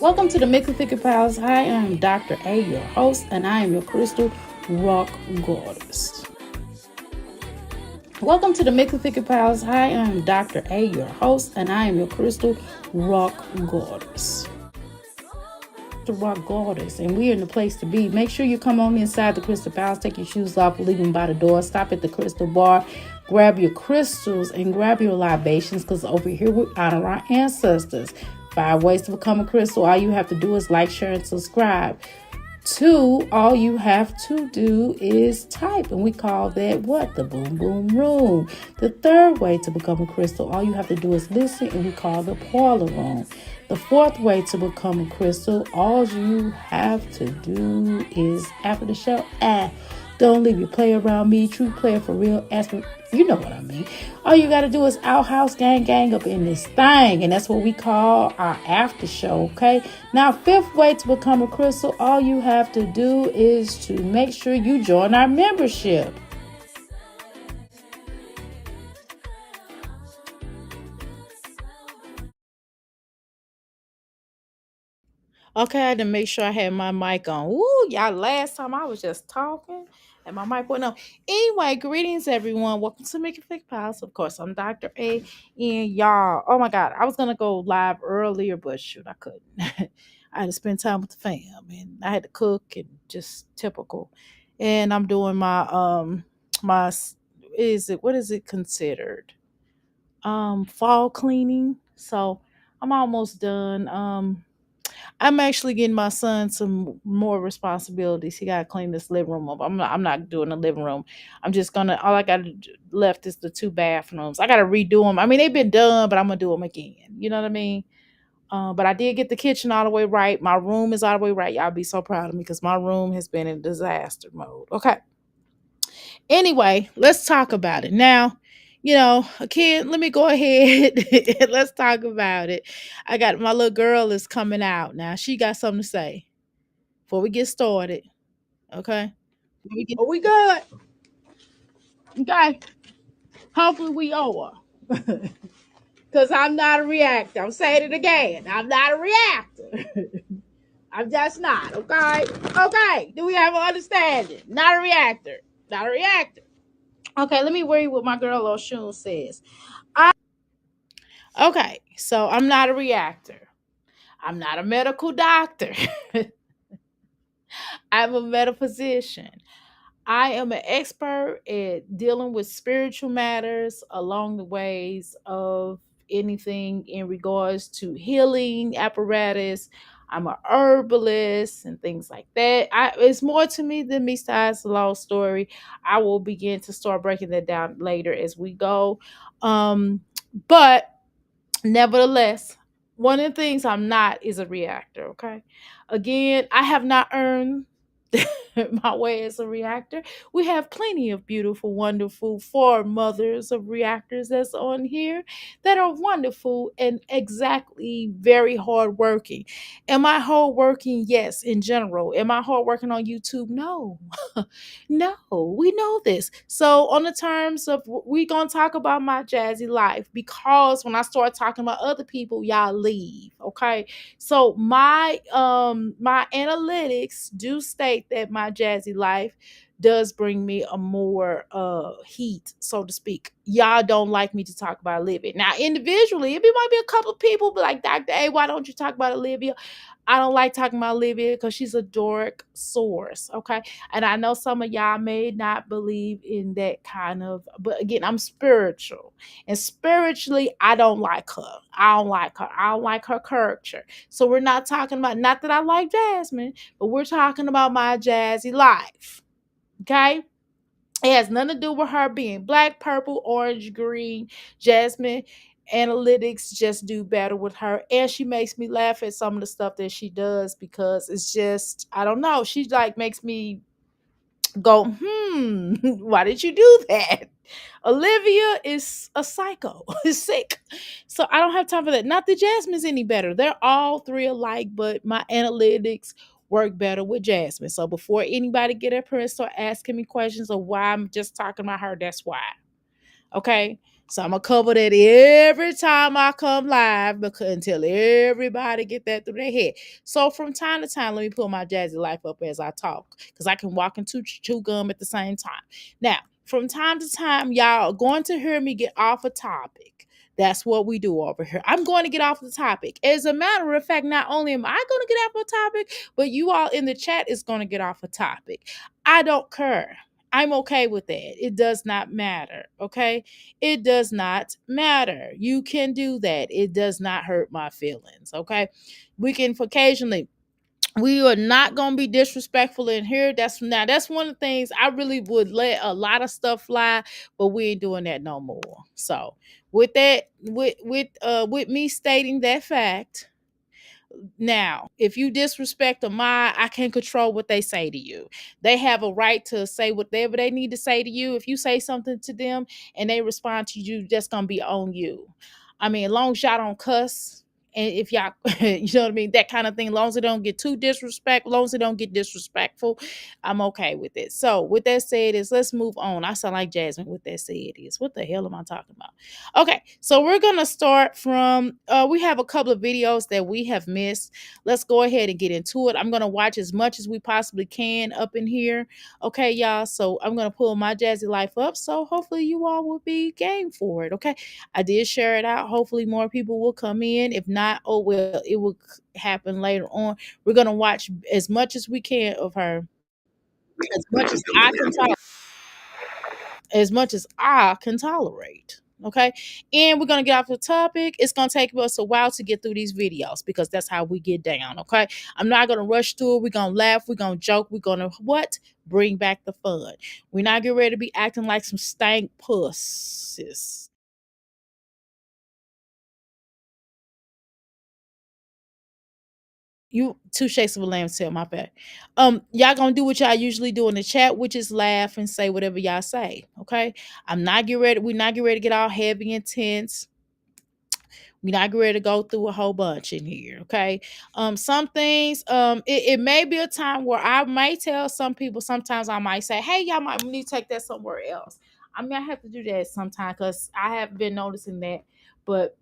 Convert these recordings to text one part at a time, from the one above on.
Welcome to the Mix of Thicker Pals. I am Dr. A, your host, and I am your crystal rock goddess. Welcome to the Mix of Thicker Pals. I am Dr. A, your host, and I am your crystal rock goddess. The rock goddess, and we're in the place to be. Make sure you come on inside the crystal palace, take your shoes off, leave them by the door, stop at the crystal bar, grab your crystals and grab your libations, because over here we honor our ancestors. 5 ways to become a crystal. All you have to do is like, share, and subscribe. Two, all you have to do is type, and we call that what? The boom boom room. The third way to become a crystal, all you have to do is listen, and we call the parlor room. The fourth way to become a crystal, all you have to do is after the show, don't leave your play around me. True player for real. Ask me, you know what I mean. All you got to do is outhouse gang up in this thing. And that's what we call our after show, okay? Now, fifth way to become a crystal, all you have to do is to make sure you join our membership. Okay, I had to make sure I had my mic on. Woo, y'all, last time I was just talking and my mic went on. Anyway, greetings, everyone. Welcome to Make It Thick Pals. Of course, I'm Dr. A. And y'all, oh my God, I was going to go live earlier, but shoot, I couldn't. I had to spend time with the fam and I had to cook and just typical. And I'm doing what is it considered? Fall cleaning. So I'm almost done. I'm actually getting my son some more responsibilities. He got to clean this living room up. I'm not doing the living room. I'm just gonna. All I got left is the two bathrooms. I got to redo them. I mean, they've been done, but I'm gonna do them again. You know what I mean? But I did get the kitchen all the way right. My room is all the way right. Y'all be so proud of me because my room has been in disaster mode. Okay. Anyway, let's talk about it now. Again, let me go ahead and let's talk about it. I got my little girl is coming out now. She got something to say before we get started. Okay. Are we good? Okay. Hopefully we over. Because I'm not a reactor. I'm saying it again. I'm not a reactor. I'm just not. Okay. Okay. Do we have an understanding? Not a reactor. Not a reactor. Okay. Let me read what my girl Oshun says. Okay. So I'm not a reactor. I'm not a medical doctor. I'm a metaphysician. I am an expert at dealing with spiritual matters along the ways of anything in regards to healing apparatus. I'm a herbalist and things like that. It's more to me than me size the law story. I will begin to start breaking that down later as we go. But nevertheless, one of the things I'm not is a reactor, okay? Again, I have not earned my way as a reactor. We have plenty of beautiful, wonderful four mothers of reactors that's on here that are wonderful and exactly very hardworking. Am I hardworking? Yes, in general. Am I hardworking on YouTube? No. No, we know this. So, on the terms of we gonna talk about my jazzy life because when I start talking about other people, y'all leave. Okay, so my analytics do state that my jazzy life does bring me a more heat, so to speak. Y'all don't like me to talk about Olivia. Now, individually, it might be a couple of people, but like Dr. A, why don't you talk about Olivia? I don't like talking about Olivia because she's a dork source. Okay. And I know some of y'all may not believe in that kind of, but again, I'm spiritual. And spiritually, I don't like her. I don't like her. I don't like her character. So we're not talking about, not that I like Jasmine, but we're talking about my jazzy life. Okay. It has nothing to do with her being black, purple, orange, green. Jasmine analytics just do better with her. And she makes me laugh at some of the stuff that she does because it's just, I don't know. She like makes me go, why did you do that? Olivia is a psycho, is sick. So I don't have time for that. Not that Jasmine's any better. They're all three alike, but my analytics work better with Jasmine. So before anybody get up here and start asking me questions of why I'm just talking about her, that's why. Okay. So I'm gonna cover that every time I come live because until everybody get that through their head. So from time to time, let me pull my Jazzy life up as I talk because I can walk and chew gum at the same time. Now, from time to time, y'all are going to hear me get off a topic. That's what we do over here. I'm going to get off the topic. As a matter of fact, not only am I going to get off a topic, but you all in the chat is going to get off a topic. I don't care. I'm okay with that. It does not matter. Okay. It does not matter. You can do that. It does not hurt my feelings. Okay. We can occasionally, we are not gonna be disrespectful in here. That's one of the things I really would let a lot of stuff fly, but we ain't doing that no more. So with that, with me stating that fact, now, if you disrespect a mod, I can't control what they say to you. They have a right to say whatever they need to say to you. If you say something to them and they respond to you, that's gonna be on you. I mean, as long as y'all don't cuss, and if y'all, you know what I mean, that kind of thing, as long as it don't get too disrespectful, as long as it don't get disrespectful, I'm okay with it. So, with that said, is let's move on. I sound like Jasmine. With that said, is what the hell am I talking about? Okay, so we're gonna start from we have a couple of videos that we have missed. Let's go ahead and get into it. I'm gonna watch as much as we possibly can up in here. Okay, y'all. So I'm gonna pull my Jazzy life up. So hopefully you all will be game for it. Okay. I did share it out. Hopefully more people will come in. If not, oh well, it will happen later on. We're gonna watch as much as we can of her. As much as I can tolerate. As much as I can tolerate. Okay. And we're going to get off the topic. It's going to take us a while to get through these videos because that's how we get down. Okay. I'm not going to rush through it. We're going to laugh. We're going to joke. We're going to what? Bring back the fun. We're not getting ready to be acting like some stank pusses. You two shakes of a lamb's tail, my bad. Y'all gonna do what y'all usually do in the chat, which is laugh and say whatever y'all say. Okay. I'm not getting ready. We're not getting ready to get all heavy and tense. We're not ready to go through a whole bunch in here, okay? Some things, it may be a time where I may tell some people, sometimes I might say, hey, y'all might need to take that somewhere else. I mean, I have to do that sometimes because I have been noticing that. But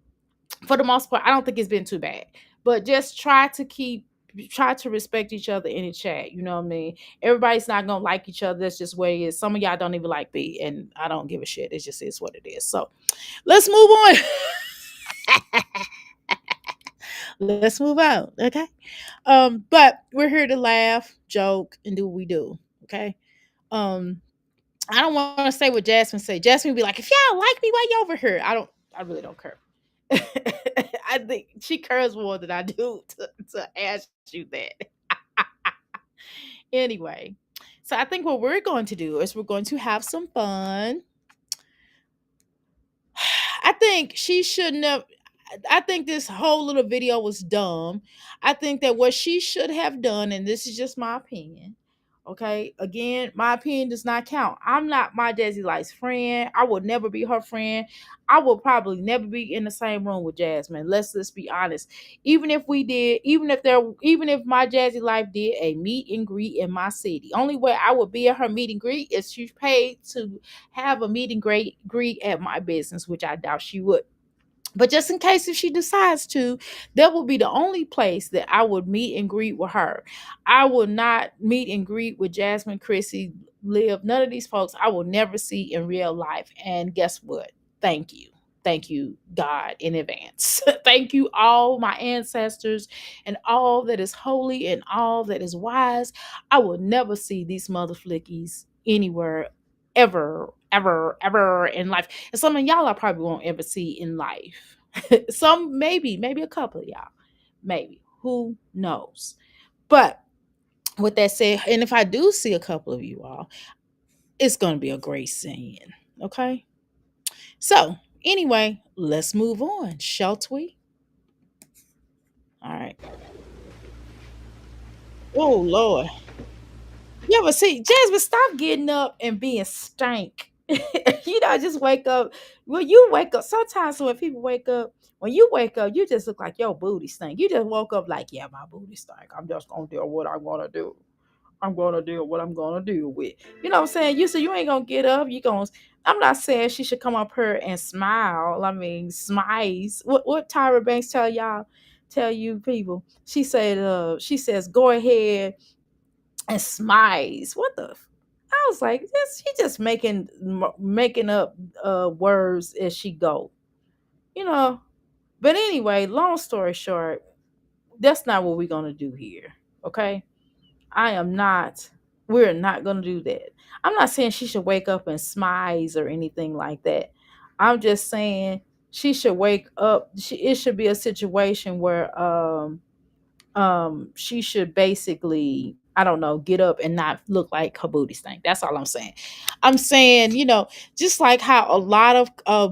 for the most part, I don't think it's been too bad. But just try to respect each other in the chat. You know what I mean? Everybody's not gonna like each other. That's just where it is. Some of y'all don't even like me, and I don't give a shit. It just is what it is. So let's move on. Let's move on. Okay. But we're here to laugh, joke, and do what we do. Okay. Um, I don't want to say what Jasmine say. Jasmine be like, if y'all like me, why you over here? I really don't care. I think she cares more than I do to ask you that. Anyway, so I think what we're going to do is we're going to have some fun. I think she shouldn't have. I think this whole little video was dumb. I think that what she should have done, and this is just my opinion. Okay, again, my opinion does not count. I'm not my Jazzy Light's friend. I will never be her friend. I will probably never be in the same room with Jasmine. Let's be honest. Even if we did, even if my Jazzy Life did a meet and greet in my city, only way I would be at her meet and greet is she paid to have a meet and greet at my business, which I doubt she would. But just in case if she decides to, that will be the only place that I would meet and greet with her. I will not meet and greet with Jasmine, Chrissy, Liv, none of these folks I will never see in real life. And guess what? Thank you. Thank you, God, in advance. Thank you, all my ancestors and all that is holy and all that is wise. I will never see these mother flickies anywhere ever in life. And some of y'all I probably won't ever see in life. Some maybe a couple of y'all. Maybe. Who knows? But with that said, and if I do see a couple of you all, it's gonna be a great scene. Okay. So anyway, let's move on, shall we? All right. Oh Lord. Yeah, but see, Jasmine, stop getting up and being stank. Just wake up. When you wake up, sometimes when people wake up, when you wake up, you just look like your booty stink. You just woke up like, yeah, my booty stink. I'm just gonna do what I want to do. I'm gonna deal what I'm gonna deal with. You know what I'm saying? You say you ain't gonna get up. You gonna. I'm not saying she should come up here and smile. I mean, smiles. What Tyra Banks tell y'all? Tell you people? She said. She says, go ahead and smiles. What the? I was like, this. She just making up words as she go. You know. But anyway, long story short, that's not what we're gonna do here. Okay, I am not. We're not gonna do that. I'm not saying she should wake up and smize or anything like that. I'm just saying she should wake up. It should be a situation where she should basically, I don't know, get up and not look like her booty stank. That's all I'm saying. I'm saying, just like how a lot of a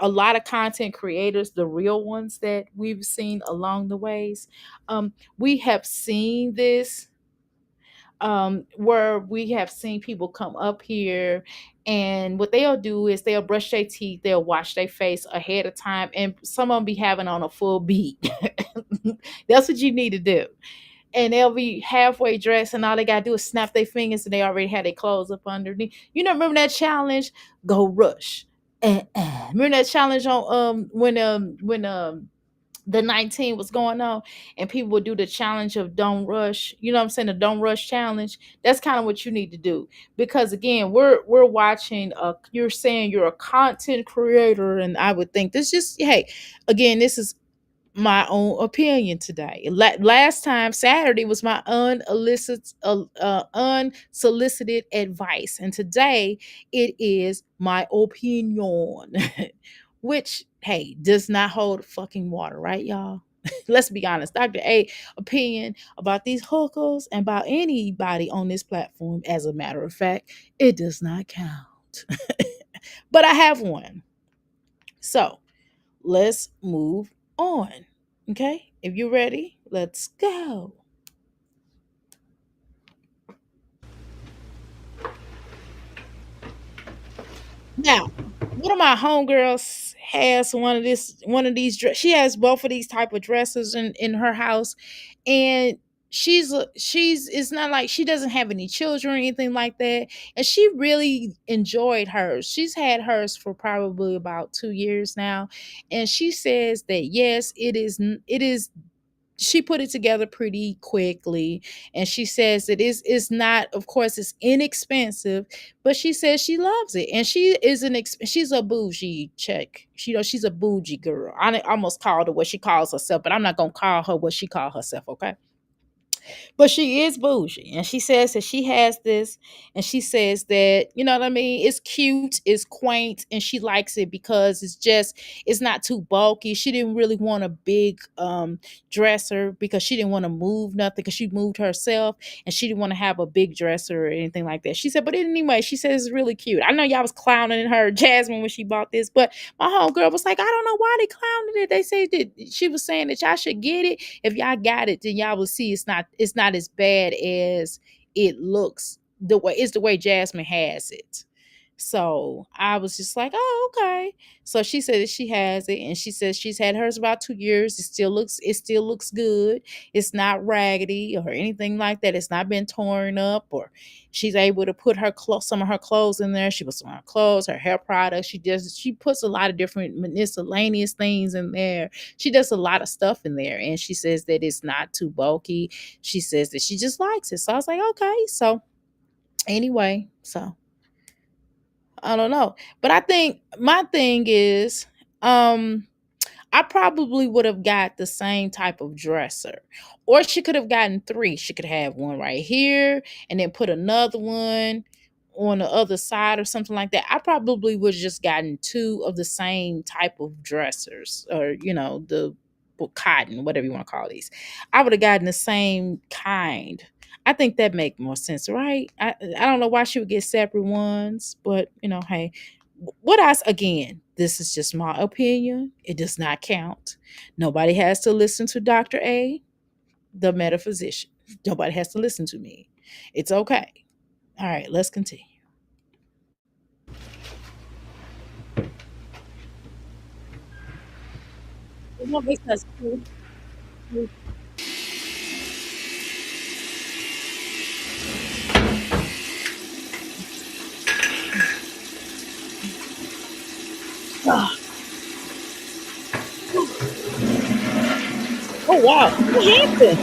lot of content creators, the real ones that we've seen along the ways, we have seen this, where we have seen people come up here, and what they'll do is they'll brush their teeth, they'll wash their face ahead of time, and some of them be having on a full beat. That's what you need to do. And they'll be halfway dressed, and all they gotta do is snap their fingers, and they already had their clothes up underneath. Remember that challenge? Go rush. Remember that challenge on when the 19 was going on, and people would do the challenge of don't rush. You know what I'm saying? The don't rush challenge. That's kind of what you need to do, because again, we're watching. You're saying you're a content creator, and I would think this just, hey, again, this is my own opinion today. Last time Saturday was my unsolicited advice, and today it is my opinion, which, hey, does not hold fucking water, right, y'all? Let's be honest. Dr. A opinion about these hookers and about anybody on this platform, as a matter of fact, it does not count. But I have one. So let's move on. Okay, if you're ready, let's go. Now, one of my homegirls has one of these she has both of these type of dresses in her house, and she's it's not like she doesn't have any children or anything like that, and she really enjoyed hers. She's had hers for probably about 2 years now, and she says that yes, it is she put it together pretty quickly, and she says that it's not, of course it's inexpensive, but she says she loves it, and she's a bougie chick. She's a bougie girl. I almost called her what she calls herself, but I'm not gonna call her what she called herself, okay? But she is bougie, and she says that she has this, and she says that, you know what I mean, it's cute, it's quaint, and she likes it because it's not too bulky. She didn't really want a big dresser because she didn't want to move nothing, because she moved herself, and she didn't want to have a big dresser or anything like that. She said, but anyway, she says it's really cute. I know y'all was clowning her, Jasmine, when she bought this, but my homegirl was like, I don't know why they clowning it. They say that she was saying that y'all should get it. If y'all got it, then y'all will see it's not as bad as it looks. The way Jasmine has it. So I was just like, oh, okay. So she said that she has it, and she says she's had hers about 2 years. It still looks good. It's not raggedy or anything like that. It's not been torn up, or she's able to put some of her clothes in there. She puts some of her clothes, her hair products. She puts a lot of different miscellaneous things in there. She does a lot of stuff in there, and she says that it's not too bulky. She says that she just likes it. So I was like, okay. So anyway, so I don't know. But I think my thing is, um, I probably would have got the same type of dresser. Or she could have gotten three. She could have one right here and then put another one on the other side or something like that. I probably would have just gotten two of the same type of dressers, or, the cotton, whatever you want to call these. I would have gotten the same kind. I think that make more sense, right? I don't know why she would get separate ones, but hey, what else? Again, this is just my opinion. It does not count. Nobody has to listen to Dr. A, the metaphysician. Nobody has to listen to me. It's okay. All right, let's continue. It won't make sense. wow. What happened?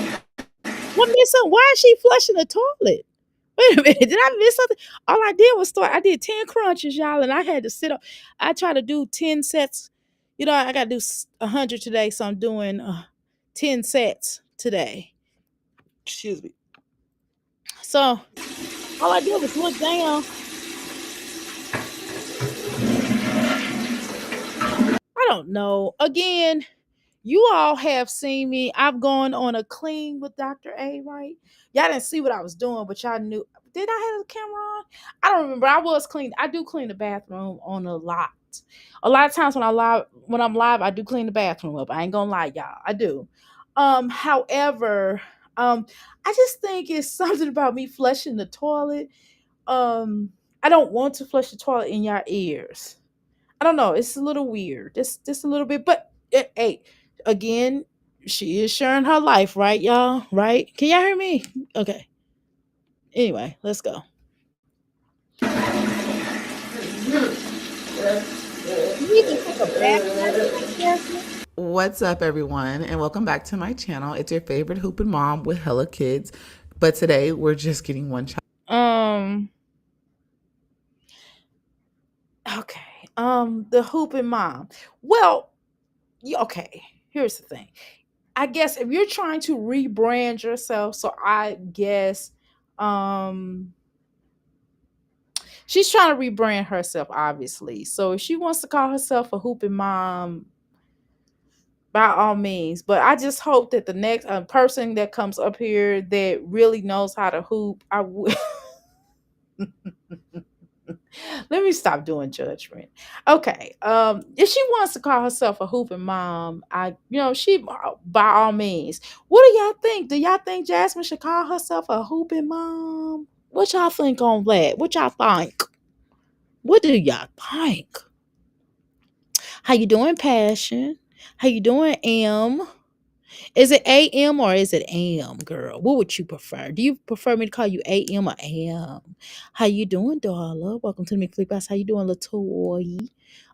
What missed something? Why is she flushing the toilet? Wait a minute, did I miss something? All I did was start. I did 10 crunches, y'all, and I had to sit up. I try to do 10 sets. You know, I got to do 100 today, so I'm doing 10 sets today. Excuse me. So all I did was look down. I don't know. Again, you all have seen me. I've gone on a clean with Dr. A, right? Y'all didn't see what I was doing, but y'all knew. Did I have the camera on? I don't remember. I was clean. I do clean the bathroom on a lot. A lot of times when I'm live, I do clean the bathroom up. I ain't gonna lie, y'all. I do. However, I just think it's something about me flushing the toilet. Um, I don't want to flush the toilet in your ears. I don't know. It's a little weird. Just a little bit. But hey, again, she is sharing her life, right, y'all? Right? Can y'all hear me? Okay. Anyway, let's go. You even take a bath last night, Jasmine? What's up, everyone, and welcome back to my channel. It's your favorite hooping mom with hella kids, but today we're just getting one child. Um. Okay. The hooping mom. Well, okay. Here's the thing. I guess if you're trying to rebrand yourself, so I guess, um, she's trying to rebrand herself, obviously. So if she wants to call herself a hooping mom, by all means. But I just hope that the next person that comes up here that really knows how to hoop, I would. Let me stop doing judgment. Okay. If she wants to call herself a hooping mom, she by all means. What do y'all think? Do y'all think Jasmine should call herself a hooping mom? What y'all think on that? What y'all think? What do y'all think? How you doing, Passion? How you doing, M? Is it AM or is it AM, girl? What would you prefer? Do you prefer me to call you AM or AM? How you doing, Darla? Welcome to the McFlip House. How you doing, Latoy?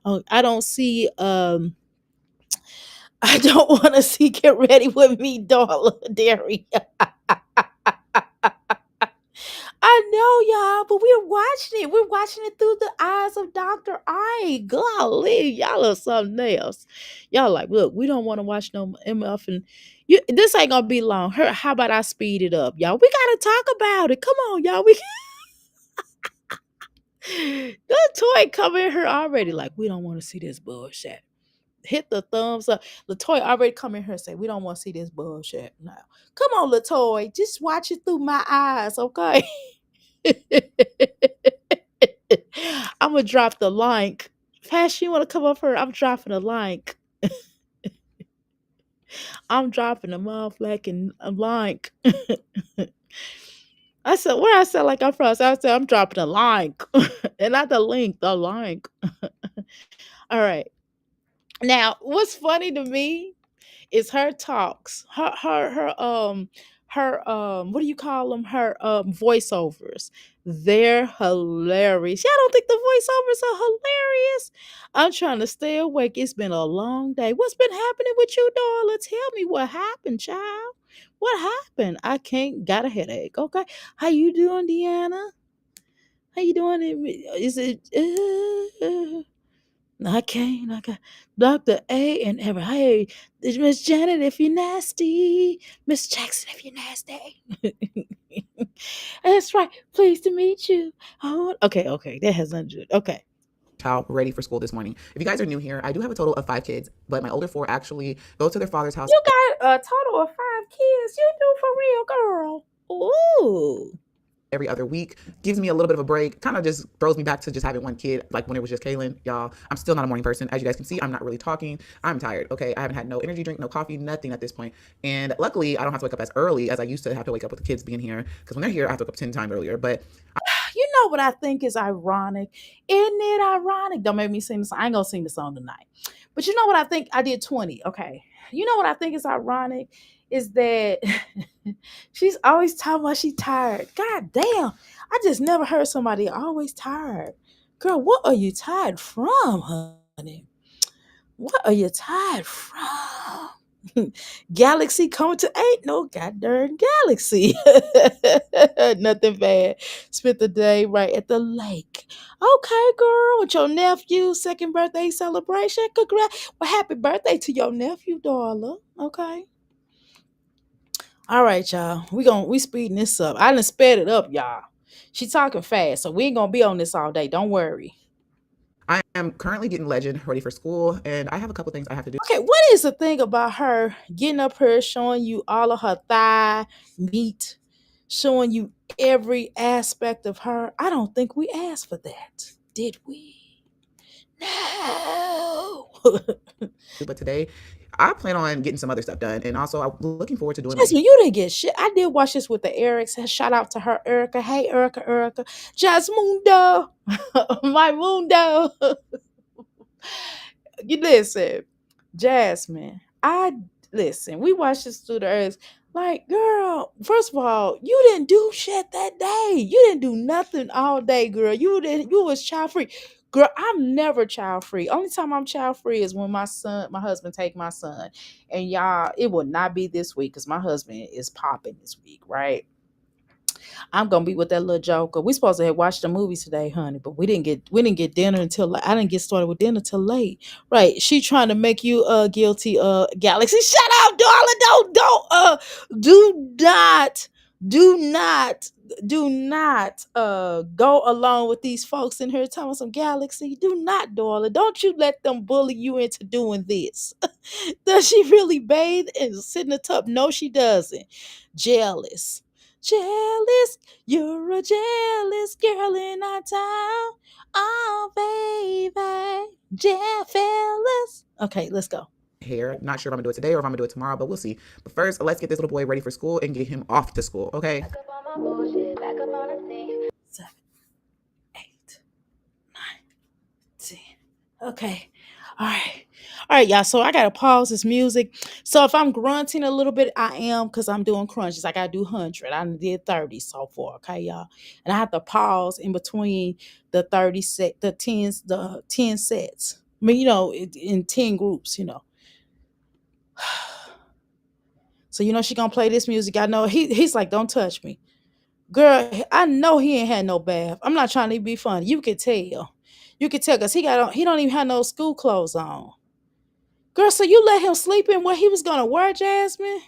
I don't see I don't want to see get ready with me, Darla Derry. I know, y'all, but we're watching it. We're watching it through the eyes of Dr. I. Golly, y'all are something else. Y'all like, look, we don't want to watch no MF and you this ain't gonna be long. How about I speed it up, y'all? We gotta talk about it. Come on, y'all. We the toy come in here already. Like, we don't want to see this bullshit. Hit the thumbs up. Latoy already come in here and say, we don't want to see this bullshit. Now, come on, Latoy. Just watch it through my eyes, okay? I'm gonna drop the link. Pash, you wanna come up here? I'm dropping a link. I'm dropping a motherfucking link. I said like I'm from? I said I'm dropping a link. And not the link, the link. All right. Now, what's funny to me is her talks, her what do you call them? Her voiceovers. They're hilarious. Y'all don't think the voiceovers are hilarious? I'm trying to stay awake. It's been a long day. What's been happening with you, darling? Tell me what happened, child. What happened? I can't got a headache. Okay. How you doing, Deanna? How you doing? Is it I can't. I got Dr. A and ever. Hey, Miss Janet, if you're nasty. Miss Jackson, if you're nasty. That's right. Pleased to meet you. Oh, okay. That has nothing to do. Okay. Child ready for school this morning. If you guys are new here, I do have a total of 5 kids, but my older 4 actually go to their father's house You got a total of 5 kids. You do for real, girl. Ooh. every other week. Gives me a little bit of a break. Kind of just throws me back to just having one kid, like when it was just Kaylin. Y'all, I'm still not a morning person. As you guys can see, I'm not really talking. I'm tired. Okay, I haven't had no energy drink, no coffee, nothing at this point. And luckily, I don't have to wake up as early as I used to have to wake up with the kids being here. Because when they're here, I have to wake up 10 times earlier. But You know what I think is ironic? Isn't it ironic? Don't make me sing the song. I ain't gonna sing the song tonight. But you know what I think? I did 20. Okay. You know what I think is ironic? Is that she's always talking about she tired. God damn. I just never heard somebody always tired. Girl, what are you tired from, honey? What are you tired from? Galaxy coming to ain't no goddamn galaxy. Nothing bad. Spent the day right at the lake. Okay, girl, with your nephew's second birthday celebration. Congrats. Well, happy birthday to your nephew, darling. Okay. All right, y'all. We speeding this up. I done sped it up, y'all. She talking fast, so we ain't gonna be on this all day. Don't worry. I am currently getting Legend ready for school, and I have a couple things I have to do. Okay, what is the thing about her getting up here showing you all of her thigh meat, showing you every aspect of her? I don't think we asked for that, did we? No. But today, I plan on getting some other stuff done, and also I'm looking forward to doing my Jasmine, you didn't get shit. I did watch this with the Erics. Shout out to her, Erica. Hey, Erica. Jasmundo. My mundo. You listen, Jasmine. I listen. We watched this through the earth. Like, girl, first of all, you didn't do shit that day. You didn't do nothing all day, girl. You didn't. You was child free, girl. I'm never child free. Only time I'm child free is when my husband take my son, and y'all, it will not be this week because my husband is popping this week, right? I'm gonna be with that little joker. We supposed to have watched the movie today, honey, but we didn't get dinner until I didn't get started with dinner till late. Right? She trying to make you guilty. Galaxy, shut up, darling. Do not do not do not go along with these folks in here telling some Galaxy. Do not, darling. Don't you let them bully you into doing this. Does she really bathe and sit in the tub? No, she doesn't. Jealous. Jealous. You're a jealous girl in our town. Oh, baby. Jealous. Okay, let's go. hair. Not sure if I'm gonna do it today or if I'm gonna do it tomorrow, but we'll see. But first, let's get this little boy ready for school and get him off to school, okay? Back up on my bullshit. Back up on the scene. 7, 8, 9, 10. Okay. All right. All right, y'all. So I gotta pause this music. So if I'm grunting a little bit, I am because I'm doing crunches. I gotta do 100. I did 30 so far. Okay, y'all. And I have to pause in between the 30 set, the 10 sets. I mean, in 10 groups, So she gonna play this music. I know he's like, don't touch me. Girl, I know he ain't had no bath. I'm not trying to be funny. You can tell. You can tell because he don't even have no school clothes on. Girl, so you let him sleep in what he was gonna wear, Jasmine?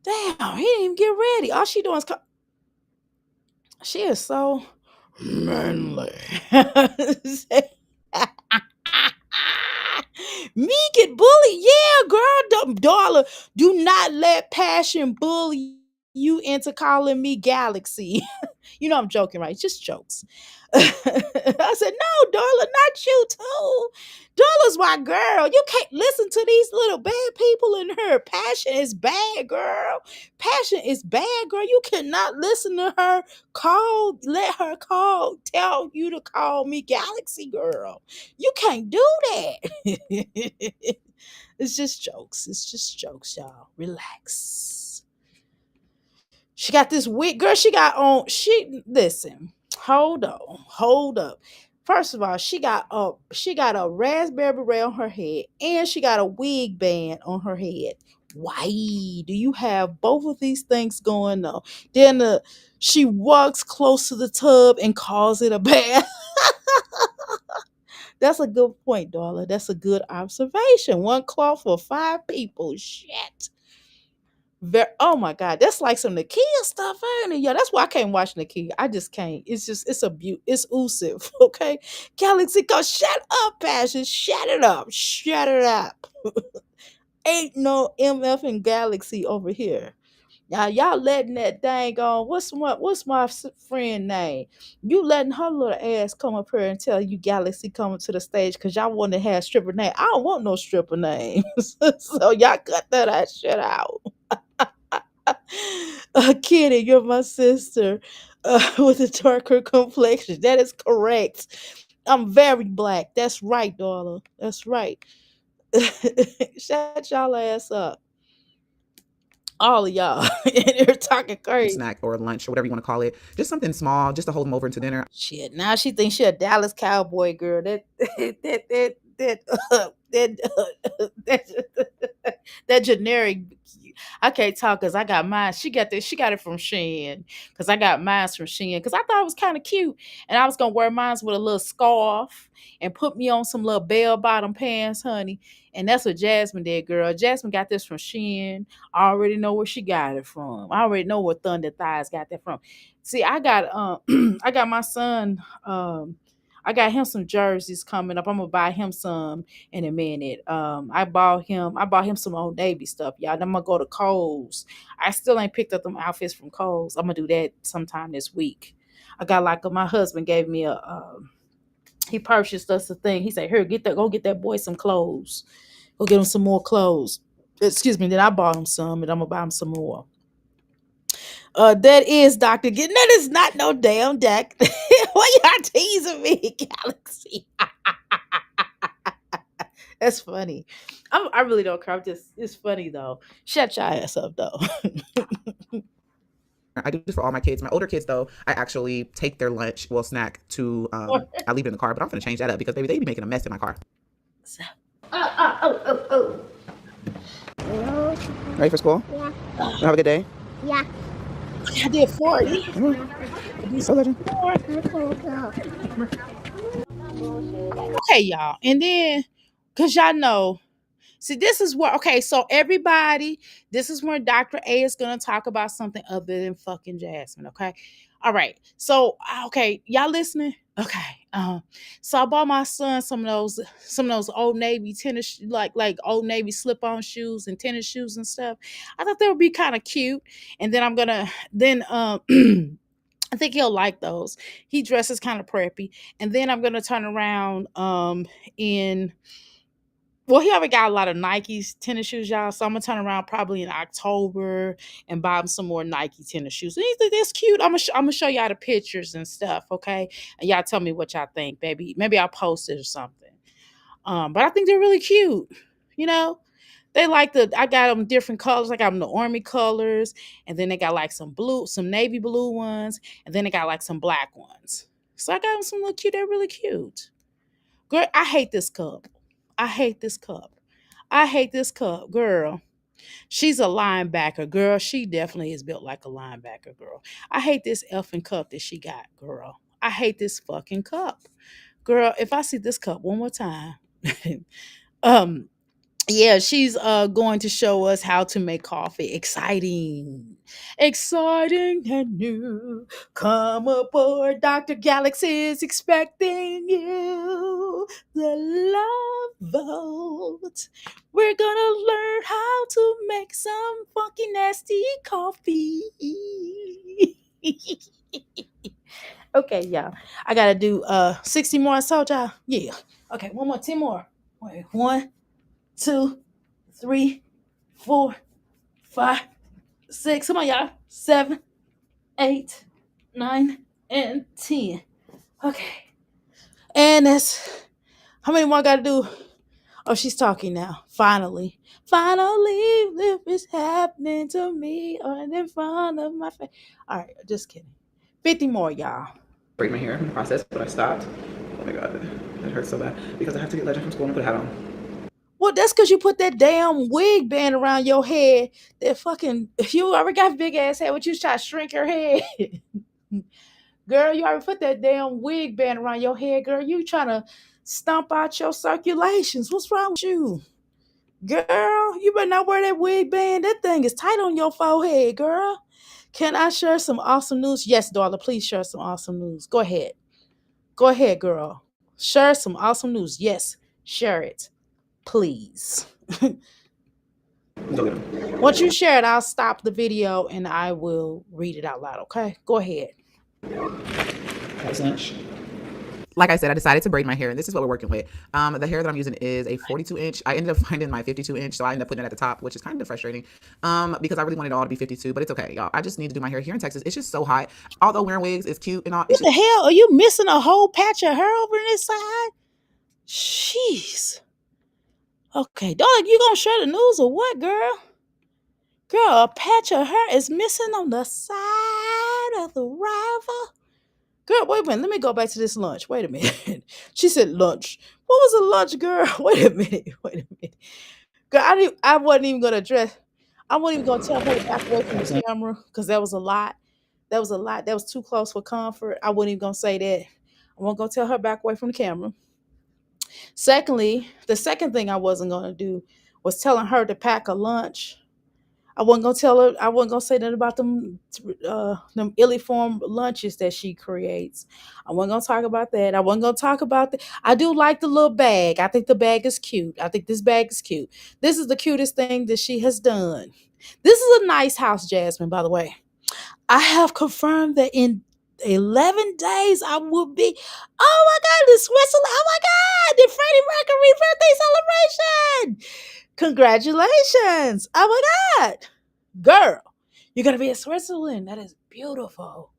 Damn, he didn't even get ready. All she doing is she is so manly. Me get bullied? Yeah, girl, darling. Do not let passion bully you into calling me Galaxy. I'm joking, right? Just jokes. I said, no, Darla, not you too. Darla's my girl. You can't listen to these little bad people in her. Passion is bad, girl. Passion is bad, girl. You cannot listen to her let her tell you to call me Galaxy Girl. You can't do that. It's just jokes. It's just jokes, y'all. Relax. She got this wig, girl. She got on. She listen. Hold on. Hold up. First of all, she got a raspberry beret on her head, and she got a wig band on her head. Why do you have both of these things going on? Then she walks close to the tub and calls it a bath. That's a good point, darling. That's a good observation. One cloth for 5 people. Shit. Oh my god, that's like some Nakia stuff, ain't it? Yeah, that's why I can't watch Nakia. I just can't. It's a beaut. It's oosive. Okay, Galaxy, go shut up, passion. Shut it up. Shut it up. Ain't no MF and Galaxy over here. Y'all letting that dang on. What's my friend name? You letting her little ass come up here and tell you Galaxy coming to the stage because y'all want to have stripper name. I don't want no stripper names. So y'all cut that shit out. Kitty, you're my sister with a darker complexion. That is correct. I'm very black. That's right, darling. That's right. Shut y'all ass up. All of y'all. And you're talking crazy. Snack or lunch or whatever you want to call it. Just something small, just to hold him over into dinner. Shit. Now she thinks she a Dallas Cowboy girl. That that, that generic. I can't talk because I got mine. She got this. She got it from Shein because I got mine from Shein because I thought it was kind of cute, and I was gonna wear mine with a little scarf and put me on some little bell bottom pants, honey. And that's what Jasmine did, girl. Jasmine got this from Shein. I already know where she got it from. I already know where Thunder Thighs got that from. See, I got I got my son I got him some jerseys coming up. I'm gonna buy him some in a minute. I bought him some Old Navy stuff, y'all. Then I'm gonna go to Kohl's. I still ain't picked up them outfits from Kohl's. I'm gonna do that sometime this week. I got like my husband gave me a he purchased us a thing. He said, "Here, go get that boy some clothes. Go get him some more clothes." Excuse me. Then I bought him some, and I'm gonna buy him some more. That is Dr. Get. That is not no damn deck. Why y'all teasing me, Galaxy? That's funny. I really don't care. I'm just, it's funny though. Shut your ass up though. I do this for all my kids. My older kids, though, I actually take their lunch, well, snack to, I leave it in the car, but I'm going to change that up because, baby, they be making a mess in my car. Ready for school? Yeah. You have a good day? Yeah. I did 40. So, legend. Okay, y'all. And then, because y'all know, see, this is where, okay, so everybody, this is where Dr. A is going to talk about something other than fucking Jasmine, okay? All right. So, okay, y'all listening? Okay. So I bought my son some of those Old Navy tennis like Old Navy slip-on shoes and tennis shoes and stuff. I thought they would be kind of cute. And then I'm gonna then I think he'll like those. He dresses kind of preppy. And then I'm gonna turn around in well, he already got a lot of Nikes tennis shoes, y'all. So I'm gonna turn around probably in October and buy him some more Nike tennis shoes. And he think that's cute. I'm gonna show y'all the pictures and stuff, okay? And y'all tell me what y'all think, baby. Maybe I'll post it or something. But I think they're really cute. You know, they like I got them different colors. I got them the army colors, and then they got like some navy blue ones, and then they got like some black ones. So I got them some little cute. They're really cute. Girl, I hate this cup. I hate this cup. I hate this cup, girl. She's a linebacker, girl. She definitely is built like a linebacker, girl. I hate this effing cup that she got, girl. I hate this fucking cup, girl. If I see this cup one more time, um, yeah, she's going to show us how to make coffee. Exciting and new. Come aboard, Dr. Galaxy is expecting you. The love vote. We're gonna learn how to make some funky nasty coffee. Okay, y'all. I gotta do 60 more so y'all. Yeah. Okay, one more, 10 more. Wait, one, two, three, four, five, six. Come on, y'all. Seven, eight, nine, and 10. Okay. And that's how many more I gotta do? Oh, she's talking now. Finally. Finally, if it's happening to me or in front of my face. All right, just kidding. 50 more, y'all. Break my hair in the process, but I stopped. Oh my God, that hurts so bad because I have to get Legend from school and put a hat on. Well, that's because you put that damn wig band around your head. That fucking, you already got big ass head. What you try to shrink your head? Girl, you already put that damn wig band around your head, girl. You trying to stomp out your circulations. What's wrong with you? Girl, you better not wear that wig band. That thing is tight on your forehead, girl. Can I share some awesome news? Yes, daughter, please share some awesome news. Go ahead. Go ahead, girl. Share some awesome news. Yes, share it. Please. Go get him. Once you share it, I'll stop the video and I will read it out loud, okay? Go ahead. Have lunch. Like I said, I decided to braid my hair, and this is what we're working with. The hair that I'm using is a 42 inch. I ended up finding my 52 inch, so I ended up putting it at the top, which is kind of frustrating because I really wanted it all to be 52, but it's okay, y'all. I just need to do my hair here in Texas. It's just so hot. Although wearing wigs is cute and all, What the hell? Are you missing a whole patch of hair over this side? Jeez. Okay, daughter, you gonna share the news or what, girl? Girl, a patch of hair is missing on the side of the rival. Girl, wait a minute. Let me go back to this lunch. Wait a minute. She said lunch. What was a lunch, girl? Wait a minute. Wait a minute. Girl, I wasn't even gonna address. I wasn't even gonna tell her to back away from the camera because that was a lot. That was a lot. That was too close for comfort. I wasn't even gonna say that. I wasn't gonna tell her back away from the camera. Secondly, the second thing I wasn't gonna do was telling her to pack a lunch. I wasn't gonna tell her. I wasn't gonna say nothing about them illiform lunches that she creates. I wasn't gonna talk about that. I wasn't gonna talk about the. I do like the little bag. I think the bag is cute. I think this bag is cute. This is the cutest thing that she has done. This is a nice house, Jasmine. By the way, I have confirmed that in 11 days I will be. Oh my God, this Switzerland. Oh my God, the Freddie Mercury birthday celebration. Congratulations. Oh my God. Girl, you're going to be in Switzerland. That is beautiful.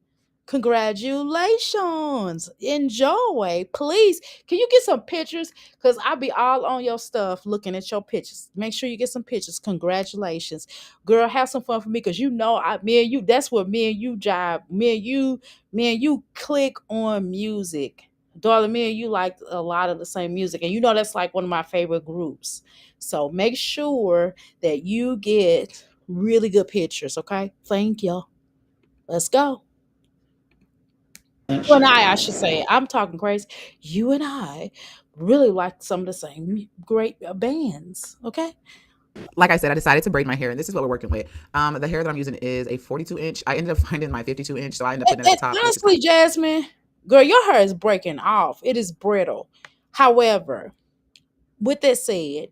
Congratulations. Enjoy. Please, can you get some pictures? Because I'll be all on your stuff looking at your pictures. Make sure you get some pictures. Congratulations. Girl, have some fun for me because me and you, that's what me and you jive. Me and you click on music. Darling, me and you like a lot of the same music. And you know that's like one of my favorite groups. So make sure that you get really good pictures, okay? Thank you. Let's go. You and I should say. I'm talking crazy. You and I really like some of the same great bands. Okay. Like I said, I decided to braid my hair, and this is what we're working with. The hair that I'm using is a 42 inch. I ended up finding my 52 inch, so I ended up putting it at And the top, which is kind honestly, Jasmine, girl, your hair is breaking off. It is brittle. However, with that said,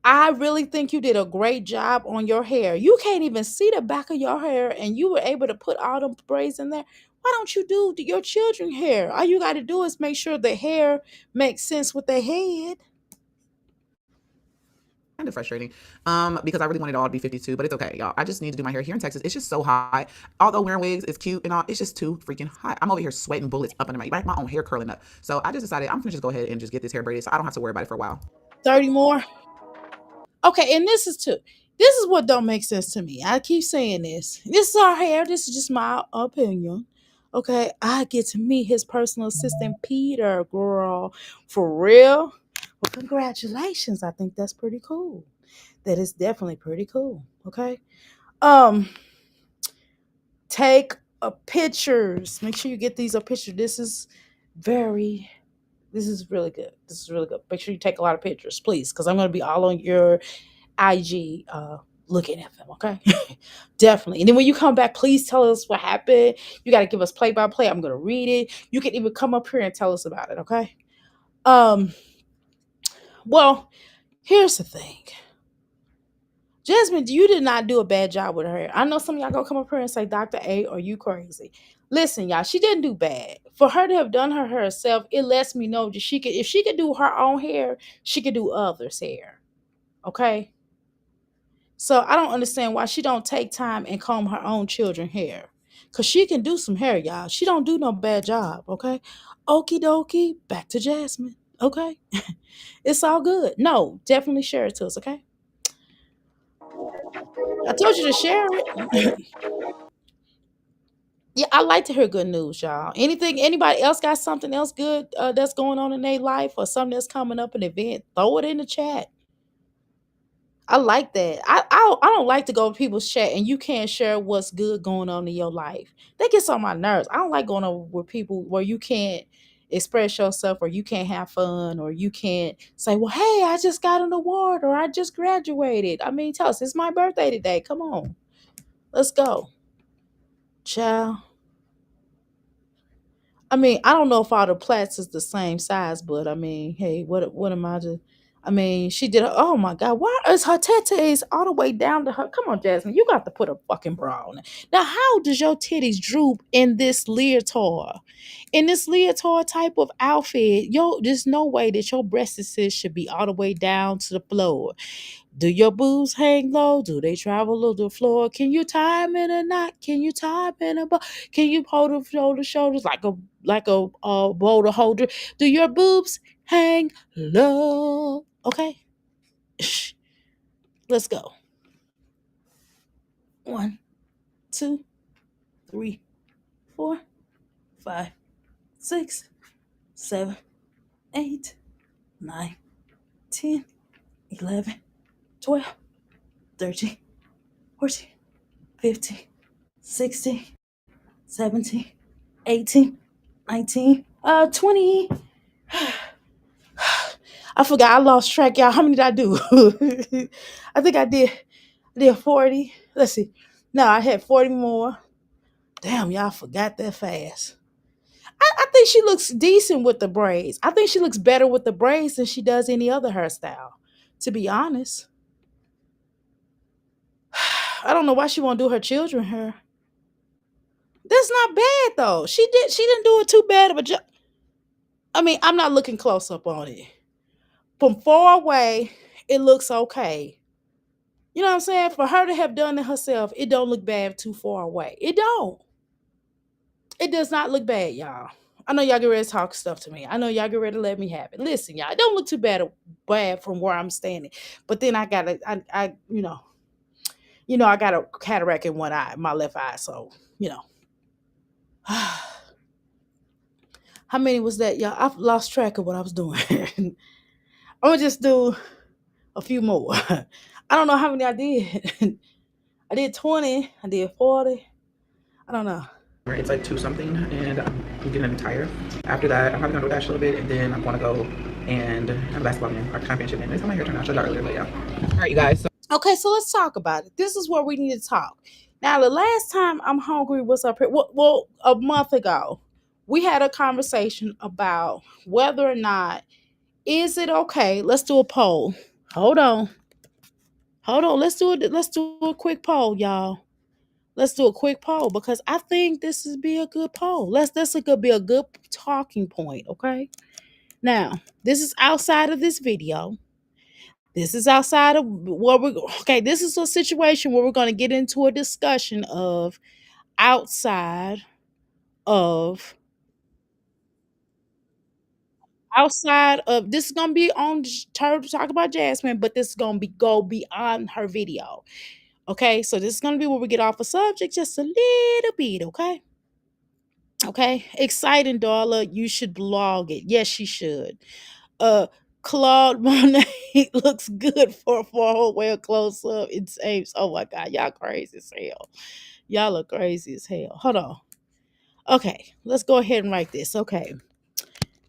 I really think you did a great job on your hair. You can't even see the back of your hair, and you were able to put all them braids in there. Why don't you do your children hair? All you got to do is make sure the hair makes sense with the head. of frustrating. Because I really wanted it all to be 52, but it's okay, y'all. I just need to do my hair here in Texas. It's just so hot. Although wearing wigs is cute and all, it's just too freaking hot. I'm over here sweating bullets up under my own hair curling up. So I just decided I'm gonna just go ahead and just get this hair braided so I don't have to worry about it for a while. 30 more. Okay, and this is too. This is what don't make sense to me. I keep saying this. This is our hair. This is just my opinion. Okay, I get to meet his personal assistant Peter, girl. For real. Well, congratulations. I think that's pretty cool. That is definitely pretty cool. Okay. Um, take pictures. Make sure you get these a picture. Very this is really good. This is really good. Make sure you take a lot of pictures, please, because I'm gonna be all on your IG looking at them, okay? Definitely. And then when you come back, please tell us what happened. You got to give us play by play. I'm going to read it. You can even come up here and tell us about it, okay? Um well, here's the thing. Jasmine, you did not do a bad job with her hair. I know some of y'all gonna come up here and say, Dr. A, are you crazy? Listen, y'all, she didn't do bad. For her to have done her herself, it lets me know that she could, if she could do her own hair, she could do others' hair. Okay. So I don't understand why she don't take time and comb her own children hair. Cause she can do some hair, y'all. She don't do no bad job, okay? Okie dokie, back to Jasmine. Okay. It's all good. No, definitely share it to us, okay? I told you to share it. Yeah, I like to hear good news, y'all. Anything, anybody else got something else good that's going on in their life or something that's coming up, an event, throw it in the chat. I like that. I don't like to go to people's chat and you can't share what's good going on in your life. That gets on my nerves. I don't like going over with people where you can't express yourself or you can't have fun or you can't say, well, hey, I just got an award or I just graduated. I mean, tell us, it's my birthday today. Come on. Let's go. Ciao. I mean, I don't know if all the plaits is the same size, but I mean, hey, what am I to? I mean, she did. Oh my God, why is her titties all the way down to her? Come on, Jasmine, you got to put a fucking bra on. Now, how does your titties droop in this leotard? In this leotard type of outfit, there's no way that your breasts should be all the way down to the floor. Do your boobs hang low? Do they travel to the floor? Can you tie them in a knot? Can you tie them in a bow? Can you hold them shoulder to shoulders like a boulder holder? Do your boobs hang low? Okay, let's go. One, two, three, four, five. 6, 7, 8, 9, 10, 11, 12, 13, 14, 15, 16, 17, 18, 19, 20. I forgot. I lost track, y'all. How many did I do? I think I did 40. Let's see. No, I had 40 more. Damn, y'all forgot that fast. I think she looks decent with the braids. I think she looks better with the braids than she does any other hairstyle. To be honest, I don't know why she won't do her children hair. That's not bad though. She didn't do it too bad of a job. I mean, I'm not looking close up on it. From far away, it looks okay. You know what I'm saying? For her to have done it herself, it don't look bad too far away. It don't. It does not look bad, y'all. I know y'all get ready to talk stuff to me. I know y'all get ready to let me have it. Listen, y'all, it don't look too bad from where I'm standing. But then I got I got a cataract in one eye, my left eye. So, you know. How many was that, y'all? I've lost track of what I was doing. I'm gonna just do a few more. I don't know how many I did. I did 20. I did 40. I don't know. It's like 2 something, and I'm getting tired. After that, I'm probably gonna dash a little bit, and then I'm gonna go and have a basketball game, our championship game. That's how my hair turned out. I showed you earlier, but yeah. All right, you guys. So Okay, so let's talk about it. This is where we need to talk. Now, the last time I'm hungry was up here. Well, a month ago, we had a conversation about whether or not is it okay. Let's do a poll. Hold on. Hold on. Let's do it. Let's do a quick poll, y'all. Let's do a quick poll because I think this would be a good poll. This could be a good talking point. Okay. Now, this is outside of this video. This is outside of what we're okay. This is a situation where we're going to get into a discussion of outside of this is going to be on her to talk about Jasmine, but this is going to be go beyond her video. Okay, so this is going to be where we get off a subject just a little bit. Okay, exciting, Darla. You should blog it. Yes, she should. Uh, Claude Monet looks good for a whole way close up. It's Ames. Oh my god, y'all crazy as hell. Y'all look crazy as hell. Hold on. Okay, let's go ahead and write this. Okay.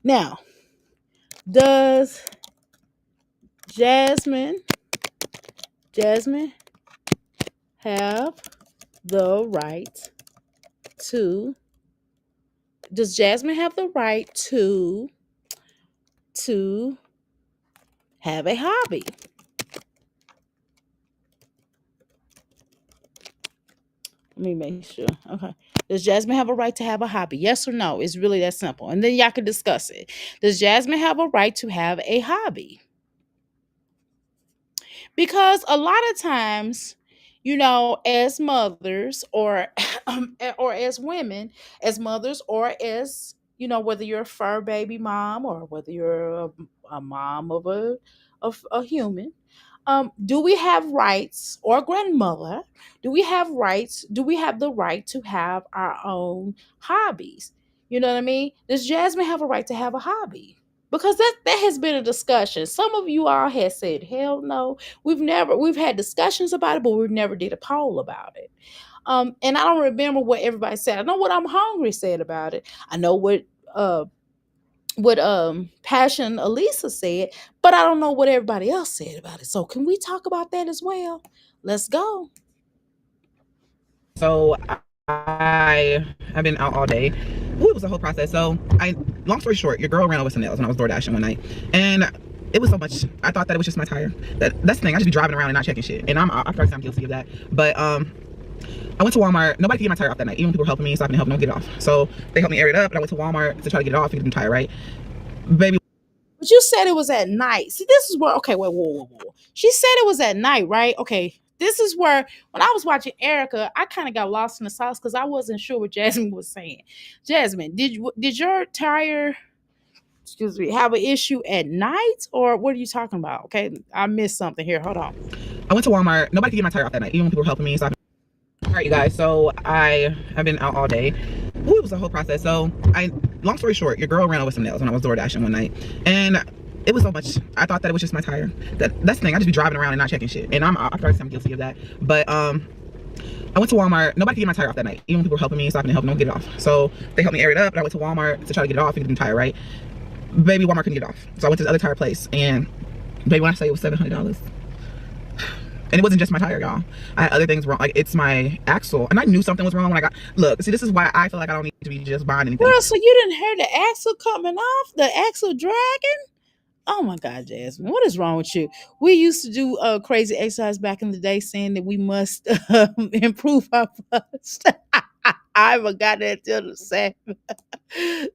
Now, does Jasmine have the right to does Jasmine have the right to have a hobby? Let me make sure. Okay. Does Jasmine have a right to have a hobby? Yes or no? It's really that simple. And then y'all can discuss it. Does Jasmine have a right to have a hobby? Because a lot of times, as mothers or as women, as mothers or as whether you're a fur baby mom or whether you're a mom of a human, do we have rights, or grandmother, do we have rights? Do we have the right to have our own hobbies? You know what I mean? Does Jasmine have a right to have a hobby? Because that has been a discussion. Some of you all have said, hell no. We've had discussions about it, but we've never did a poll about it. And I don't remember what everybody said. I know what I'm hungry said about it. I know what Passion Elisa said, but I don't know what everybody else said about it. So can we talk about that as well? Let's go. So I have been out all day. Ooh, it was a whole process. So long story short, your girl ran over some nails when I was door dashing one night, and it was so much. I thought that it was just my tire. That's the thing. I just be driving around and not checking shit, and I feel like I'm guilty of that. But I went to Walmart. Nobody could get my tire off that night. Even people were helping me, so I couldn't help them get it off. So they helped me air it up, and I went to Walmart to try to get it off and get the tire right. Baby. But you said it was at night. See, this is where, okay, wait, whoa. She said it was at night, right? Okay, this is where, when I was watching Erica, I kind of got lost in the sauce because I wasn't sure what Jasmine was saying. Jasmine, did your tire, excuse me, have an issue at night, or what are you talking about? Okay, I missed something here. Hold on. I went to Walmart. Nobody could get my tire off that night. Even people were helping me, so all right, you guys. So I have been out all day. Ooh, it was a whole process. So long story short, your girl ran over some nails when I was door dashing one night, and it was so much. I thought that it was just my tire. That's the thing. I just be driving around and not checking shit, and I probably I'm guilty of that. But I went to Walmart. Nobody could get my tire off that night. Even when people were helping me, stopping and helping, don't get it off. So they helped me air it up, and I went to Walmart to try to get it off and get the new tire right. Baby, Walmart couldn't get it off. So I went to the other tire place, and baby, when I say it was $700. And it wasn't just my tire, y'all. I had other things wrong. Like, it's my axle. And I knew something was wrong when I got... Look, see, this is why I feel like I don't need to be just buying anything. Well, so you didn't hear the axle coming off, the axle dragging? Oh my God, Jasmine, what is wrong with you? We used to do crazy exercise back in the day, saying that we must improve our bust. I forgot that till the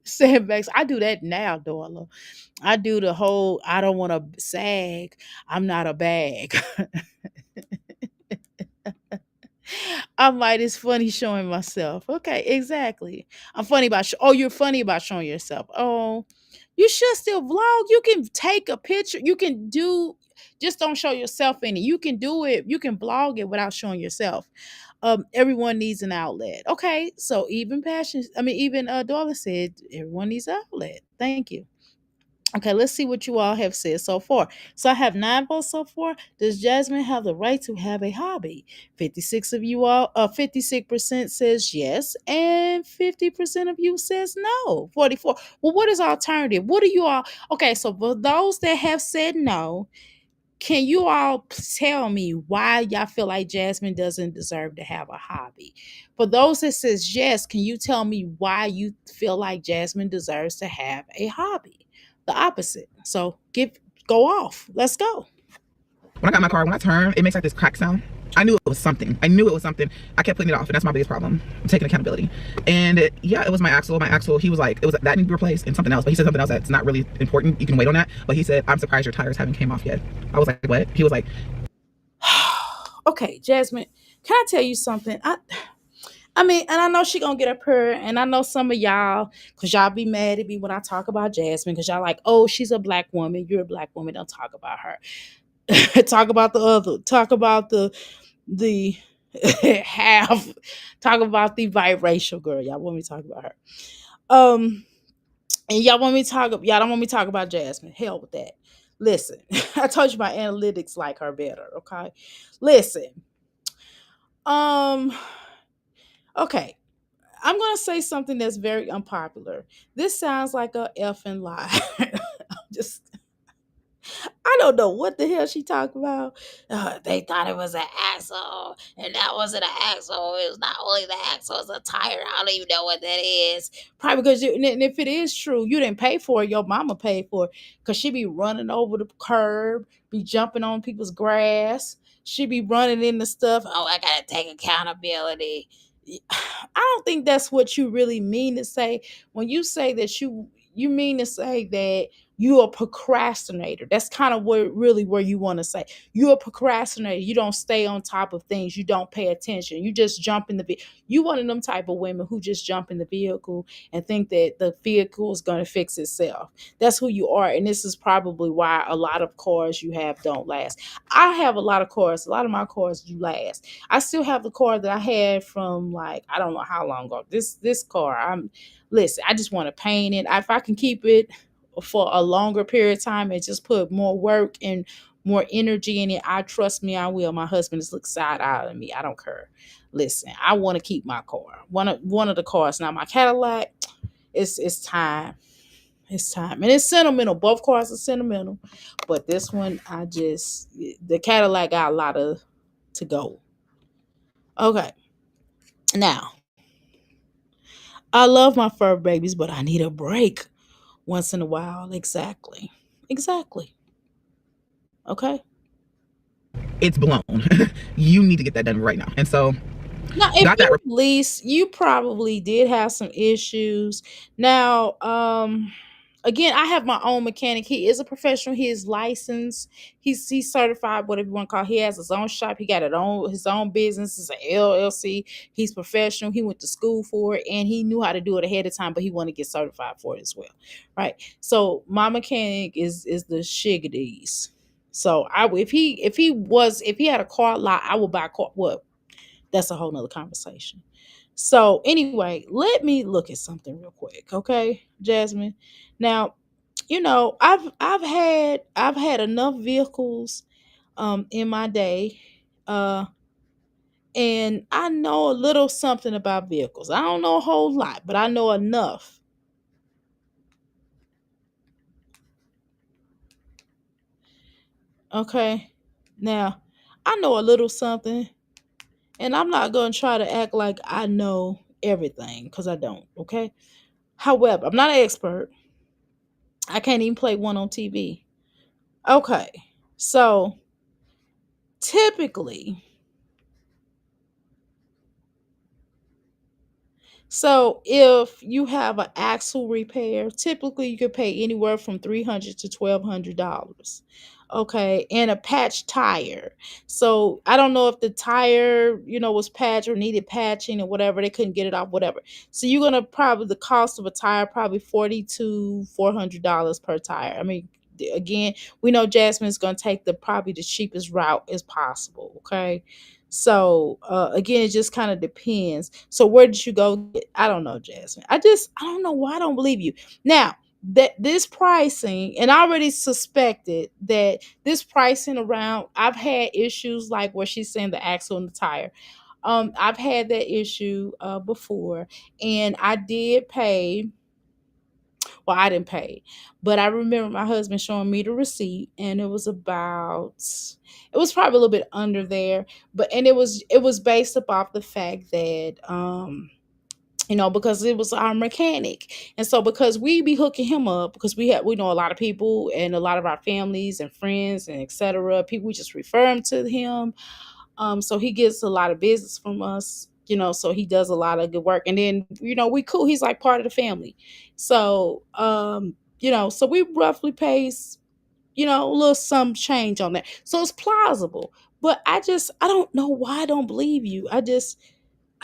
sandbags. I do that now, Dorla. I do the whole. I don't want to sag. I'm not a bag. I'm like, it's funny showing myself. Okay, exactly. I'm funny about. Oh, you're funny about showing yourself. Oh, you should still vlog. You can take a picture. You can do. Just don't show yourself in it. You can do it. You can vlog it without showing yourself. Everyone needs an outlet. Okay, so even passion. I mean, even Darla said everyone needs an outlet. Thank you. Okay, let's see what you all have said so far. So I have 9 votes so far. Does Jasmine have the right to have a hobby? 56 of you all, 56% says yes, and 50% of you says no. 44. Well, what is alternative? What do you all? Okay, so for those that have said no, can you all tell me why y'all feel like Jasmine doesn't deserve to have a hobby? For those that says yes, can you tell me why you feel like Jasmine deserves to have a hobby? The opposite. So go off. Let's go. When I got my car, when I turned, it makes like this crack sound. I knew it was something. I knew it was something. I kept putting it off, and that's my biggest problem. I'm taking accountability. And yeah, it was my axle. My axle, he was like, it was that needed to be replaced and something else. But he said something else that's not really important. You can wait on that. But he said, I'm surprised your tires haven't came off yet. I was like, what? He was like, okay, Jasmine, can I tell you something? I mean, and I know she gonna get up here, and I know some of y'all, cause y'all be mad at me when I talk about Jasmine, cause y'all like, oh, she's a black woman. You're a black woman. Don't talk about her. Talk about the other. Talk about the half. Talk about the biracial girl. Y'all want me to talk about her. And y'all want me to talk. Y'all don't want me to talk about Jasmine. Hell with that. Listen, I told you my analytics like her better. Okay, listen. Um. Okay, I'm gonna say something that's very unpopular. This sounds like a effing lie. Just I don't know what the hell she talked about. They thought it was an axle, and that wasn't an axle. It was not only the axle, it's a tire. I don't even know what that is. Probably because and if it is true, you didn't pay for it. Your mama paid for it because she be running over the curb, be jumping on people's grass. She be running into stuff. Oh, I gotta take accountability. I don't think that's what you really mean to say when you say that you mean to say that you're a procrastinator. That's kind of where you want to say you're a procrastinator. You don't stay on top of things. You don't pay attention. You just jump in the vehicle. You one of them type of women who just jump in the vehicle and think that the vehicle is going to fix itself. That's who you are, and this is probably why a lot of cars you have don't last. I have a lot of cars. A lot of my cars do last. I still have the car that I had from like I don't know how long ago. This car, listen. I just want to paint it. If I can keep it for a longer period of time and just put more work and more energy in it, I trust me, I will. My husband just looks side eye at me. I don't care. Listen, I want to keep my car. One of the cars. Now my Cadillac, it's time. It's time. And it's sentimental. Both cars are sentimental. But this one, the Cadillac got a lot of to go. Okay. Now, I love my fur babies, but I need a break once in a while. Exactly. Exactly. Okay. it's blown. You need to get that done right now. And so Now, if got that. you lease, you probably did have some issues. Now, again, I have my own mechanic. He is a professional. He is licensed. He's certified, whatever you want to call it. He has his own shop. He got his own business. It's an LLC. He's professional. He went to school for it, and he knew how to do it ahead of time. But he wanted to get certified for it as well, right? So my mechanic is the Shigadies. So if he had a car lot, I would buy a car. What? That's a whole nother conversation. So anyway, let me look at something real quick, okay, Jasmine. Now, I've had enough vehicles in my day, uh and I know a little something about vehicles. I don't know a whole lot, but I know enough. Okay. Now, I know a little something, and I'm not going to try to act like I know everything because I don't. Okay. However, I'm not an expert. I can't even play one on TV. Okay. So typically, so if you have an axle repair, typically you could pay anywhere from $300 to $1,200. Okay, and a patch tire. So I don't know if the tire, was patched or needed patching or whatever. They couldn't get it off, whatever. So you're gonna probably the cost of a tire probably $40 to $400 per tire. I mean, again, we know Jasmine's gonna take the probably the cheapest route as possible. Okay, so again, it just kind of depends. So where did you go? I don't know, Jasmine. I don't know why I don't believe you. Now that this pricing, and I already suspected that this pricing around, I've had issues like where she's saying the axle and the tire. I've had that issue before, and I did pay. Well, I didn't pay, but I remember my husband showing me the receipt, and it was probably a little bit under there, but and it was based upon the fact that because it was our mechanic. And so because we be hooking him up, because we know a lot of people and a lot of our families and friends and etc. People, we just refer him to him. So he gets a lot of business from us, so he does a lot of good work. And then, we cool. He's like part of the family. So so we roughly pays, a little some change on that. So it's plausible. But I don't know why I don't believe you.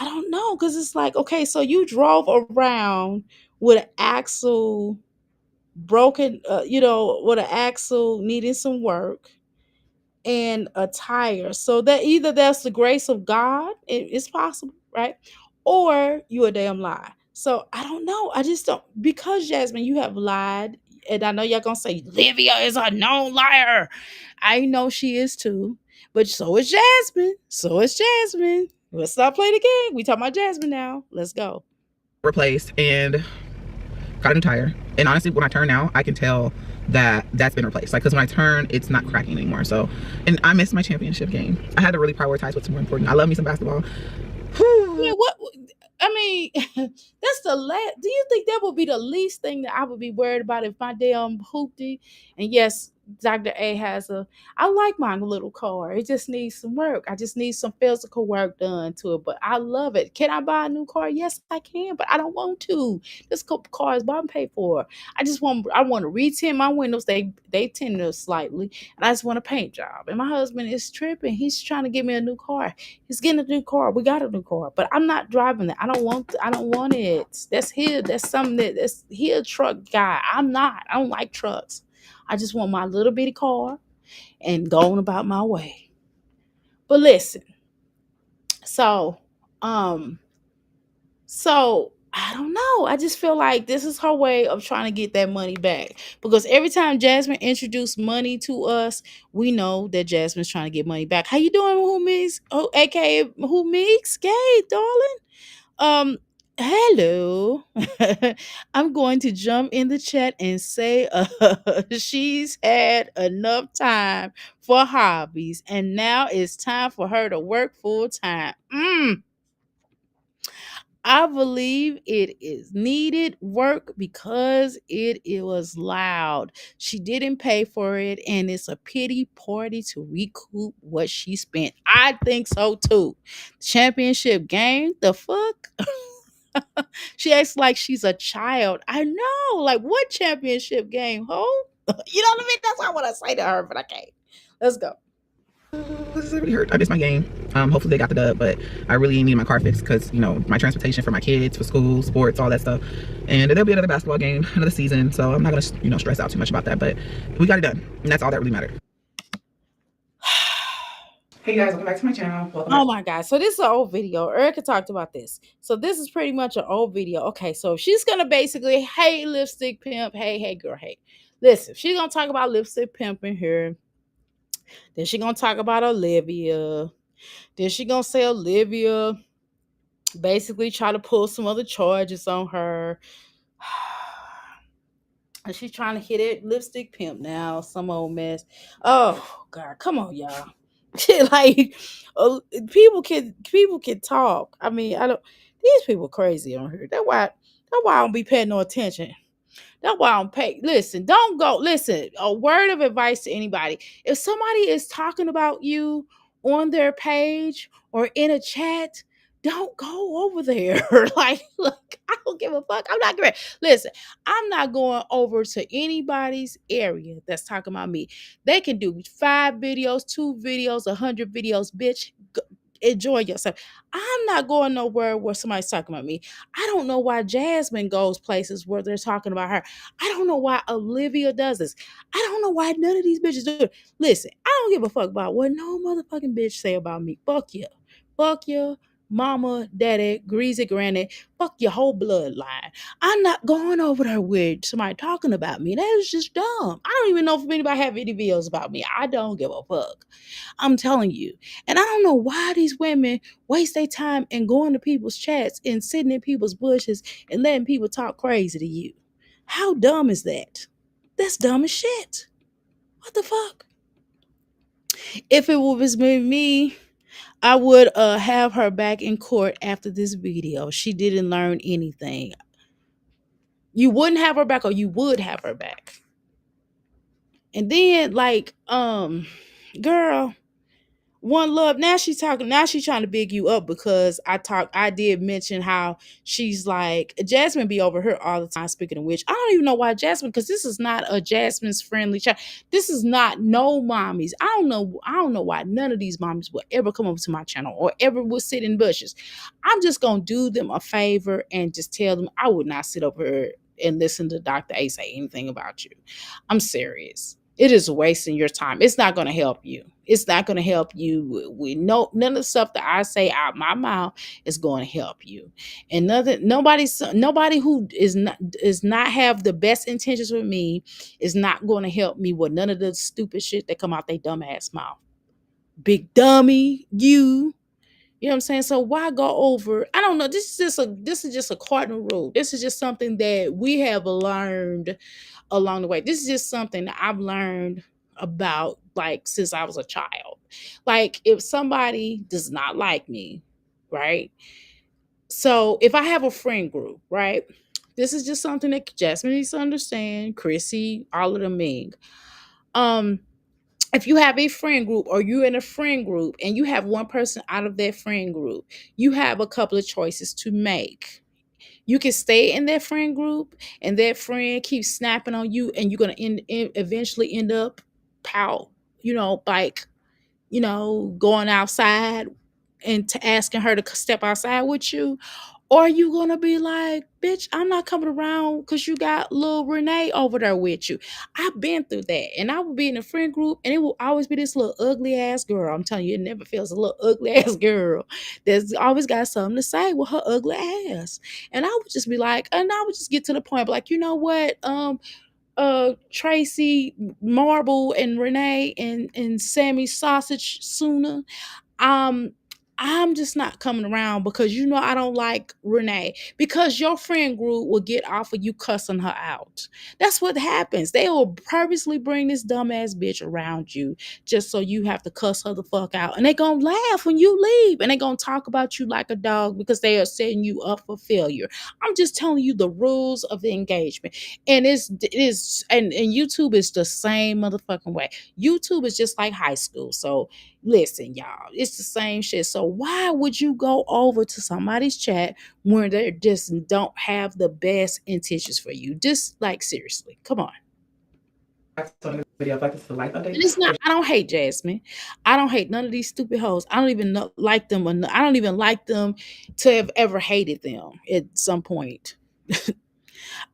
I don't know, because it's like, okay, so you drove around with an axle broken, with an axle needing some work and a tire. So that either that's the grace of God, it's possible, right? Or you a damn lie. So I don't know. I just don't, because Jasmine, you have lied, and I know y'all gonna say Livia is a known liar. I know she is too, but so is Jasmine. So is Jasmine. Let's stop playing the game. We talking about Jasmine now. Let's go. Replaced and got a new tire. And honestly, when I turn now, I can tell that that's been replaced. Like, because when I turn, it's not cracking anymore. So, and I missed my championship game. I had to really prioritize what's more important. I love me some basketball. Yeah, what I mean, that's the last. Do you think that would be the least thing that I would be worried about if my damn hoopty? And yes, Dr. A has a. I like my little car. It just needs some work. I just need some physical work done to it. But I love it. Can I buy a new car? Yes, I can. But I don't want to. This car is bought and paid for. I want to retint my windows. They tinted slightly, and I just want a paint job. And my husband is tripping. He's trying to get me a new car. He's getting a new car. We got a new car, but I'm not driving it. I don't want it. That's his. That's something that's he a truck guy. I'm not. I don't like trucks. I just want my little bitty car and going about my way. But listen, so um, so I don't know. I just feel like this is her way of trying to get that money back. Because every time Jasmine introduced money to us, we know that Jasmine's trying to get money back. How you doing, who mix? Oh, aka who mix? Gay, darling. Hello. I'm going to jump in the chat and say she's had enough time for hobbies, and now it's time for her to work full time. I believe it is needed work because it was loud. She didn't pay for it, and it's a pity party to recoup what she spent. I think so too. Championship game, the fuck? She acts like she's a child. I know. Like, what championship game, ho? You know what I mean? That's what I want to say to her, but I can't. Let's go. This really hurt. I missed my game. Hopefully they got the dub, but I really need my car fixed because my transportation for my kids, for school, sports, all that stuff. And there'll be another basketball game, another season. So I'm not gonna stress out too much about that. But we got it done, and that's all that really mattered. Hey guys, welcome back to my channel. Welcome Oh back. my god. So this is an old video. Erica talked about this. So this is pretty much an old video. Okay, so she's gonna basically, hey, lipstick pimp, hey girl, hey. Listen, she's gonna talk about lipstick pimping here. Then she gonna talk about Olivia. Then she gonna say Olivia basically try to pull some other charges on her. And she's trying to hit it lipstick pimp now, some old mess. Oh god, come on, y'all. Like people can talk. I mean, I don't. These people crazy on here. That's why I don't be paying no attention. That's why I don't pay. Listen, don't go. Listen, a word of advice to anybody. If somebody is talking about you on their page or in a chat, don't go over there. Like, look, I don't give a fuck. I'm not going. Listen, I'm not going over to anybody's area that's talking about me. They can do 5 videos, 2 videos, 100 videos, bitch. Enjoy yourself. I'm not going nowhere where somebody's talking about me. I don't know why Jasmine goes places where they're talking about her. I don't know why Olivia does this. I don't know why none of these bitches do it. Listen, I don't give a fuck about what no motherfucking bitch say about me. Fuck you. Fuck you. Mama, daddy, greasy granny, fuck your whole bloodline. I'm not going over there with somebody talking about me. That is just dumb. I don't even know if anybody have any videos about me. I don't give a fuck. I'm telling you. And I don't know why these women waste their time and going to people's chats and sitting in people's bushes and letting people talk crazy to you. How dumb is that? That's dumb as shit. What the fuck? If it was me, I would have her back in court after this video. She didn't learn anything. You wouldn't have her back, or you would have her back. And then, like, girl, one love. Now she's talking. Now she's trying to big you up because I did mention how she's like Jasmine be over here all the time. Speaking of which, I don't even know why Jasmine, because this is not a Jasmine's friendly chat. This is not no mommies. I don't know. I don't know why none of these mommies would ever come over to my channel or ever would sit in bushes. I'm just gonna do them a favor and just tell them I would not sit over here and listen to Dr. A say anything about you. I'm serious. It is wasting your time. It's not going to help you. It's not going to help you. We know none of the stuff that I say out my mouth is going to help you. And nobody who is not have the best intentions with me is not going to help me with none of the stupid shit that come out their dumb ass mouth. Big dummy, you. You know what I'm saying? So why go over? I don't know. This is just a cardinal rule. This is just something that we have learned along the way. This is just something that I've learned about like since I was a child. Like if somebody does not like me, right? So if I have a friend group, right? This is just something that Jasmine needs to understand, Chrissy, all of them Ming. Um, if you have a friend group or you're in a friend group and you have one person out of that friend group, you have a couple of choices to make. You can stay in that friend group and that friend keeps snapping on you and you're going to eventually end up pow, like, going outside and to asking her to step outside with you. Or are you gonna be like, bitch, I'm not coming around because you got little Renee over there with you. I've been through that. And I would be in a friend group and it will always be this little ugly ass girl. I'm telling you, it never feels a little ugly ass girl that's always got something to say with her ugly ass. And I would just be like, and I would just get to the point, like, you know what? Tracy, Marble, and Renee and Sammy Sausage Sooner. um I'm just not coming around because I don't like Renee, because your friend group will get off of you cussing her out. That's what happens. They will purposely bring this dumbass bitch around you just so you have to cuss her the fuck out. And they gonna laugh when you leave and they gonna talk about you like a dog because they are setting you up for failure. I'm just telling you the rules of the engagement. And and YouTube is the same motherfucking way. YouTube is just like high school. So listen, y'all, it's the same shit. So why would you go over to somebody's chat when they just don't have the best intentions for you? Just like seriously, come on. Back to the video. I feel like this is a life And update. it's not. I don't hate Jasmine. I don't hate none of these stupid hoes. I don't even like them. I don't even like them to have ever hated them at some point.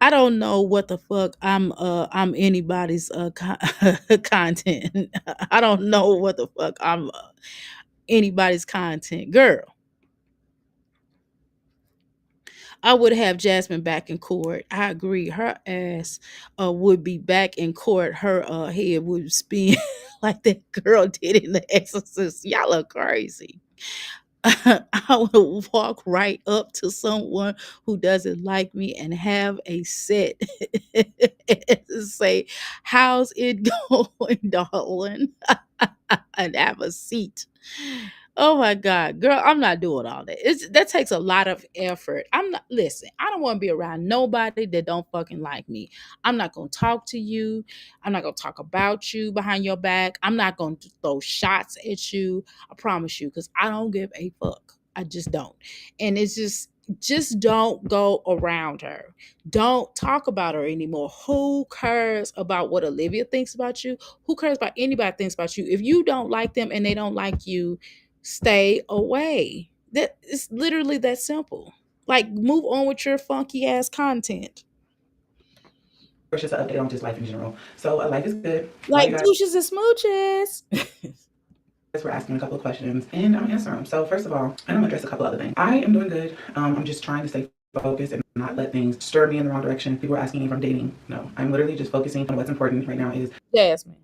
I don't know what the fuck I'm anybody's content. I don't know what the fuck I'm. anybody's content. Girl, I would have Jasmine back in court. I agree. Her ass would be back in court. Her head would spin like that girl did in The Exorcist. Y'all are crazy. I would walk right up to someone who doesn't like me and have a set and say, "How's it going, darling?" and have a seat. Oh my God, girl, I'm not doing all that. That takes a lot of effort. I'm not listen, I don't want to be around nobody that don't fucking like me. I'm not gonna talk to you. I'm not gonna talk about you behind your back. I'm not gonna throw shots at you. I promise you, because I don't give a fuck. I just don't. And it's just don't go around her. Don't talk about her anymore. Who cares about what Olivia thinks about you? Who cares about anybody thinks about you? If you don't like them and they don't like you, stay away. That it's literally that simple. Like move on with your funky ass content. It's just an update on just life in general. So life is good. Love Like you guys douches and smooches. for asking a couple of questions, and I'm answering them. So first of all, I'm gonna address a couple other things. I am doing good. I'm just trying to stay focused and not let things stir me in the wrong direction. People are asking me if I'm dating. No, I'm literally just focusing on what's important right now. Is Jasmine.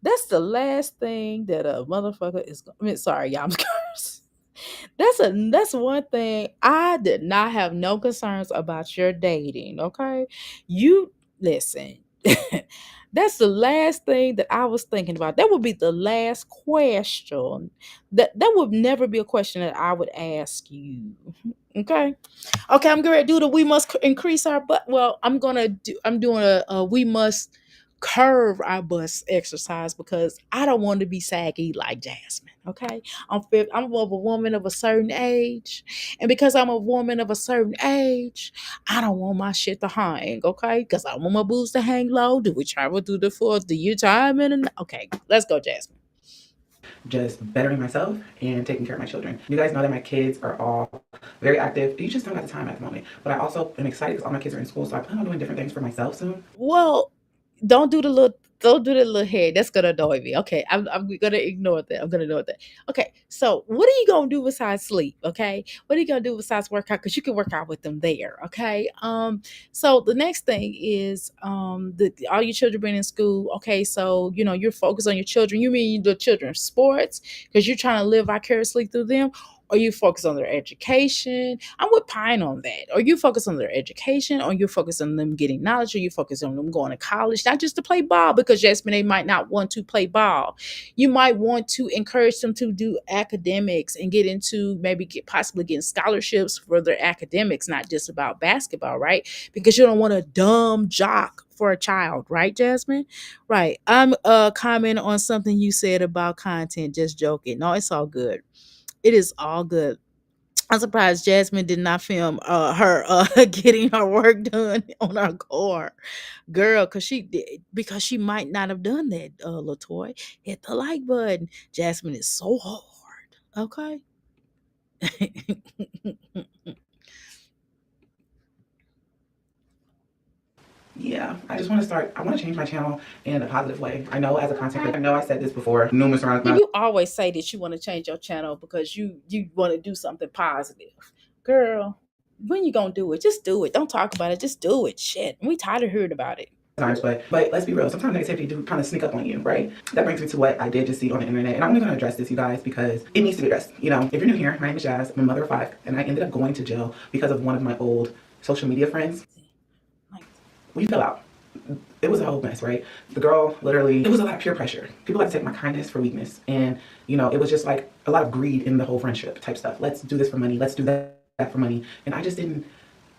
That's the last thing that a motherfucker is. I mean, sorry, y'all. I'm cursed. That's one thing I did not have no concerns about your dating. Okay, you listen. That's the last thing that I was thinking about. That would be the last question. That would never be a question that I would ask you. Okay. Okay, I'm gonna do the we must increase our butt. Well, I'm doing a we must curve our butts exercise because I don't want to be saggy like Jasmine. Okay. I'm of a woman of a certain age. And because I'm a woman of a certain age, I don't want my shit to hang, okay? Because I want my boobs to hang low. Do we travel through the fourth? Do you time in and okay, let's go, Jasmine. just bettering myself and taking care of my children. You guys know that my kids are all very active. You just don't have the time at the moment. But I also am excited because all my kids are in school, so I plan on doing different things for myself soon. Well, don't do the little head. That's gonna annoy me. Okay, I'm gonna ignore that. I'm gonna ignore that. Okay, so what are you gonna do besides sleep? Okay, what are you gonna do besides work out? Because you can work out with them there. Okay, so the next thing is the all your children being in school. Okay, so you know you're focused on your children. You mean the children's sports because you're trying to live vicariously through them, or you focus on their education. I'm with Pine on that. Or you focus on their education, or you focus on them getting knowledge, or you focus on them going to college, not just to play ball, because Jasmine, they might not want to play ball. You might want to encourage them to do academics and get into maybe possibly getting scholarships for their academics, not just about basketball, right? Because you don't want a dumb jock for a child, right, Jasmine? Right. I'm commenting on something you said about content, just joking. No, it's all good. It is all good. I'm surprised Jasmine did not film her getting her work done on her car, girl, because she might not have done that. Latoy, hit the like button. Jasmine is so hard. Okay. Yeah, I just want to start. I want to change my channel in a positive way. I know as a content creator, I know I said this before numerous rounds. You always say that you want to change your channel because you want to do something positive, girl. When you gonna do it? Just do it. Don't talk about it. Just do it. Shit, we tired of hearing about it. Times, but let's be real. Sometimes negativity do kind of sneak up on you, right? That brings me to what I did just see on the internet, and I'm only going to address this, you guys, because it needs to be addressed. You know, if you're new here, my name is Jazz. I'm a mother of five, and I ended up going to jail because of one of my old social media friends. We fell out. It was a whole mess, right? The girl literally, it was a lot of peer pressure. People like to take my kindness for weakness, and you know, it was just like a lot of greed in the whole friendship type stuff. Let's do this for money. Let's do that for money, and I just didn't.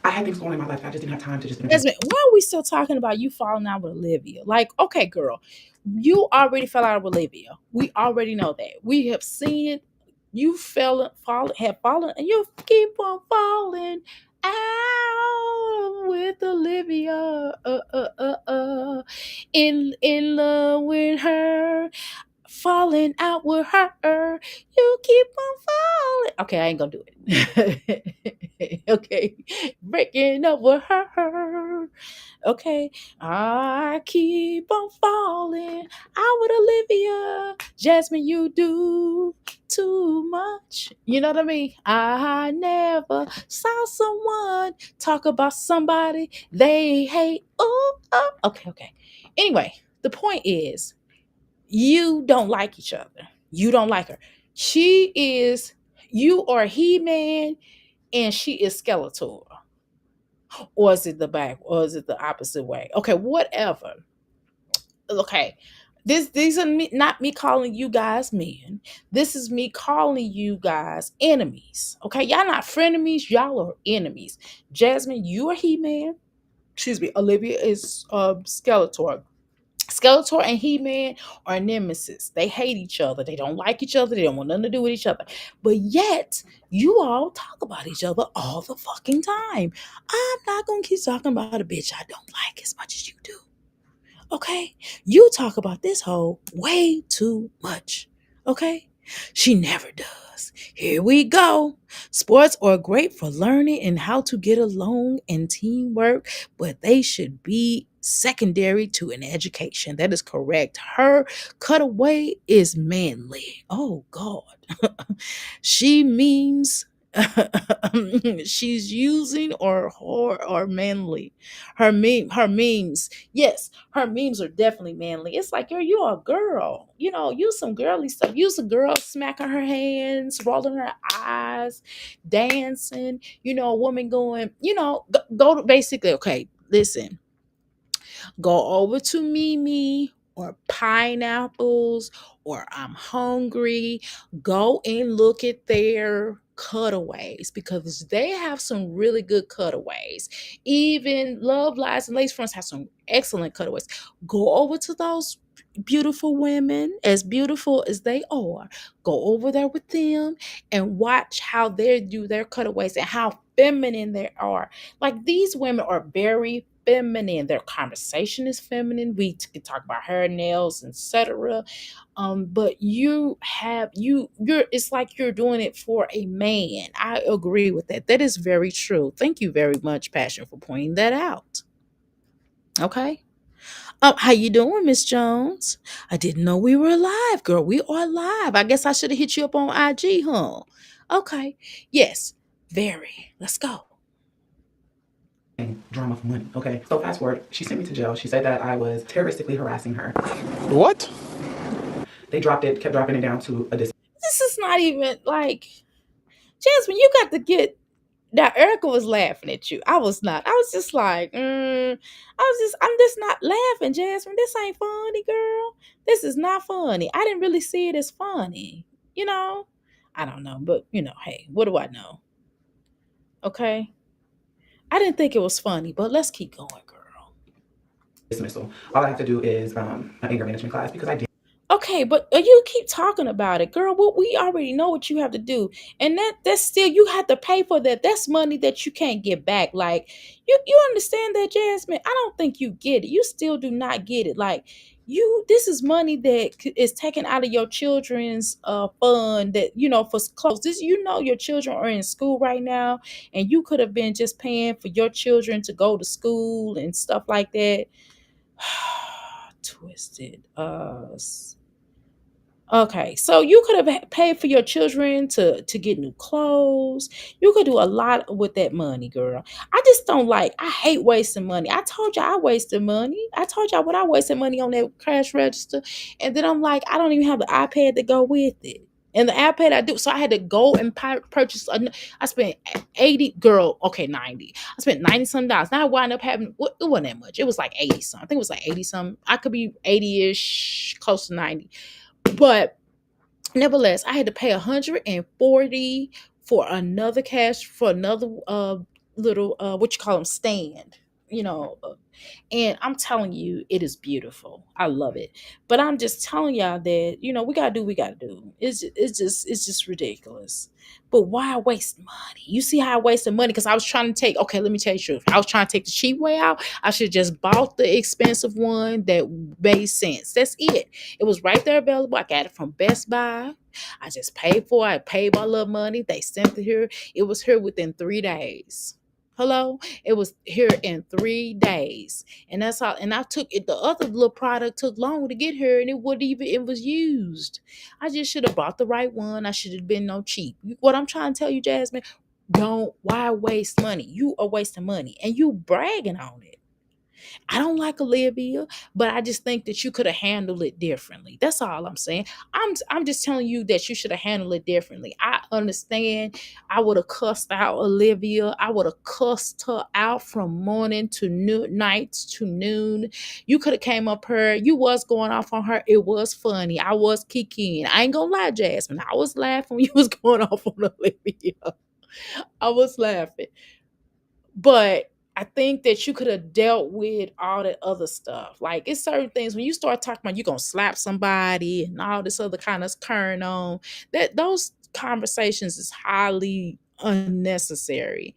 I had things going on in my life. I just didn't have time to just entertain. Jasmine, why are we still talking about you falling out with Olivia? Like, okay, girl, you already fell out with Olivia. We already know that. We have seen it. You have fallen, and you keep on falling out with Olivia. In love with her. falling out with her. You keep on falling. Okay, I ain't gonna do it. Okay, breaking up with her. Okay, I keep on falling out with Olivia. Jasmine, you do too much. You know what I mean? I never saw someone talk about somebody they hate. Oh, oh. Okay, okay. Anyway, the point is, you don't like each other. You don't like her. She is, you are He Man and she is Skeletor. Or is it the back? Or is it the opposite way? Okay, whatever. Okay. These are not me calling you guys men. This is me calling you guys enemies. Okay, y'all not frenemies, y'all are enemies. Jasmine, you are He Man. Excuse me, Olivia is Skeletor. Skeletor and He-Man are nemesis. They hate each other. They don't like each other. They don't want nothing to do with each other. But yet, you all talk about each other all the fucking time. I'm not gonna keep talking about a bitch I don't like as much as you do. Okay? You talk about this hoe way too much. Okay? She never does. Here we go. Sports are great for learning and how to get along and teamwork, but they should be secondary to an education. That is correct. Her cutaway is manly. Oh, God. She means she's using or manly. Her memes. Yes, her memes are definitely manly. It's like, you're a girl. Use some girly stuff. Use a girl smacking her hands, rolling her eyes, dancing. A woman going, go to basically, okay, listen, go over to Mimi or Pineapples or I'm Hungry. Go and look at their cutaways because they have some really good cutaways. Even Love Lies and Lace Fronts have some excellent cutaways. Go over to those beautiful women, as beautiful as they are. Go over there with them and watch how they do their cutaways and how feminine they are. Like, these women are very feminine. Their conversation is feminine. We can talk about hair, nails, etc. But you're it's like you're doing it for a man. I agree with that. That is very true. Thank you very much, Passion, for pointing that out. Okay. How you doing, Miss Jones? I didn't know we were live, girl. We are live. I guess I should have hit you up on IG, huh? Okay. Yes. Very. Let's go. Drama for money. Okay. So fast forward, she sent me to jail. She said that I was terroristically harassing her. What? They dropped it, kept dropping it down to a This is not even like, Jasmine, you got to get. Now, Erica was laughing at you. I was not. I was just like, I'm just not laughing, Jasmine. This ain't funny, girl. This is not funny. I didn't really see it as funny. You know, I don't know, but hey, what do I know? Okay. I didn't think it was funny, but let's keep going, girl. dismissal. All I have to do is an anger management class because I did. Okay, but you keep talking about it, girl. What we already know what you have to do, and that's still, you have to pay for that. That's money that you can't get back. Like, you understand that, Jasmine? I don't think you get it. You still do not get it. Like, this is money that is taken out of your children's fund, that for clothes. This, your children are in school right now, and you could have been just paying for your children to go to school and stuff like that. Twisted us. Okay, so you could have paid for your children to get new clothes. You could do a lot with that money, girl. I just don't like. I hate wasting money. I told you I wasted money. I told y'all what I wasted money on that cash register, and then I'm like, I don't even have the iPad to go with it. And the iPad I do, so I had to go and purchase. I spent 80, girl. Okay, 90. I spent 90 some dollars. Now I wind up having. It wasn't that much. It was like 80 some. I think it was like 80 some. I could be 80 ish, close to 90, but nevertheless, I had to pay 140 for another little what you call them, stand. you know, and I'm telling you, it is beautiful. I love it. But I'm just telling y'all that, we gotta do what we gotta do. It's just ridiculous. But why waste money? You see how I wasted money? Because I was trying to take, okay, let me tell you the truth. I was trying to take the cheap way out. I should just bought the expensive one that made sense. That's it. It was right there available. I got it from Best Buy. I just paid for it. I paid my little money. They sent it here. It was here within 3 days. Hello? It was here in 3 days. And that's how, and I took it, the other little product took longer to get here and it was used. I just should have bought the right one. I should have been no cheap. What I'm trying to tell you, Jasmine, why waste money? You are wasting money and you bragging on it. I don't like Olivia, but I just think that you could have handled it differently. That's all I'm saying. I'm just telling you that you should have handled it differently. I understand. I would have cussed out Olivia. I would have cussed her out from morning to noon, nights to noon. You could have came up her. You was going off on her. It was funny. I was kicking. I ain't gonna lie, Jasmine. I was laughing when you was going off on Olivia. I was laughing. But I think that you could have dealt with all that other stuff. Like it's certain things when you start talking about you gonna slap somebody and all this other kind of carrying on, that those conversations is highly unnecessary.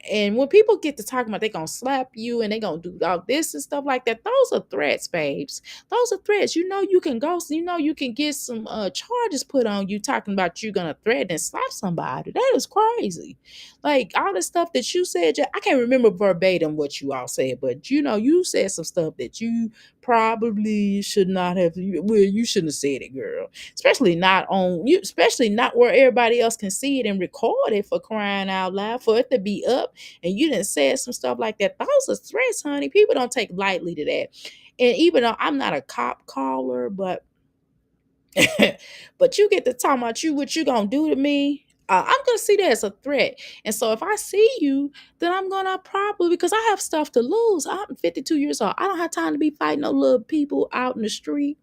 And when people get to talking about they gonna slap you and they gonna do all this and stuff like that, those are threats, babes. Those are threats. You know you can go, you can get some charges put on you talking about you gonna threaten and slap somebody. That is crazy. Like all the stuff that you said, I can't remember verbatim what you all said, but you said some stuff that you probably should not have. Well, you shouldn't have said it, girl. Especially not on you, especially not where everybody else can see it and record it, for crying out loud, for it to be up and you didn't say some stuff like that. Those are threats, honey. People don't take lightly to that. And even though I'm not a cop caller, but but you get to talk about what you gonna do to me. I'm gonna see that as a threat. And so if I see you, then I'm gonna probably, because I have stuff to lose. I'm 52 years old. I don't have time to be fighting no little people out in the street.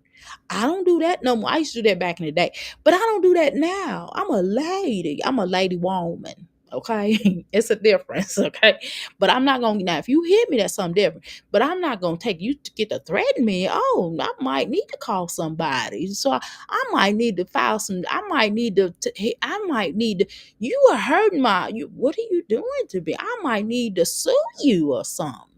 I don't do that no more. I used to do that back in the day, but I don't do that now. I'm a lady. I'm a lady woman. Okay, it's a difference. Okay, but I'm not gonna, now. If you hit me, that's something different. But I'm not gonna take you to get to threaten me. Oh, I might need to call somebody. So I might need to file some. I might need to. I might need to. You are hurting my. You. What are you doing to me? I might need to sue you or something.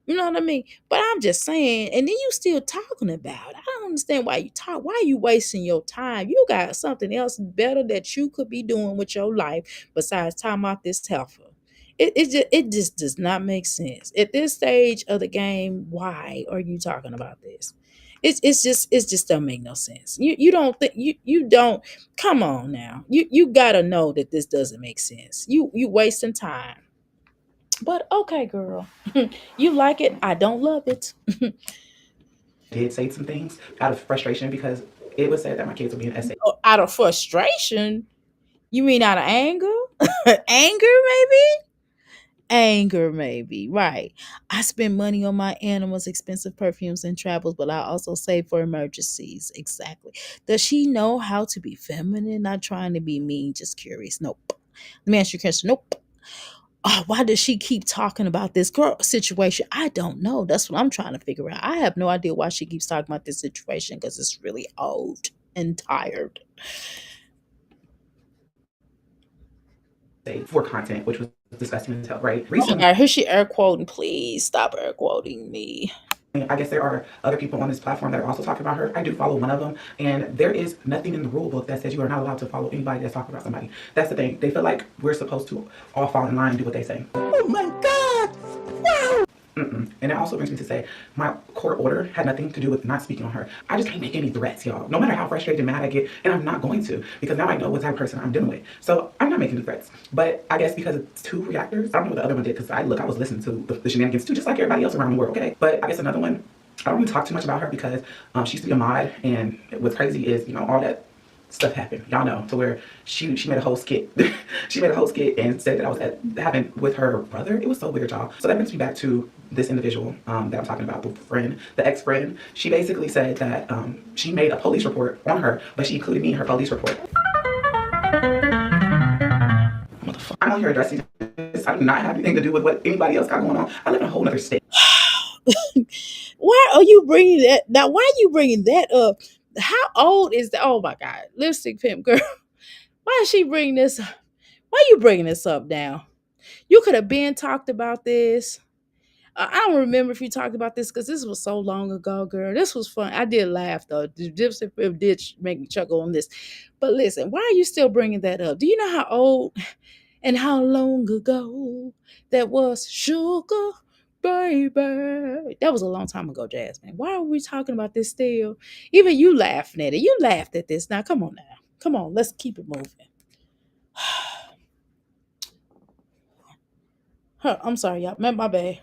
You know what I mean? But I'm just saying, and then you still talking about it. I don't understand why you talk. Why are you wasting your time? You got something else better that you could be doing with your life besides talking about this heifer. It just does not make sense. At this stage of the game, why are you talking about this? It's just don't make no sense. You don't think you don't, come on now. You gotta know that this doesn't make sense. You wasting time. But okay, girl. You like it. I don't love it. Did say some things out of frustration because it was said that my kids would be an essay. Oh, out of frustration? You mean out of anger? Anger, maybe? Anger, maybe. Right. I spend money on my animals, expensive perfumes and travels, but I also save for emergencies. Exactly. Does she know how to be feminine? Not trying to be mean, just curious. Nope. Let me ask you a question. Nope. Oh, why does she keep talking about this girl situation? I don't know. That's what I'm trying to figure out. I have no idea why she keeps talking about this situation because it's really old and tired. For content, which was disgusting as hell, right? Oh my Recently, God, here she air quoting. Please stop air quoting me. I guess there are other people on this platform that are also talking about her. I do follow one of them, and there is nothing in the rule book that says you are not allowed to follow anybody that's talking about somebody. That's the thing. They feel like we're supposed to all fall in line and do what they say. Oh my God! Wow! And it also brings me to say, my court order had nothing to do with not speaking on her. I just can't make any threats, y'all. No matter how frustrated and mad I get, and I'm not going to, because now I know what type of person I'm dealing with. So I'm not making any threats. But I guess because it's two reactors, I don't know what the other one did, because I was listening to the shenanigans too, just like everybody else around the world, okay? But I guess another one, I don't really talk too much about her because she used to be a mod, and what's crazy is, all that stuff happened. Y'all know, to where she made a whole skit. She made a whole skit and said that I was having with her brother. It was so weird, y'all. So that brings me back to this individual that I'm talking about, the ex-friend. She basically said that she made a police report on her, but she included me in her police report. I'm on here addressing this this. I do not have anything to do with what anybody else got going on. I live in a whole other state. Why are you bringing that now? Why are you bringing that up? How old is the? Oh my God, lipstick pimp girl. Why is she bringing this? Why are you bringing this up now? You could have been talked about this. I don't remember if you talked about this because this was so long ago, girl. This was fun. I did laugh though. The lipstick pimp did make me chuckle on this. But listen, why are you still bringing that up? Do you know how old and how long ago that was, sugar baby? That was a long time ago, Jasmine. Why are we talking about this still? Even you laughing at it. You laughed at this. Now, come on now. Come on, let's keep it moving. Huh, I'm sorry, y'all. My bad.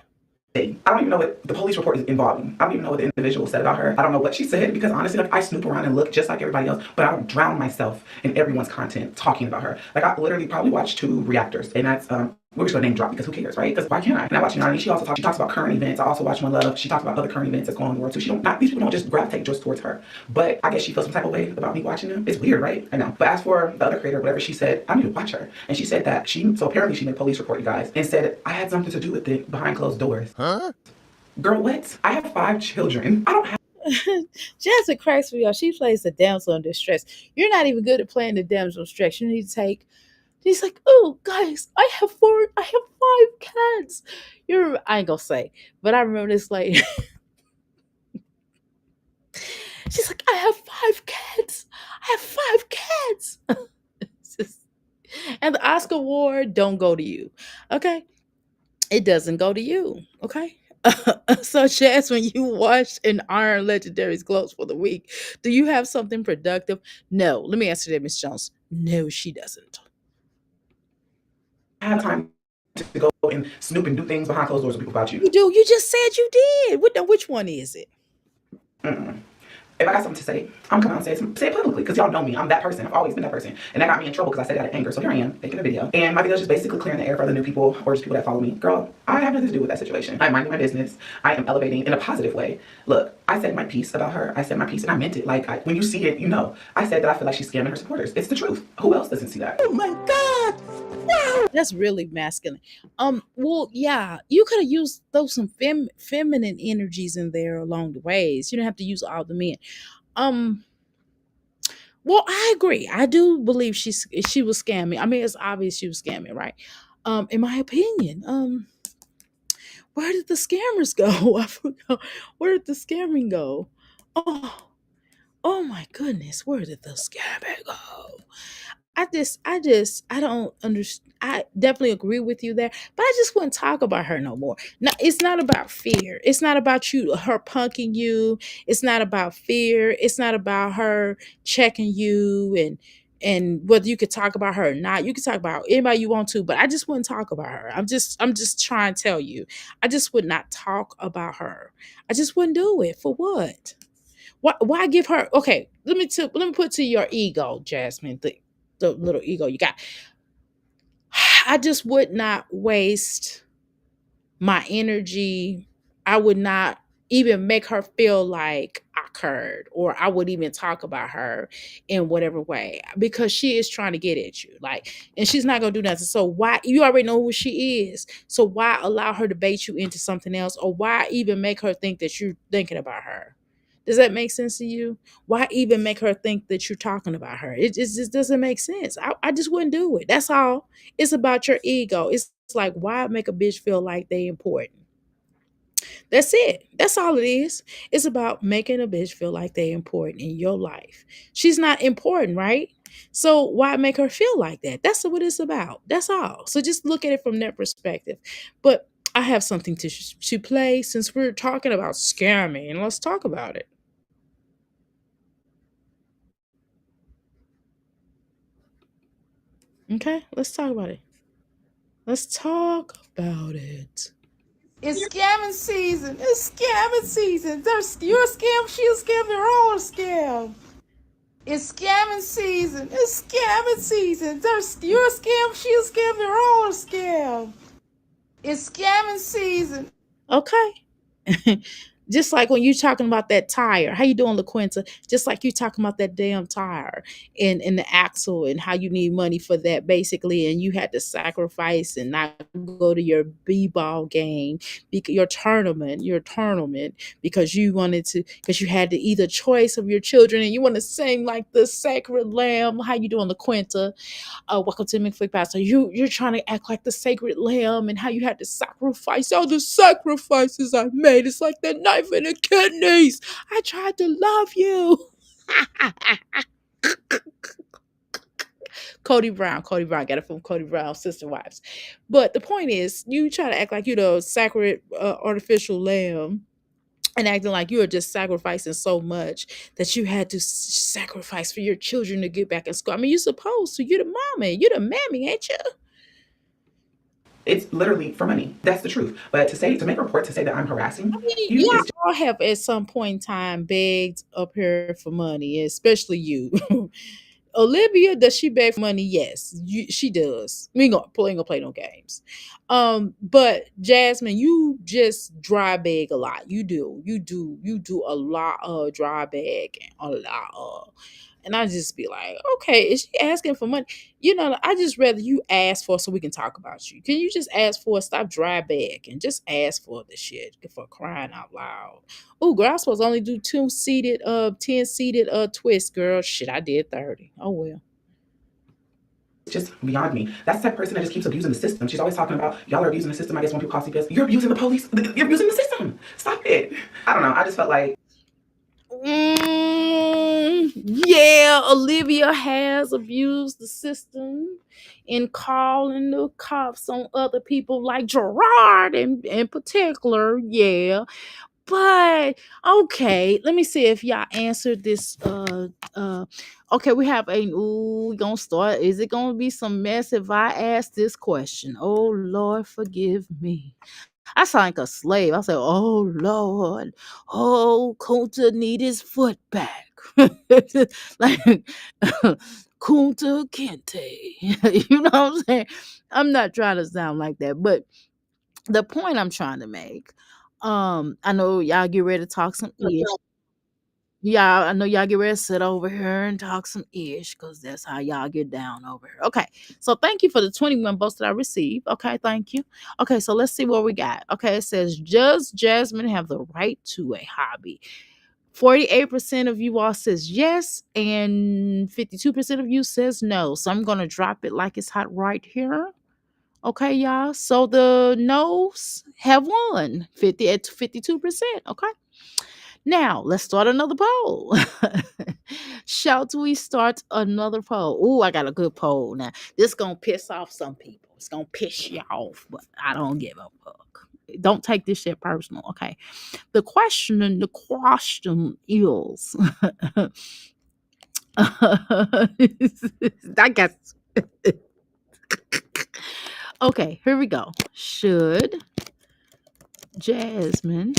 I don't even know what the police report is involving. I don't even know what the individual said about her. I don't know what she said because honestly, like, I snoop around and look just like everybody else, but I don't drown myself in everyone's content talking about her. Like I literally probably watched 2 reactors, and that's we're just gonna name drop because who cares, right? Because why can't I? And I watch Nani. She talks about current events. I also watch One Love. She talks about other current events that's going on in the world too. She don't not these people don't just gravitate just towards her. But I guess she feels some type of way about me watching them. It's weird, right? I know. But as for the other creator, whatever she said, I need to watch her. And she said that so apparently she made a police report, you guys, and said I had something to do with it behind closed doors. Huh? Girl, what? I have 5 children. I don't have. Jazzy cracks me up. She plays the damsel in distress. You're not even good at playing the damsel in distress. You need to take. She's like, oh, guys, I have 5 cats. I ain't gonna say, but I remember this lady. She's like, I have 5 cats. I have 5 cats. It's just- and the Oscar award don't go to you. Okay. It doesn't go to you. Okay. So, Chaz, when you wash and iron Legendary's clothes for the week, do you have something productive? No. Let me answer that, Miss Jones. No, she doesn't. I have time to go and snoop and do things behind closed doors with people about you. You do. You just said you did. Which one is it? Mm-mm. If I got something to say, I'm coming out and say it publicly because y'all know me. I'm that person. I've always been that person. And that got me in trouble because I said it out of anger. So here I am making a video. And my video is just basically clearing the air for other new people or just people that follow me. Girl, I have nothing to do with that situation. I'm minding my business. I am elevating in a positive way. Look, I said my piece about her. I said my piece and I meant it. Like, when you see it, you know. I said that I feel like she's scamming her supporters. It's the truth. Who else doesn't see that? Oh my God. Wow. That's really masculine. Well, yeah, you could have used those some feminine energies in there along the ways. You don't have to use all the men. Um, well, I agree. I do believe she was scamming. I mean, it's obvious she was scamming, right? In my opinion. Where did the scammers go? I forgot. Where did the scamming go? Oh, oh my goodness, where did the scamming go? I don't understand. I definitely agree with you there, but I just wouldn't talk about her no more. Now, it's not about fear. It's not about her punking you. It's not about fear. It's not about her checking you and whether you could talk about her or not. You can talk about anybody you want to, but I just wouldn't talk about her. I'm just trying to tell you. I just would not talk about her. I just wouldn't do it. For what? Why give her? Okay, let me put to your ego, Jasmine, the little ego you got. I just would not waste my energy. I would not even make her feel like I cared, or I would even talk about her in whatever way because she is trying to get at you. Like, and she's not gonna do nothing. So why, you already know who she is. So why allow her to bait you into something else, or why even make her think that you're thinking about her? Does that make sense to you? Why even make her think that you're talking about her? Just doesn't make sense. I just wouldn't do it. That's all. It's about your ego. It's like, why make a bitch feel like they important? That's it. That's all it is. It's about making a bitch feel like they important in your life. She's not important, right? So why make her feel like that? That's what it's about. That's all. So just look at it from that perspective. But I have something to play since we're talking about scamming, and let's talk about it. Okay, let's talk about it. Let's talk about it. It's scamming season. It's scamming season. You're a scam. She a scam. They're all a scam. It's scamming season. It's scamming season. You're a scam. She a scam. They're all a scam. It's scamming season. Okay. Just like when you talking about that tire. How you doing, LaQuinta? Just like you talking about that damn tire and the axle and how you need money for that basically, and you had to sacrifice and not go to your b-ball game, your tournament because you wanted to, because you had to either choice of your children and you want to sing like the sacred lamb. How you doing, LaQuinta? Welcome to McFlick Pastor. You're trying to act like the sacred lamb and how you had to sacrifice all the sacrifices I made. It's like that knife in the kidneys. I tried to love you. Cody Brown, got it from Cody Brown, Sister Wives. But the point is, you try to act like you're the sacred artificial lamb and acting like you are just sacrificing so much that you had to sacrifice for your children to get back in school. I mean, you're supposed to. You're the mommy. You're the mammy, ain't you? It's literally for money. That's the truth. But to make a report to say that I'm I harassing mean, you is y'all have at some point in time begged up here for money, especially you. Olivia, does she beg for money? Yes, she does. We ain't gonna play no games. But Jasmine, you just dry beg a lot. You do a lot of dry bag, a lot of. And I just be like, okay, is she asking for money? I just rather you ask for so we can talk about you. Can you just ask for it? Stop dry bag and just ask for the shit for crying out loud. Oh, girl, I was supposed to only do 10 seated twist, girl. Shit, I did 30. Oh well. just beyond me. That's the type of person that just keeps abusing the system. She's always talking about y'all are abusing the system. I guess when people call CPS, you're abusing the police. You're abusing the system. Stop it. I don't know. I just felt like Yeah, Olivia has abused the system in calling the cops on other people like Gerard in particular. Yeah. But okay, let me see if y'all answered this. Okay, we have we gonna start. Is it gonna be some mess if I ask this question? Oh Lord, forgive me. I sound like a slave. I say, "Oh Lord, oh Kunta need his foot back," like Kunta Kinte. You know what I'm saying? I'm not trying to sound like that, but the point I'm trying to make. I know y'all get ready to talk some ish. Yeah, I know y'all get ready to sit over here and talk some ish because that's how y'all get down over here. Okay, so thank you for the 21 votes that I received. Okay, thank you. Okay, so let's see what we got. Okay, it says, does Jasmine have the right to a hobby? 48% of you all says yes, and 52% of you says no. So I'm gonna drop it like it's hot right here. Okay, y'all. So the no's have won 50 at 52%. Okay. Now let's start another poll. Shall we start another poll? Oh, I got a good poll now. This gonna piss off some people. It's gonna piss you off, but I don't give a fuck. Don't take this shit personal, okay? The question is I guess okay, here we go. Should Jasmine,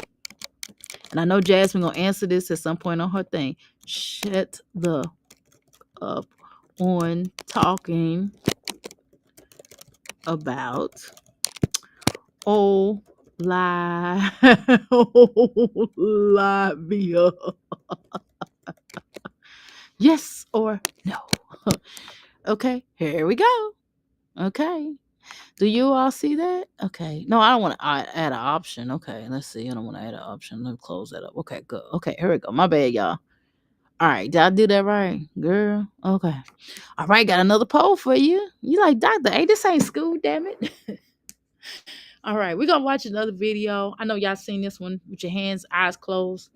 and I know Jasmine gonna answer this at some point on her thing. Shut the up on talking about oh Olivia. Yes or no? Okay, here we go. Okay. Do you all see that? Okay. No, I don't want to add an option. Okay, let's see. I don't want to add an option. Let me close that up. Okay, good. Okay, here we go. My bad, y'all. All right, did I do that right, girl? Okay. All right, got another poll for you. You like, doctor? Hey, this ain't school, damn it. All right, we're gonna watch another video. I know y'all seen this one with your hands, eyes closed.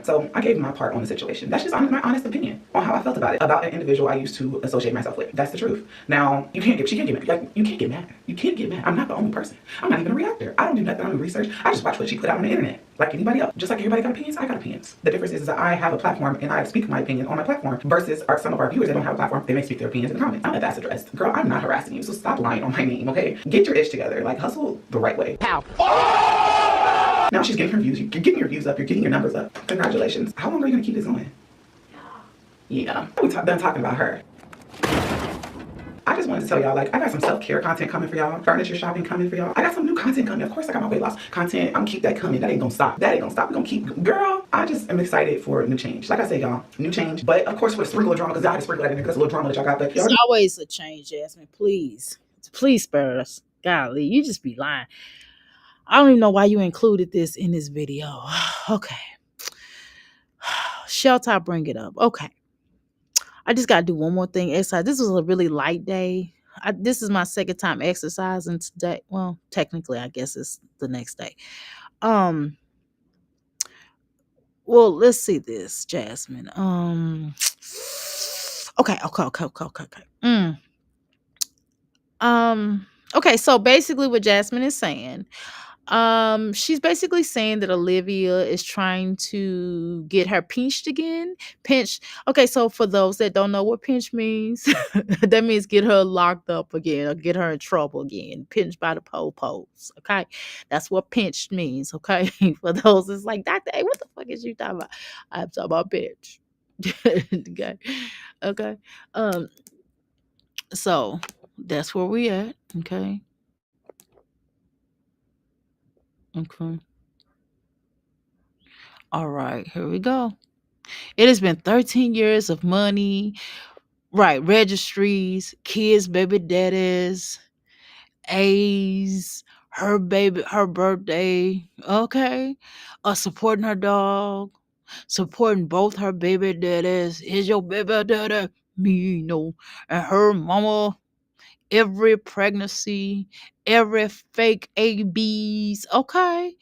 So I gave my part on the situation. That's just my honest opinion on how I felt about it, about an individual I used to associate myself with. That's the truth. Now, she can't get mad. Like, you can't get mad. You can't get mad. I'm not the only person. I'm not even a reactor. I don't do nothing. I don't do research. I just watch what she put out on the internet. Like anybody else. Just like everybody got opinions, I got opinions. The difference is that I have a platform and I speak my opinion on my platform versus some of our viewers that don't have a platform. They may speak their opinions in the comments. I'll let that's addressed. Girl, I'm not harassing you, so stop lying on my name, okay? Get your ish together. Like, hustle the right way. Pow. Now she's getting her views. You're getting your views up. You're getting your numbers up. Congratulations. How long are you going to keep this going? Yeah. We're done talking about her. I just just wanted to tell y'all, like, I got some self-care content coming for y'all, furniture shopping coming for y'all. I got some new content coming. Of course, I got my weight loss content. I'm gonna keep that coming. That ain't gonna stop. That ain't gonna stop. We're gonna keep, girl. I just am excited for new change. Like I said, y'all, new change. But of course, with a sprinkle of drama, because y'all had to sprinkle that in there, because a little drama that y'all got. But It's y'all, always a change, Jasmine. Please. Please spare us. Golly, you just be lying. I don't even know why you included this in this video. Okay. Shelter, I bring it up. Okay. I just got to do one more thing. Exercise. This was a really light day. This is my second time exercising today. Well, technically, I guess it's the next day. Um, well, let's see this, Jasmine. Okay. Um, okay, so basically what Jasmine is saying, she's basically saying that Olivia is trying to get her pinched again. Pinch. Okay, so for those that don't know what pinch means, that means get her locked up again or get her in trouble again. Pinched by the po-pos. Okay. That's what pinched means. Okay. For those it's like, Dr. A, what the fuck is you talking about? I'm talking about pinch. Okay. Okay. Um, so that's where we at. Okay. Okay. All right, here we go. It has been 13 years of money, right? Registries, kids, baby daddies, A's, her baby, her birthday, okay? Supporting her dog, supporting both her baby daddies. Is your baby daddy? Me, no. And her mama, every pregnancy, every fake ABs, okay?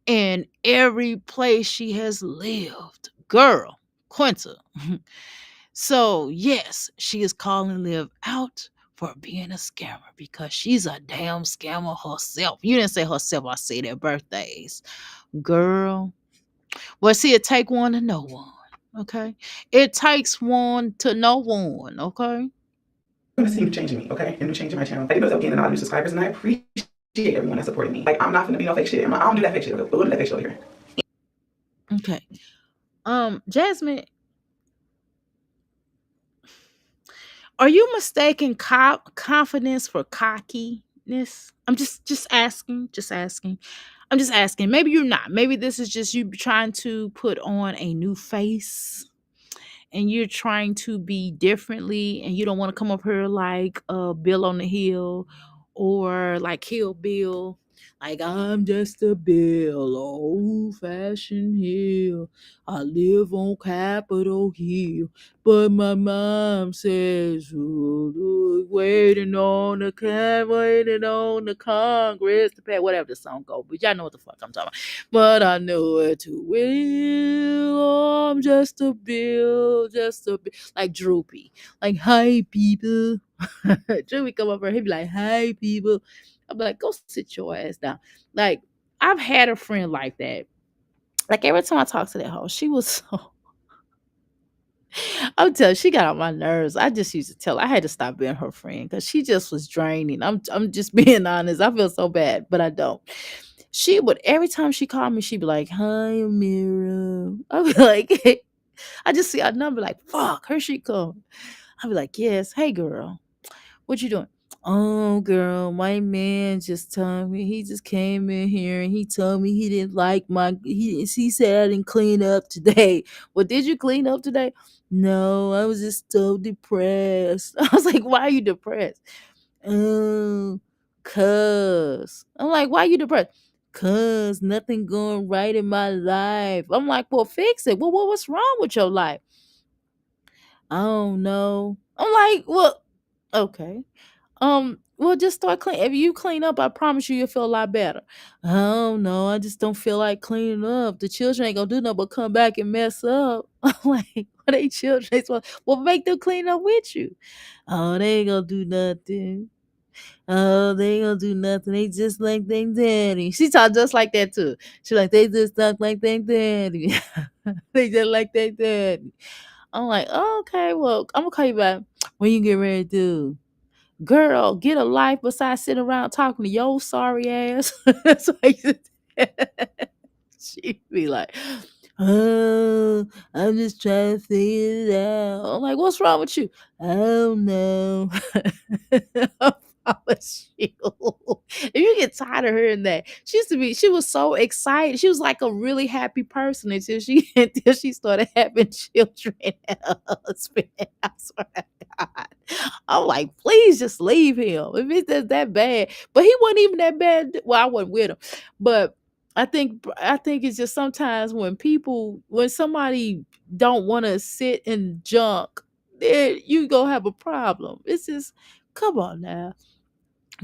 In every place she has lived. Girl, Quinta. So, yes, she is calling Liv out for being a scammer because she's a damn scammer herself. You didn't say herself, I said their birthdays. Girl. Well, see, it take one to know one. Okay. It takes one to know one. Okay. gonna see new change in me, okay? And new change in my channel. I did myself gaining a lot of new subscribers, and I appreciate everyone that supported me. Like, I'm not gonna be no fake shit. I don't do that fake shit. But we'll do that fake shit over here. Okay. Jasmine, are you mistaking confidence for cockiness? I'm just asking, just asking. I'm just asking. Maybe you're not. Maybe this is just you trying to put on a new face and you're trying to be differently and you don't want to come up here like Bill on the Hill or like Kill Bill. Like I'm just a Bill, old fashioned hill. I live on Capitol Hill, but my mom says, "Ooh, waiting on the waiting on the Congress to pass," whatever the song go. But y'all know what the fuck I'm talking about. But I know it too well. Oh, I'm just a Bill, just a Bill. Like Droopy. Like, hi, people. Droopy come over, he be like, hi, people. I'm like, go sit your ass down. Like, I've had a friend like that. Like, every time I talk to that hoe, she was so. I'm telling you, she got on my nerves. I just used to tell her I had to stop being her friend because she just was draining. I'm just being honest. I feel so bad, but I don't. She would every time she called me, she'd be like, "Hi, Amira." I'd be like, I just see our number, like, "Fuck, here she come." I'd be like, "Yes, hey girl, what you doing?" "Oh, girl, my man just told me he just came in here and he told me he didn't like my he said I didn't clean up today." "Well, did you clean up today?" "No, I was just so depressed." I was like, "Why are you depressed?" "Oh, cuz." I'm like, "Why you depressed?" "Cuz nothing going right in my life." I'm like, "Well, fix it. Well, what's wrong with your life?" "I don't know." I'm like, "Well, okay. Well, just start clean. If you clean up, I promise you'll feel a lot better." "I don't know. I just don't feel like cleaning up. The children ain't gonna do nothing but come back and mess up." I'm like, what they children? Well, make them clean up with you. "Oh, they ain't gonna do nothing. Oh, they ain't gonna do nothing. They just like their daddy." She talk just like that too. She like, they just talk like their daddy. They just like their daddy. I'm like, oh, okay, well, I'm gonna call you back when you get ready to do. Girl, get a life besides sitting around talking to your sorry ass. That's what she be like. "Oh, I'm just trying to figure it out." I'm like, "What's wrong with you?" "I don't know." I promise you. If you get tired of hearing that, she was so excited. She was like a really happy person until she until she started having children and a husband. I swear to God. I'm like, please just leave him. If it's just that bad. But he wasn't even that bad. Well, I wasn't with him. But I think it's just sometimes when somebody don't want to sit in junk, then you go have a problem. It's just come on now.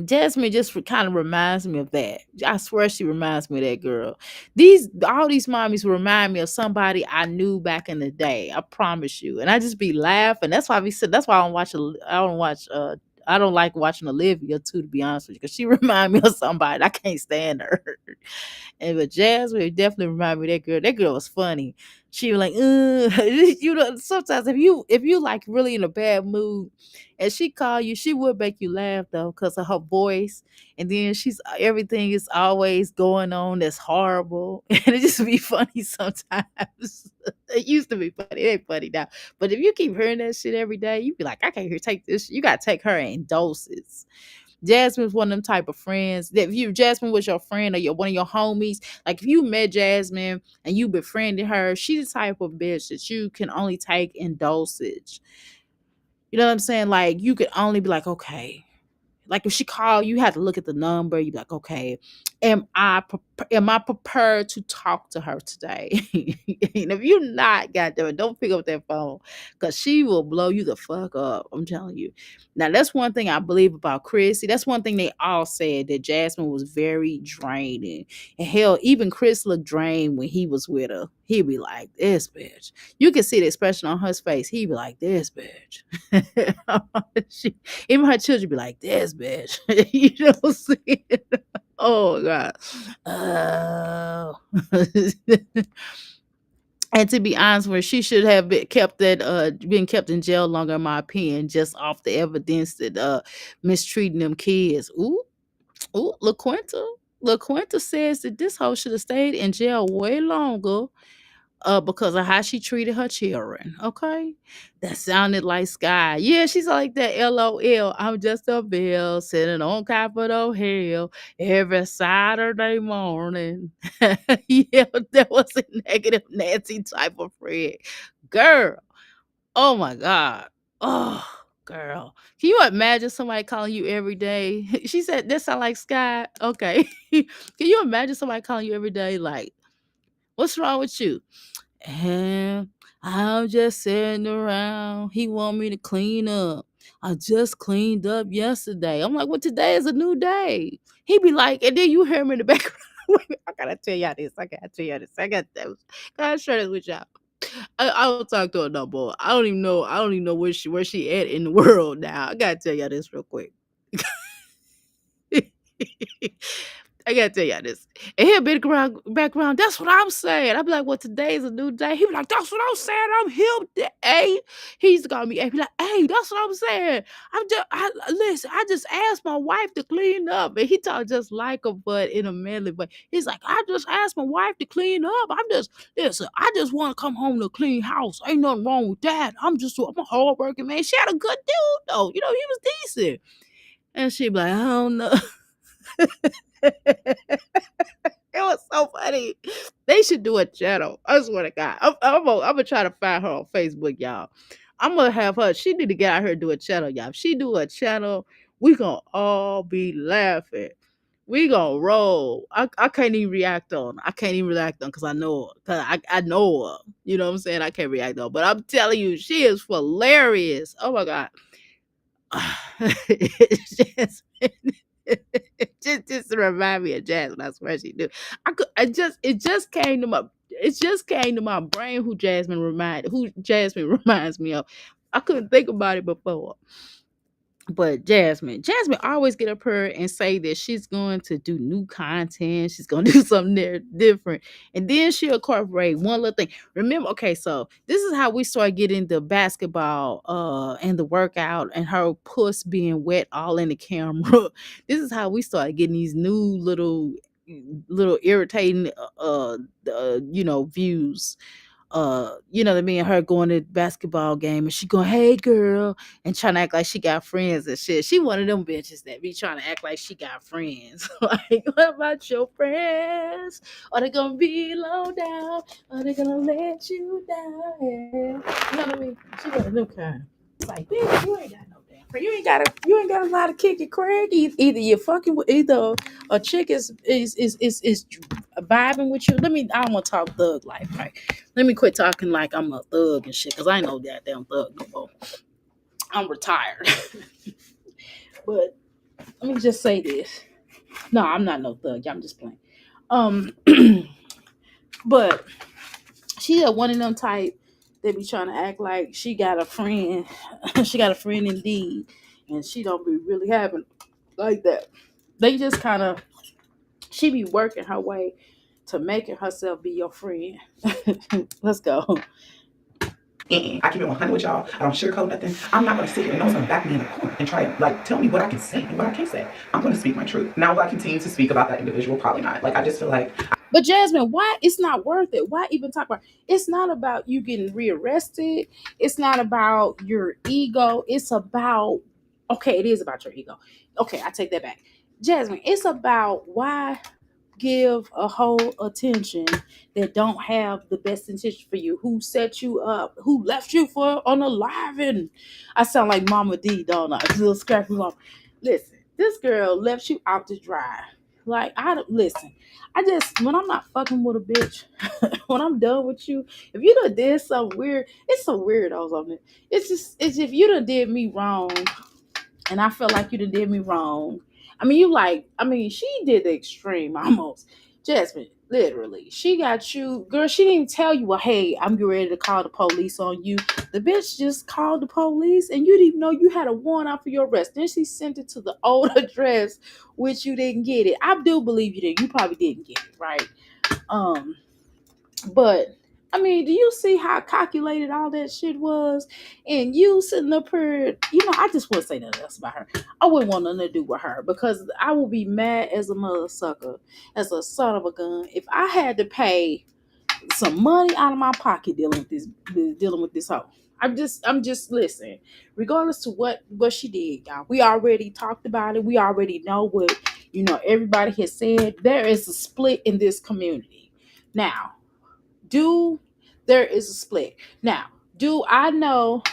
Jasmine just kind of reminds me of that. I swear she reminds me of that girl. All these mommies remind me of somebody I knew back in the day. I promise you. And I just be laughing. That's why I be sitting. That's why I don't like watching Olivia too, to be honest with you, because she remind me of somebody. I can't stand her. And but Jasmine definitely remind me of that girl. That girl was funny. She was like, you know, sometimes if you like really in a bad mood and she call you, she would make you laugh though, because of her voice. And then everything is always going on that's horrible. And it just be funny sometimes. It used to be funny. It ain't funny now. But if you keep hearing that shit every day, you be like, I can't hear take this. You gotta take her in doses. Jasmine's one of them type of friends that if Jasmine was your friend or one of your homies, like if you met Jasmine and you befriended her, she's the type of bitch that you can only take in dosage. You know what I'm saying? Like you could only be like, okay, like if she called, you have to look at the number. You be like, okay, am I prepared to talk to her today? And if you're not, goddamn it, don't pick up that phone because she will blow you the fuck up. I'm telling you. Now that's one thing I believe about Chrissy. That's one thing they all said that Jasmine was very draining. And hell, even Chris looked drained when he was with her. He'd be like, "This bitch." You can see the expression on her face. He'd be like, "This bitch." She, even her children be like, "This bitch." You know what I'm saying? Oh God. Oh. And to be honest with her, she should have been kept in jail longer, in my opinion, just off the evidence that mistreating them kids. Ooh, ooh, LaQuinta says that this hoe should have stayed in jail way longer because of how she treated her children. Okay. That sounded like Sky. Yeah, she's like that LOL. I'm just a bill sitting on Capitol Hill every Saturday morning. Yeah, that was a negative Nancy type of friend. Girl. Oh my God. Oh, girl. Can you imagine somebody calling you every day? She said, "This sound like Sky." Okay. Can you imagine somebody calling you every day like, "What's wrong with you?" And I'm just sitting around. He want me to clean up. I just cleaned up yesterday. I'm like, well, today is a new day. He be like, and then you hear him in the background. Wait a minute, I gotta tell y'all this. I gotta tell y'all this. Gotta share this with y'all. I don't talk to her no more. I don't even know. I don't even know where she at in the world now. I gotta tell y'all this real quick. I gotta tell y'all this. And he'll be background. That's what I'm saying. I'll be like, well, today's a new day. He'll be like, that's what I'm saying. I'm him. Hey, he's gonna be. He be like, hey, that's what I'm saying. Listen. I just asked my wife to clean up, and he talk just like her, but in a manly way. He's like, I just asked my wife to clean up. Listen. I just want to come home to a clean house. Ain't nothing wrong with that. I'm a hardworking man. She had a good dude though. You know, he was decent. And she be like, I don't know. It was so funny. They should do a channel. I swear to God. I'm gonna try to find her on Facebook, y'all. I'm gonna have her. She need to get out here and do a channel, y'all. If she do a channel, we gonna all be laughing. We gonna roll. I can't even react on. I can't even react on because I know her. Cause I know her. You know what I'm saying? I can't react on. But I'm telling you, she is hilarious. Oh my God. It's just to remind me of Jasmine. I swear she do. It just came to my brain who Jasmine reminds me of. I couldn't think about it before. But Jasmine always get up here and say that she's going to do new content. She's going to do something there different. And then she'll incorporate one little thing. Remember, okay, so this is how we start getting the basketball and the workout and her puss being wet all in the camera. This is how we started getting these new little little irritating views. You know what I mean? Her going to basketball game and she going, "Hey girl," and trying to act like she got friends and shit. She one of them bitches that be trying to act like she got friends. Like, what about your friends? Are they gonna be low down? Are they gonna let you down? Yeah. You know what I mean? She one of them kind. It's like, bitch, you ain't got no damn friend. You ain't got a lot of kick it, Craig. Either you're fucking with either a chick is vibing with you. I don't want to talk thug life, right? Let me quit talking like I'm a thug and shit, because I ain't no goddamn thug no more. I'm retired. But let me just say this. No, I'm not no thug. I'm just playing. Um, but she a one of them type that be trying to act like she got a friend. She got a friend indeed, and she don't be really having like that. They just kind of, she be working her way to making herself be your friend. Let's go. I keep it 100 with y'all. I don't sugarcoat nothing. I'm not going to sit here and no one's going to back me in the corner and try to like tell me what I can say and what I can't say. I'm going to speak my truth. Now, will I continue to speak about that individual? Probably not. Like, I just feel like But Jasmine, why it's not worth it? Why even talk about? It's not about you getting rearrested. It's not about your ego. It's about, okay, it is about your ego. Okay, I take that back. Jasmine, it's about why give a whole attention that don't have the best intention for you, who set you up, who left you for on a live. And I sound like Mama D, don't I? Little scrappy mom. Listen, this girl left you out to dry. Like, I don't listen. I just, when I'm not fucking with a bitch, when I'm done with you, if you done did something weird, it's some weirdos on it. It's if you done did me wrong, and I felt like you done did me wrong. She did the extreme almost. Jasmine, literally, she got you, girl. She didn't tell you, well, hey, I'm getting ready to call the police on you. The bitch just called the police, and you didn't even know you had a warrant out for your arrest. Then she sent it to the old address, which you didn't get it. I do believe you did. You probably didn't get it, right? Um, but do you see how calculated all that shit was? And you sitting up here, I just wouldn't say nothing else about her. I wouldn't want nothing to do with her because I would be mad as a mother sucker, as a son of a gun, if I had to pay some money out of my pocket dealing with this hoe. I'm just listen. Regardless to what she did, y'all, we already talked about it. We already know what everybody has said. There is a split in this community now. Do There is a split now? Do I know,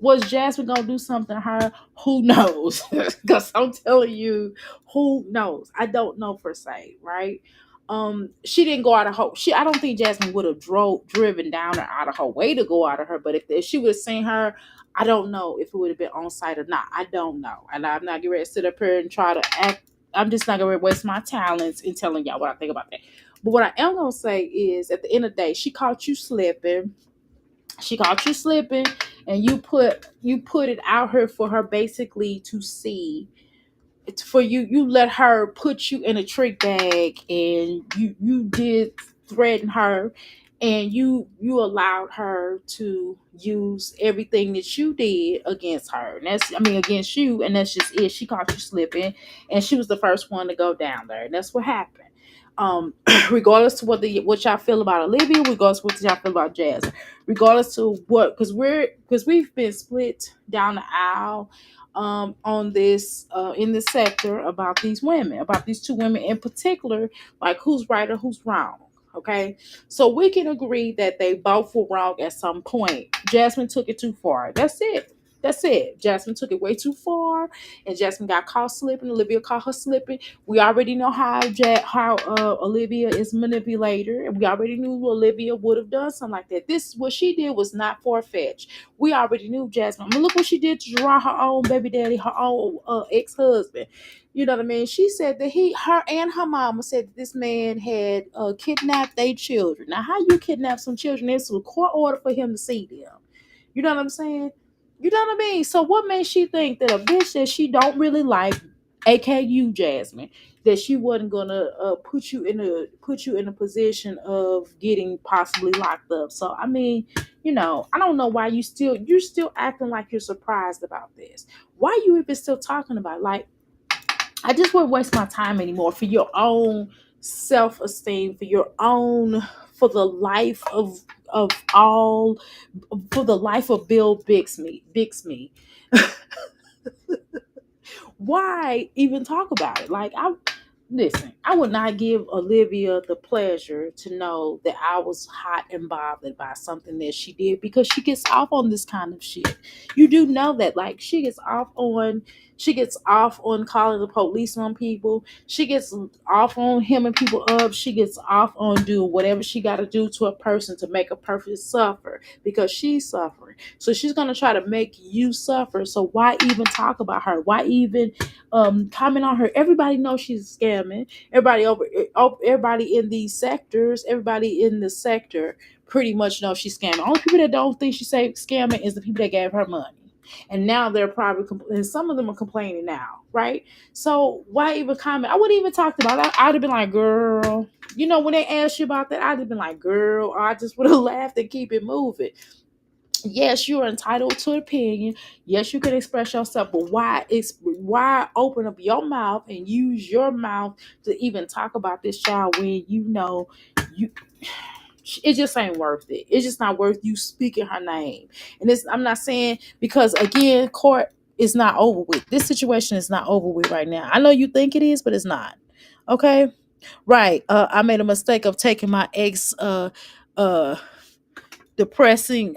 was Jasmine gonna do something to her? Who knows? Because I'm telling you, who knows? I don't know per se, right? She didn't go out of her. I don't think Jasmine would have driven down or out of her way to go out of her. But if she would have seen her, I don't know if it would have been on site or not. I don't know, and I'm not getting ready to sit up here and try to act. I'm just not gonna waste my talents in telling y'all what I think about that. But what I am gonna say is, at the end of the day, she caught you slipping. She caught you slipping, and you put it out here for her basically to see. It's for you let her put you in a trick bag, and you did threaten her, and you allowed her to use everything that you did against her, and against you, and that's just it. She caught you slipping, and she was the first one to go down there, and that's what happened. Regardless to what y'all feel about Olivia, regardless to what y'all feel about Jazz, regardless to what, because we've been split down the aisle on this in this sector about these women, about these two women in particular, like who's right or who's wrong. Okay, so we can agree that they both were wrong at some point. Jasmine took it too far. That's it. That's it. Jasmine took it way too far, and Jasmine got caught slipping. Olivia caught her slipping. We already know how Olivia is manipulator, and we already knew Olivia would have done something like that. This, what she did, was not far fetched. We already knew Jasmine. Look what she did to draw her own baby daddy, her own ex husband. You know what I mean? She said that her and her mama said that this man had kidnapped their children. Now, how you kidnap some children? It's a court order for him to see them. You know what I'm saying? You know what I mean? So what made she think that a bitch that she don't really like, aka you, Jasmine, that she wasn't gonna put you in a position of getting possibly locked up? So I don't know why you're still acting like you're surprised about this. Why you even still talking about it? Like, I just wouldn't waste my time anymore for your own self-esteem for your own, for the life of all, for the life of Bill Bixby. Why even talk about it? Like, I listen, I would not give Olivia the pleasure to know that I was hot and bothered by something that she did, because she gets off on this kind of shit. You do know that, like, she gets off on calling the police on people. She gets off on hemming people up. She gets off on doing whatever she got to do to a person to make a person suffer, because she's suffering. So she's gonna try to make you suffer. So why even talk about her? Why even comment on her? Everybody knows she's scamming. Everybody in these sectors, everybody in the sector pretty much knows she's scamming. Only people that don't think she's scamming is the people that gave her money. And now they're probably and some of them are complaining now, right? So why even comment? I wouldn't even talked about it. I'd have been like, girl, when they asked you about that, I'd have been like, girl, or I just would have laughed and keep it moving. Yes, you're entitled to opinion. Yes, you can express yourself, but why open up your mouth and use your mouth to even talk about this child when you it just ain't worth it. It's just not worth you speaking her name. And I'm not saying, because again, court is not over with. This situation is not over with right now. I know you think it is, but it's not. Okay? Right. I made a mistake of taking my ex uh depressing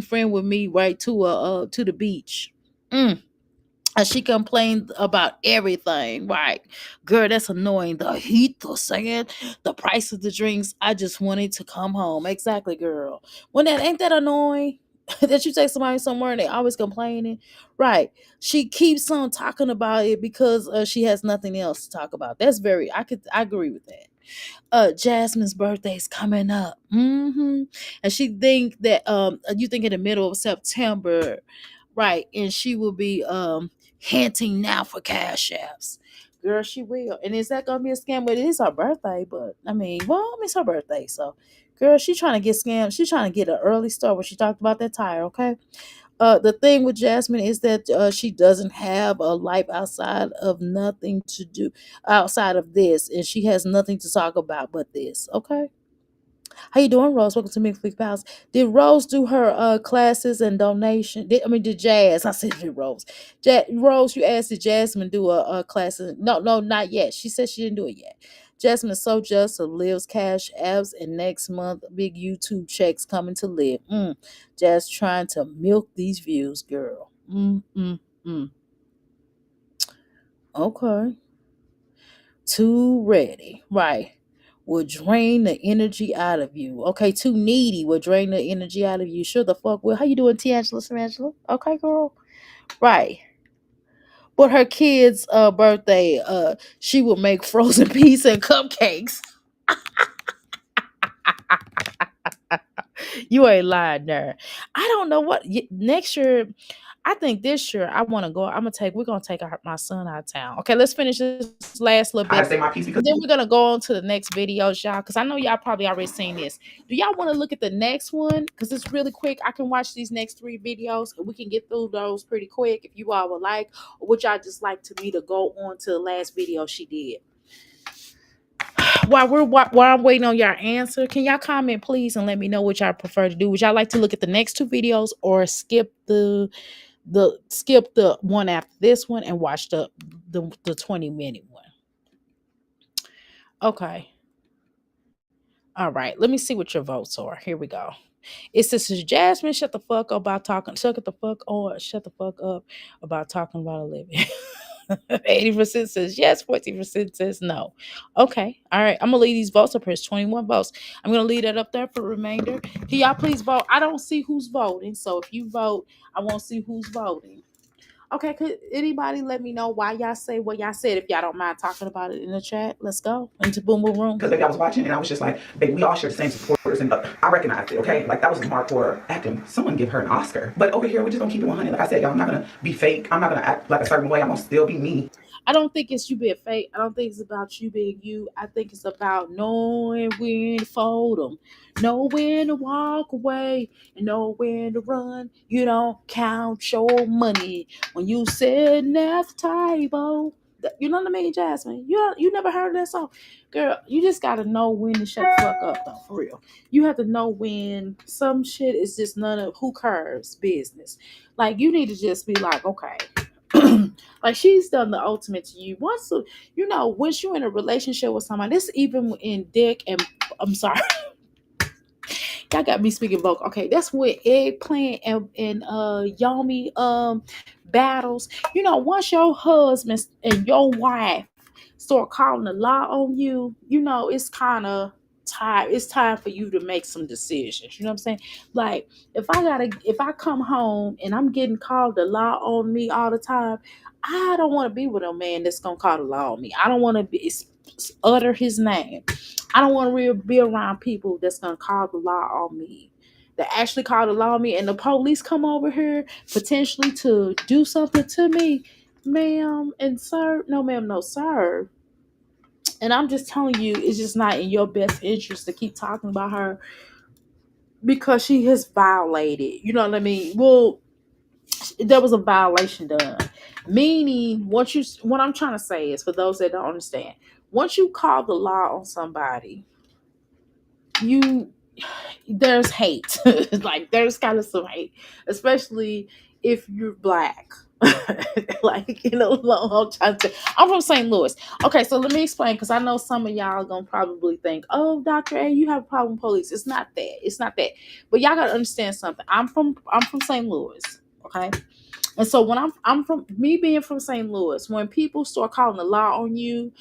friend with me right to the beach. Mm. And she complained about everything. Right, girl, that's annoying. The heat, the sand, the price of the drinks. I just wanted to come home. Exactly, girl. When that ain't that annoying that you take somebody somewhere and they always complaining. Right, she keeps on talking about it because she has nothing else to talk about. I agree with that. Jasmine's birthday's coming up. And she think that you think in the middle of September, right? And she will be hinting now for cash apps. Girl, she will. And is that gonna be a scam? But it is her birthday, but I mean, well, it's her birthday, so girl, she trying to get scammed. She's trying to get an early start when she talked about that tire, okay? The thing with Jasmine is that she doesn't have a life outside of nothing to do outside of this, and she has nothing to talk about but this. Okay, how you doing, Rose? Welcome to Mixed Pals. Did Rose do her classes and donation? Did Jazz? I said did Rose. Rose, you asked did Jasmine do a class? No, no, not yet. She said she didn't do it yet. Jasmine is so just of Liv's cash apps, and next month big YouTube checks coming to Live. Jazz trying to milk these views, girl. Mm. Okay, too ready, right? Will drain the energy out of you. Okay, too needy will drain the energy out of you. Sure the fuck will. How you doing, T'Angela Samangela? Okay, girl. Right. But her kid's birthday, she will make frozen pizza and cupcakes. You ain't lying there. I don't know what next year. I think this year I want to go. We're gonna take my son out of town. Okay, let's finish this last little I had bit. to say my piece because And then we're gonna go on to the next videos, y'all, because I know y'all probably already seen this. Do y'all want to look at the next one? Because it's really quick. I can watch these next 3 videos and we can get through those pretty quick if you all would like, or would y'all just like to me to go on to the last video she did? While I'm waiting on y'all answer, can y'all comment please and let me know what y'all prefer to do? Would y'all like to look at the next 2 videos or skip the one after this one and watch the 20-minute one? Okay. All right. Let me see what your votes are. Here we go. It says Jasmine, shut the fuck up about talking. Shut the fuck up about talking about a living. 80% says yes, 14% says no. Okay. All right. I'm gonna leave these votes up here. It's 21 votes. I'm gonna leave that up there for remainder. Can y'all please vote? I don't see who's voting. So if you vote, I won't see who's voting. Okay, could anybody let me know why y'all say what y'all said if y'all don't mind talking about it in the chat? Let's go into Boom Boom Room. baby, I was watching and I was just like, baby, we all share the same supporters, and I recognized it. Okay, like that was hardcore acting. Someone give her an Oscar. But over here, we're just gonna keep it 100. Like I said, y'all, I'm not gonna be fake. I'm not gonna act like a certain way. I'm gonna still be me. I don't think it's you being fake. I don't think it's about you being you. I think it's about knowing when to fold them, know when to walk away, and know when to run. You don't count your money when you sitting at the table. You know what I mean, Jasmine? You never heard that song, girl? You just gotta know when to shut the fuck up, though. For real, you have to know when some shit is just none of who cares business. Like you need to just be like, okay. Like she's done the ultimate to you. Once you're in a relationship with somebody, this even in dick and I'm sorry, y'all got me speaking vocal. Okay, that's what eggplant and Yomi battles. Once your husband and your wife start calling the law on you, it's kind of time. It's time for you to make some decisions. You know what I'm saying? Like if I come home and I'm getting called the law on me all the time, I don't want to be with a man that's gonna call the law on me. I don't want to be utter his name. I don't want to be around people that's gonna call the law on me. That actually call the law on me, and the police come over here potentially to do something to me, ma'am and sir. No, ma'am, no, sir. And I'm just telling you, it's just not in your best interest to keep talking about her because she has violated. You know what I mean? Well, there was a violation done. Meaning, what I'm trying to say is for those that don't understand, once you call the law on somebody, you there's hate. Like there's kind of some hate, especially if you're black. Like I'm from St. Louis. Okay, so let me explain because I know some of y'all gonna probably think, oh, Dr. A, you have a problem with police. It's not that. It's not that. But y'all gotta understand something. I'm from St. Louis. Okay. And so when I'm from me being from St. Louis, when people start calling the law on you,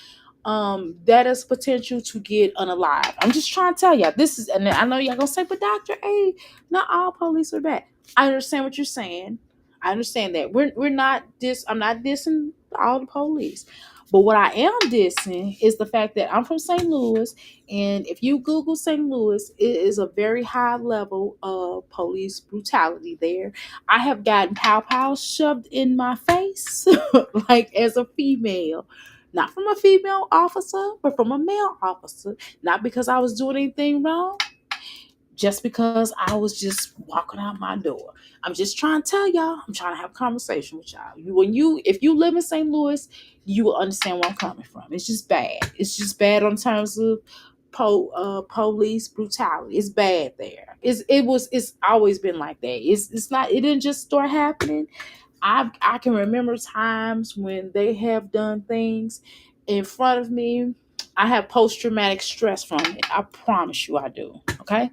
that is potential to get unalive. I'm just trying to tell y'all this is, and I know y'all gonna say, but Dr. A, not all police are bad. I understand what you're saying. I understand that we're not I'm not dissing all the police. But what I am dissing is the fact that I'm from St. Louis, and if you Google St. Louis, it is a very high level of police brutality there. I have gotten pow pow shoved in my face, like as a female, not from a female officer, but from a male officer. Not because I was doing anything wrong, just because I was just walking out my door. I'm just trying to tell y'all, I'm trying to have a conversation with y'all. If you live in St. Louis, you will understand where I'm coming from. It's just bad. It's just bad on terms of police brutality. It's bad there. It's always been like that. It's not. It didn't just start happening. I can remember times when they have done things in front of me. I have post traumatic stress from it. I promise you I do. Okay.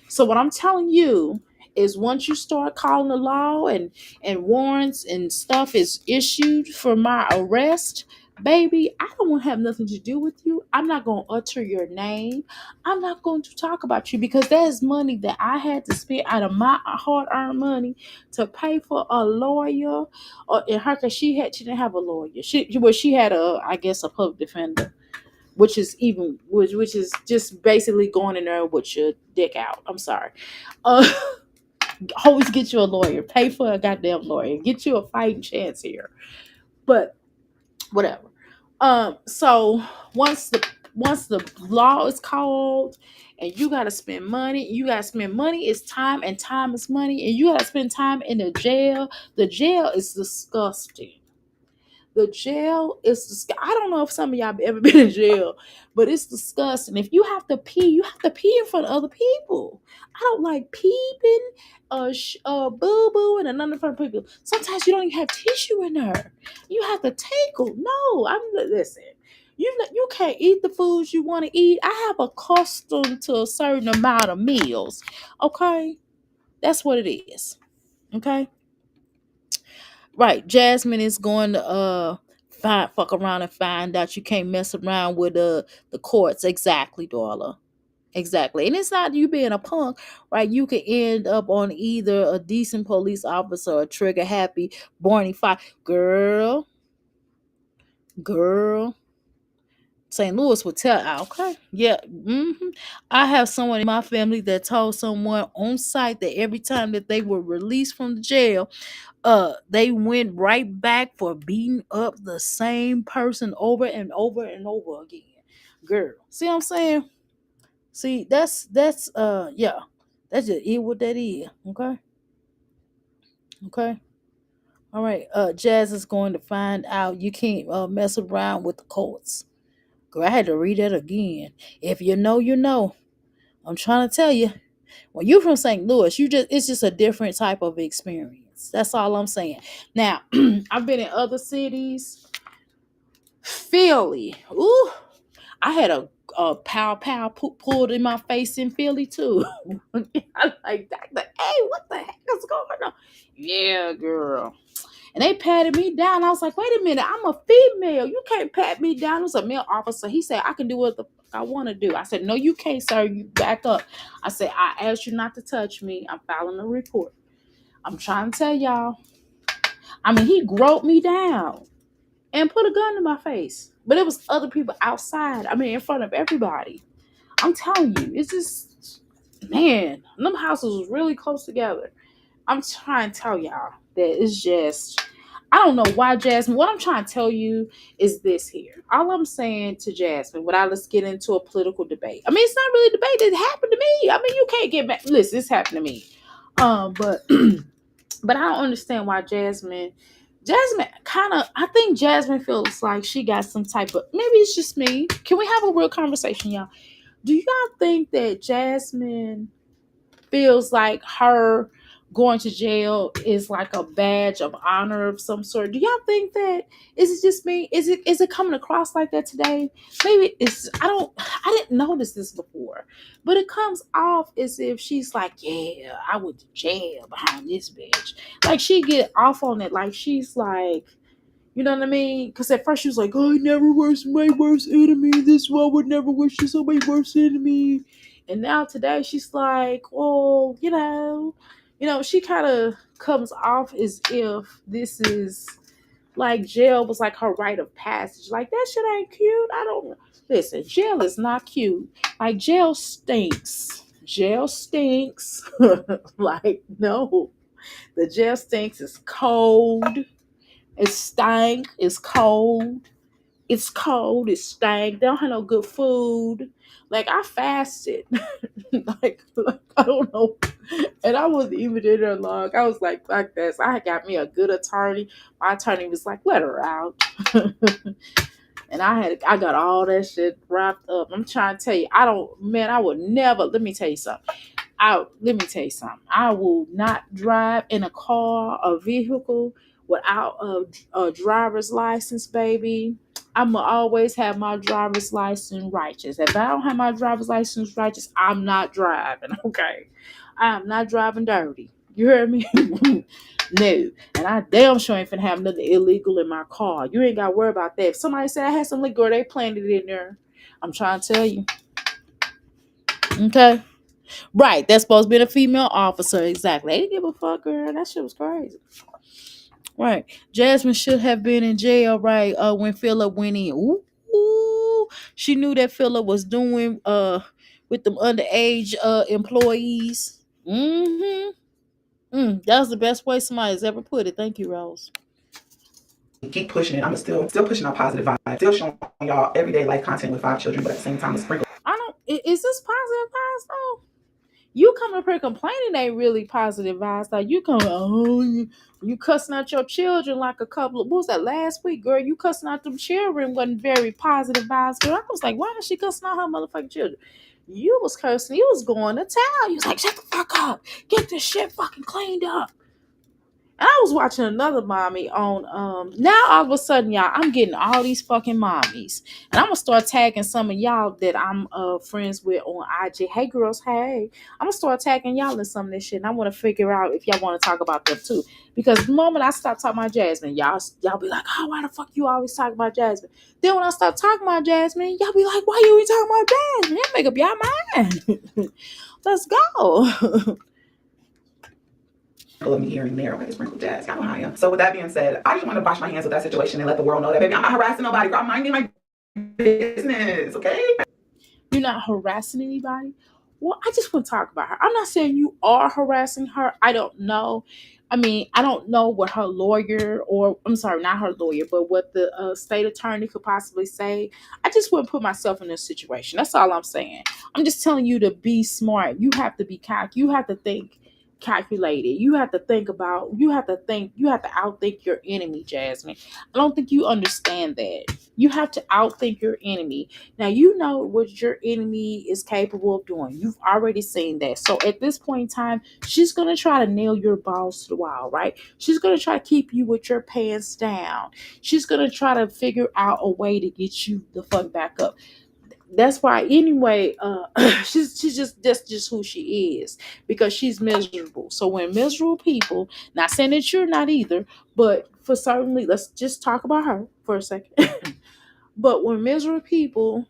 So what I'm telling you is once you start calling the law and warrants and stuff is issued for my arrest, baby, I don't want to have nothing to do with you. I'm not going to utter your name. I'm not going to talk about you because that is money that I had to spend out of my hard-earned money to pay for a lawyer. Or in her case, she didn't have a lawyer. She had I guess a public defender, which is just basically going in there with your dick out. I'm sorry. Uh, always get you a lawyer. Pay for a goddamn lawyer. Get you a fighting chance here. But whatever. So once the once the law is called and you gotta spend money is time and time is money and you gotta spend time in the jail. The jail is disgusting. The jail is I don't know if some of y'all have ever been in jail, but it's disgusting. If you have to pee, you have to pee in front of other people. I don't like peeping, boo boo, and another front of people. Sometimes you don't even have tissue in there. You have to tinkle. No, I'm listen. You can't eat the foods you want to eat. I have a custom to a certain amount of meals. Okay, that's what it is. Okay. Right. Jasmine is going to fuck around and find out you can't mess around with the courts. Exactly, Darla. Exactly. And it's not you being a punk, right? You could end up on either a decent police officer or a trigger happy Barney Fife. Girl. St. Louis would tell, okay, yeah, I have someone in my family that told someone on site that every time that they were released from the jail, they went right back for beating up the same person over and over and over again. Girl, see what I'm saying? See, yeah, that's just it what that is. Okay, okay, All right, Jazz is going to find out you can't mess around with the courts. Girl, I had to read that again. If you know, you know. I'm trying to tell you. When you from St. Louis, you just it's just a different type of experience. That's all I'm saying. Now, I've been in other cities. Philly. Ooh, I had a pow pow pulled in my face in Philly too. I'm like, Doctor, hey, what the heck is going on? Yeah, girl. And they patted me down. I was like, wait a minute, I'm a female. You can't pat me down. It was a male officer. He said, I can do what the fuck I want to do. I said, no, you can't, sir. You back up. I said, I asked you not to touch me. I'm filing a report. I'm trying to tell y'all. I mean, he groped me down and put a gun in my face. But it was other people outside. I mean, in front of everybody. I'm telling you, it's just, man, them houses was really close together. I'm trying to tell y'all that it's just, I don't know why Jasmine. What I'm trying to tell you is this here. All I'm saying to Jasmine, without let's get into a political debate. I mean, it's not really a debate. It happened to me. I mean, you can't get back. Listen, this happened to me. But but I don't understand why Jasmine kind of. I think Jasmine feels like she got some type of. Maybe it's just me. Can we have a real conversation, y'all? Do y'all think that Jasmine feels like her going to jail is like a badge of honor of some sort? Do y'all think that? Is it just me? Is it coming across like that today? Maybe it's I didn't notice this before, but it comes off as if she's like, yeah, I went to jail behind this bitch. Like she get off on it, like she's like, you know what I mean? Because at first she was like, "Oh, I never was my worst enemy. This one would never wish to somebody's worst enemy." And now today she's like, "Well, she kind of comes off as if this is like jail was like her rite of passage. Like that shit ain't cute. I don't listen. Jail is not cute. Like jail stinks. Jail stinks. Like no, the jail stinks. It's cold. It stank. It's cold. It's cold. It stank. They don't have no good food. Like I fasted. like, I don't know. And I wasn't even in there long. I was like, fuck this. I got me a good attorney. My attorney was like, let her out. And I got all that shit wrapped up. I'm trying to tell you, I would never, let me tell you something. Let me tell you something. I will not drive in a car or vehicle without a driver's license, baby. I'ma always have my driver's license righteous. If I don't have my driver's license righteous, I'm not driving. Okay, I am not driving dirty. You heard me? No, and I damn sure ain't finna have nothing illegal in my car. You ain't got to worry about that. If somebody said I had some liquor, they planted it in there. I'm trying to tell you. Okay. Right, that's supposed to be a female officer. Exactly. They didn't give a fuck, girl. That shit was crazy. Right. Jasmine should have been in jail, right? When Philip went in. Ooh, she knew that Philip was doing with them underage employees. Mm-hmm. That was the best way somebody's ever put it. Thank you, Rose. Keep pushing it. I'm still pushing out positive vibes. Still showing y'all everyday life content with 5 children, but at the same time, a sprinkle. I don't. Is this positive vibes though? You coming up here complaining ain't really positive vibes. Like you coming, you cussing out your children like a couple of, what was that last week, girl? You cussing out them children wasn't very positive vibes, girl. I was like, why is she cussing out her motherfucking children? You was cursing, you was going to town. You was like, shut the fuck up, get this shit fucking cleaned up. And I was watching another mommy on now all of a sudden, y'all, I'm getting all these fucking mommies. And I'm gonna start tagging some of y'all that I'm friends with on IG. Hey girls, hey. I'm gonna start tagging y'all in some of this shit. And I wanna figure out if y'all wanna talk about them too. Because the moment I stop talking about Jasmine, y'all be like, oh, why the fuck you always talk about Jasmine? Then when I stop talking about Jasmine, y'all be like, why you ain't talking about Jasmine? Y'all make up y'all mind. Let's go. Of me here and there. Okay, sprinkle jazz. Y'all know how I am. So with that being said, I just want to wash my hands with that situation and let the world know that, baby, I'm not harassing nobody. Girl, I'm minding my business, okay? You're not harassing anybody. Well, I just want to talk about her. I'm not saying you are harassing her. I don't know. I mean, I don't know what her lawyer, or I'm sorry, not her lawyer, but what the state attorney could possibly say. I just wouldn't put myself in this situation. That's all I'm saying. I'm just telling you to be smart. You have to be cocky. You have to think calculated. You have to think about, you have to outthink your enemy, Jasmine. I don't think you understand that. You have to outthink your enemy. Now you know what your enemy is capable of doing. You've already seen that. So at this point in time, she's gonna try to nail your balls to the wall, right? She's gonna try to keep you with your pants down. She's gonna try to figure out a way to get you the fuck back up. That's why anyway, she's just, that's just who she is, because she's miserable. So when miserable people, not saying that you're not either, but for certainly, let's just talk about her for a second. But when miserable people,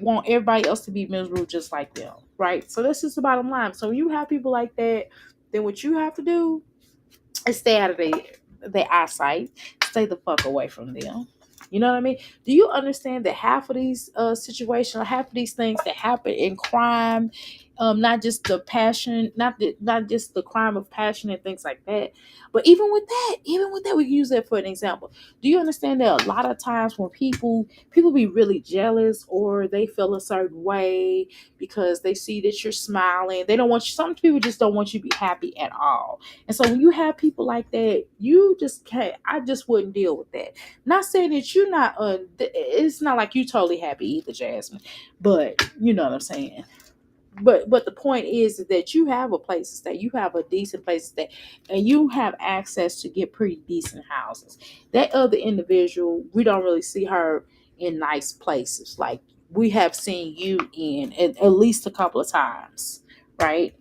want everybody else to be miserable just like them, right? So that's just the bottom line. So when you have people like that, then what you have to do is stay out of their eyesight, stay the fuck away from them. You know what I mean? Do you understand that half of these situations, half of these things that happen in crime, not just the passion, not just the crime of passion and things like that, but even with that, we can use that for an example. Do you understand that a lot of times when people be really jealous, or they feel a certain way because they see that you're smiling, they don't want you. Some people just don't want you to be happy at all. And so when you have people like that, you just can't. I just wouldn't deal with that. Not saying that you're not. It's not like you totally happy either, Jasmine. But you know what I'm saying. But the point is that you have a place to stay. You have a decent place to stay, and you have access to get pretty decent houses. That other individual, we don't really see her in nice places like we have seen you in at least a couple of times, right?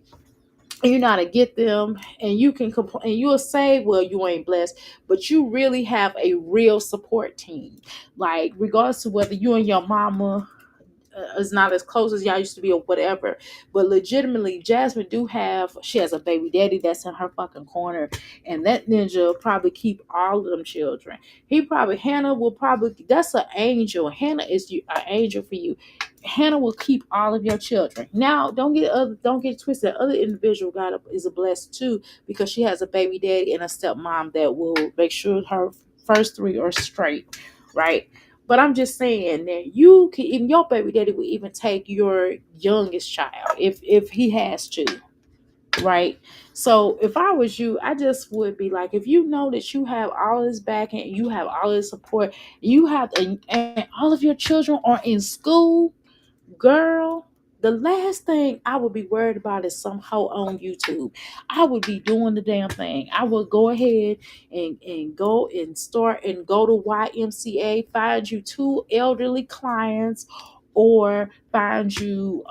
You know how to get them, and you can complain, and you'll say, well, you ain't blessed, but you really have a real support team. Like, regardless of whether you and your mama is not as close as y'all used to be or whatever, but legitimately, Jasmine do have, she has a baby daddy that's in her fucking corner, and that ninja will probably keep all of them children. Hannah will probably, that's an angel. Hannah is an angel for you. Hannah will keep all of your children. Now, don't get it twisted. The other individual is a blessed too, because she has a baby daddy and a stepmom that will make sure her first three are straight, right? But I'm just saying that you can, even your baby daddy would even take your youngest child if he has to, right? So if I was you, I just would be like, if you know that you have all this backing, and you have all this support, and all of your children are in school, girl, the last thing I would be worried about is some hoe on YouTube. I would be doing the damn thing. I would go ahead and go and start and go to YMCA, find you two elderly clients, or find you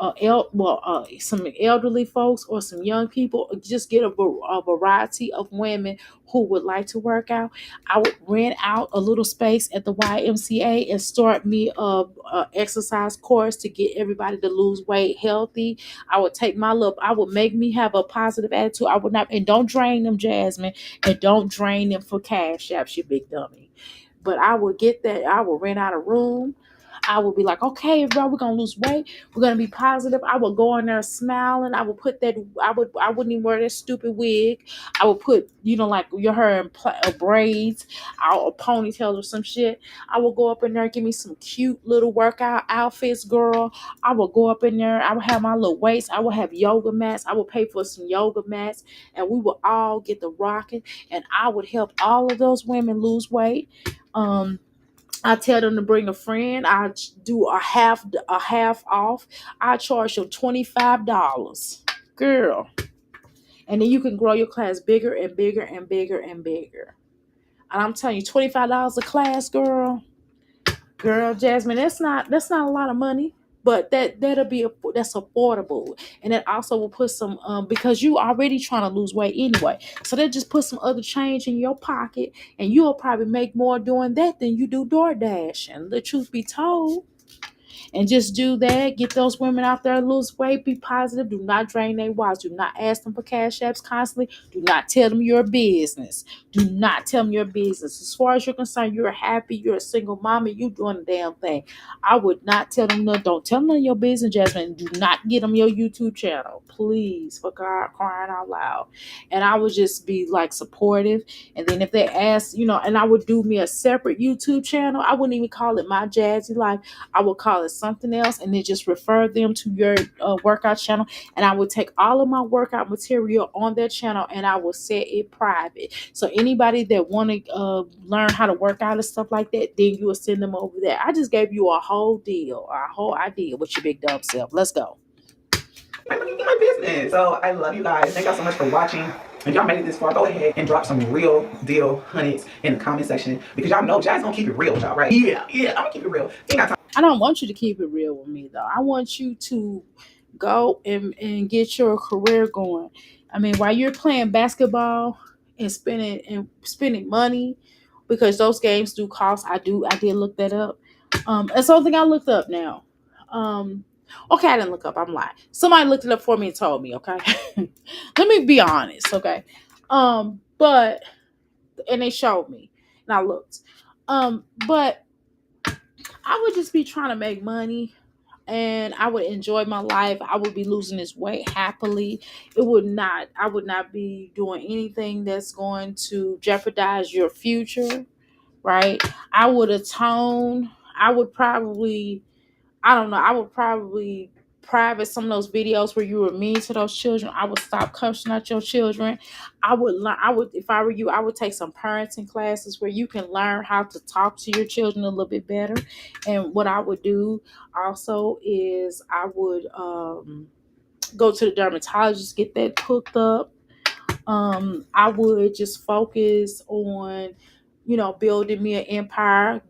some elderly folks or some young people. Just get a variety of women who would like to work out. I would rent out a little space at the YMCA and start me a exercise course to get everybody to lose weight healthy. I would take my look. I would make me have a positive attitude. I would not, and don't drain them, Jasmine, and don't drain them for cash apps, you big dummy. But I would get that. I would rent out a room. I would be like, okay, bro, we're gonna lose weight. We're gonna be positive. I would go in there smiling. I would put that. I wouldn't even wear that stupid wig. I would put, like your hair in braids, or ponytails or some shit. I would go up in there, give me some cute little workout outfits, girl. I would go up in there. I would have my little weights. I would have yoga mats. I would pay for some yoga mats, and we would all get the rocking. And I would help all of those women lose weight. I tell them to bring a friend. I do a half off. I charge them $25, girl, and then you can grow your class bigger and bigger and bigger and bigger. And I'm telling you, $25 a class, girl, Jasmine, that's not a lot of money, but that's affordable, and it also will put some because you already trying to lose weight anyway, so that just put some other change in your pocket, and you'll probably make more doing that than you do DoorDash. And the truth be told, and just do that. Get those women out there, lose weight, be positive. Do not drain their wallets. Do not ask them for cash apps constantly. Do not tell them your business. Do not tell them your business. As far as you're concerned, you're happy, you're a single mom, and you doing the damn thing. I would not tell them no. Don't tell them none of your business, Jasmine. Do not get them your YouTube channel, please, for God crying out loud. And I would just be like supportive. And then if they ask, and I would do me a separate YouTube channel. I wouldn't even call it My Jazzy Life. I would call call it something else, and then just refer them to your workout channel. And I will take all of my workout material on their channel, and I will set it private. So anybody that want to learn how to work out and stuff like that, then you will send them over there. I just gave you a whole deal, a whole idea with your big dumb self. Let's go. Like, let me get my business. So I love you guys. Thank y'all so much for watching. If y'all made it this far, go ahead and drop some real deal hundreds in the comment section, because y'all know Jazz gonna keep it real with y'all, right? Yeah, I'm gonna keep it real. Ain't got time. I don't want you to keep it real with me though. I want you to go and get your career going. I mean, while you're playing basketball and spending money, because those games do cost. I did look that up. And something I looked up now. Um, okay, I didn't look up. I'm lying. Somebody looked it up for me and told me. Okay, let me be honest. Okay, but and they showed me, and I looked. But I would just be trying to make money, and I would enjoy my life. I would be losing this weight happily. I would not be doing anything that's going to jeopardize your future, right? I would atone. I would probably I don't know. I would probably private some of those videos where you were mean to those children. I would stop cursing at your children. I would learn. I would, if I were you, I would take some parenting classes where you can learn how to talk to your children a little bit better. And what I would do also is I would go to the dermatologist, get that hooked up. I would just focus on, building me an empire.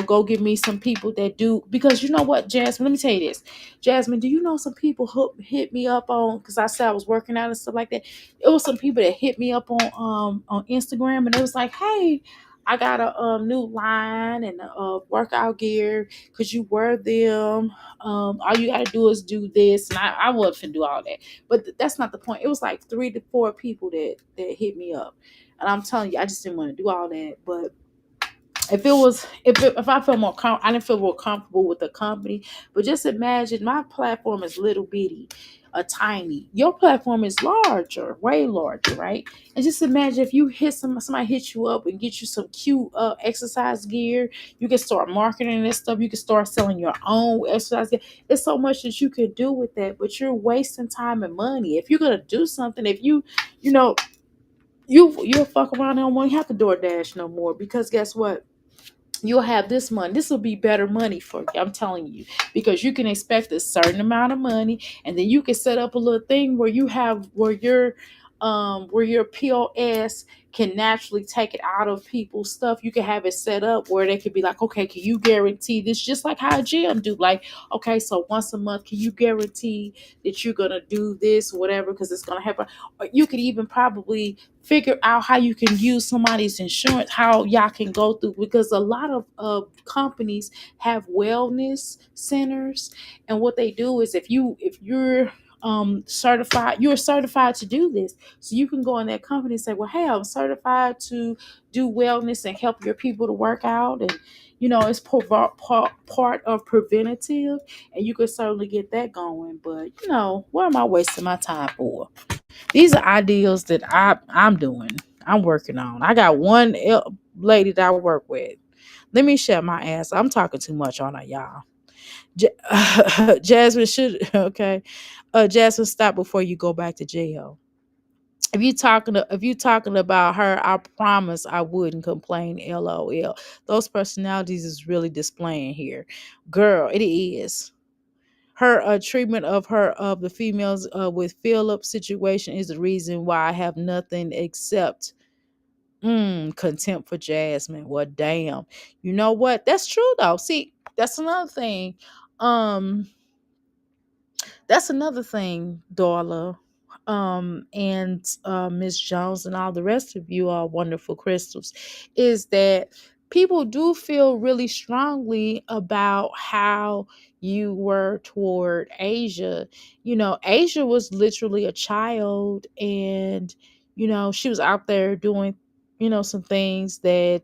Go get me some people that do, because you know what, Jasmine, let me tell you this. Jasmine, do you know some people hit me up on, because I said I was working out and stuff like that. It was some people that hit me up on Instagram, and it was like, hey, I got a new line and workout gear. Could you wear them? All you gotta do is do this, and I wasn't do all that. But that's not the point. It was like 3 to 4 people that hit me up, and I'm telling you, I just didn't want to do all that. But if I felt I didn't feel more comfortable with the company. But just imagine, my platform is little bitty, a tiny. Your platform is larger, way larger, right? And just imagine if you hit somebody hit you up and get you some cute exercise gear. You can start marketing this stuff. You can start selling your own exercise gear. It's so much that you could do with that, but you're wasting time and money. If you're gonna do something, if you know you'll fuck around and won't have to DoorDash no more, because guess what? You'll have this money. This will be better money for you. I'm telling you, because you can expect a certain amount of money, and then you can set up a little thing where you have where your POS can naturally take it out of people's stuff. You can have it set up where they could be like, okay, can you guarantee this? Just like how a gym do. Like, okay, so once a month, can you guarantee that you're gonna do this, whatever, because it's gonna happen? Or you could even probably figure out how you can use somebody's insurance, how y'all can go through, because a lot of companies have wellness centers. And what they do is, if you're certified, you're certified to do this, so you can go in that company and say, well, hey, I'm certified to do wellness and help your people to work out. And it's part of preventative, and you could certainly get that going. But what am I wasting my time for? These are ideals that I'm doing. I'm working on. I got one lady that I work with. Let me shut my ass. I'm talking too much on her, y'all. Jasmine should okay. Jasmine, stop before you go back to jail. If you talking about her, I promise I wouldn't complain. LOL. Those personalities is really displaying here, girl. It is. Her treatment of the females with Philip situation is the reason why I have nothing except contempt for Jasmine. Well, damn. You know what? That's true though. See, that's another thing. Um, that's another thing, Darla, and Miss Jones, and all the rest of you are wonderful crystals, is that people do feel really strongly about how you were toward Asia. Asia was literally a child, and she was out there doing some things that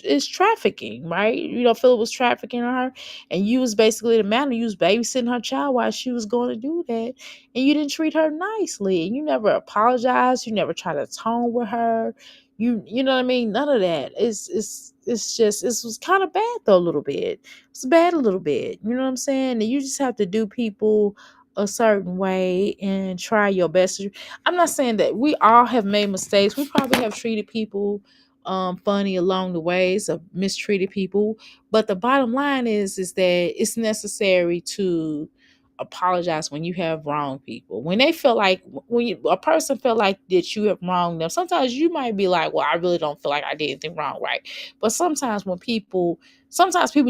is trafficking, right? Philip was trafficking her, and you was basically the man who was babysitting her child while she was going to do that, and you didn't treat her nicely, and you never apologized, you never tried to atone with her, you know what I mean, none of that. It's it's just, it was kind of bad though, a little bit. It's bad a little bit. You know what I'm saying? And you just have to do people a certain way and try your best. I'm not saying that we all have made mistakes. We probably have treated people funny along the ways of mistreated people. But the bottom line is that it's necessary to apologize when you have wronged people. When they feel like, when a person feel like that you have wronged them, sometimes you might be like, well, I really don't feel like I did anything wrong, right? But sometimes people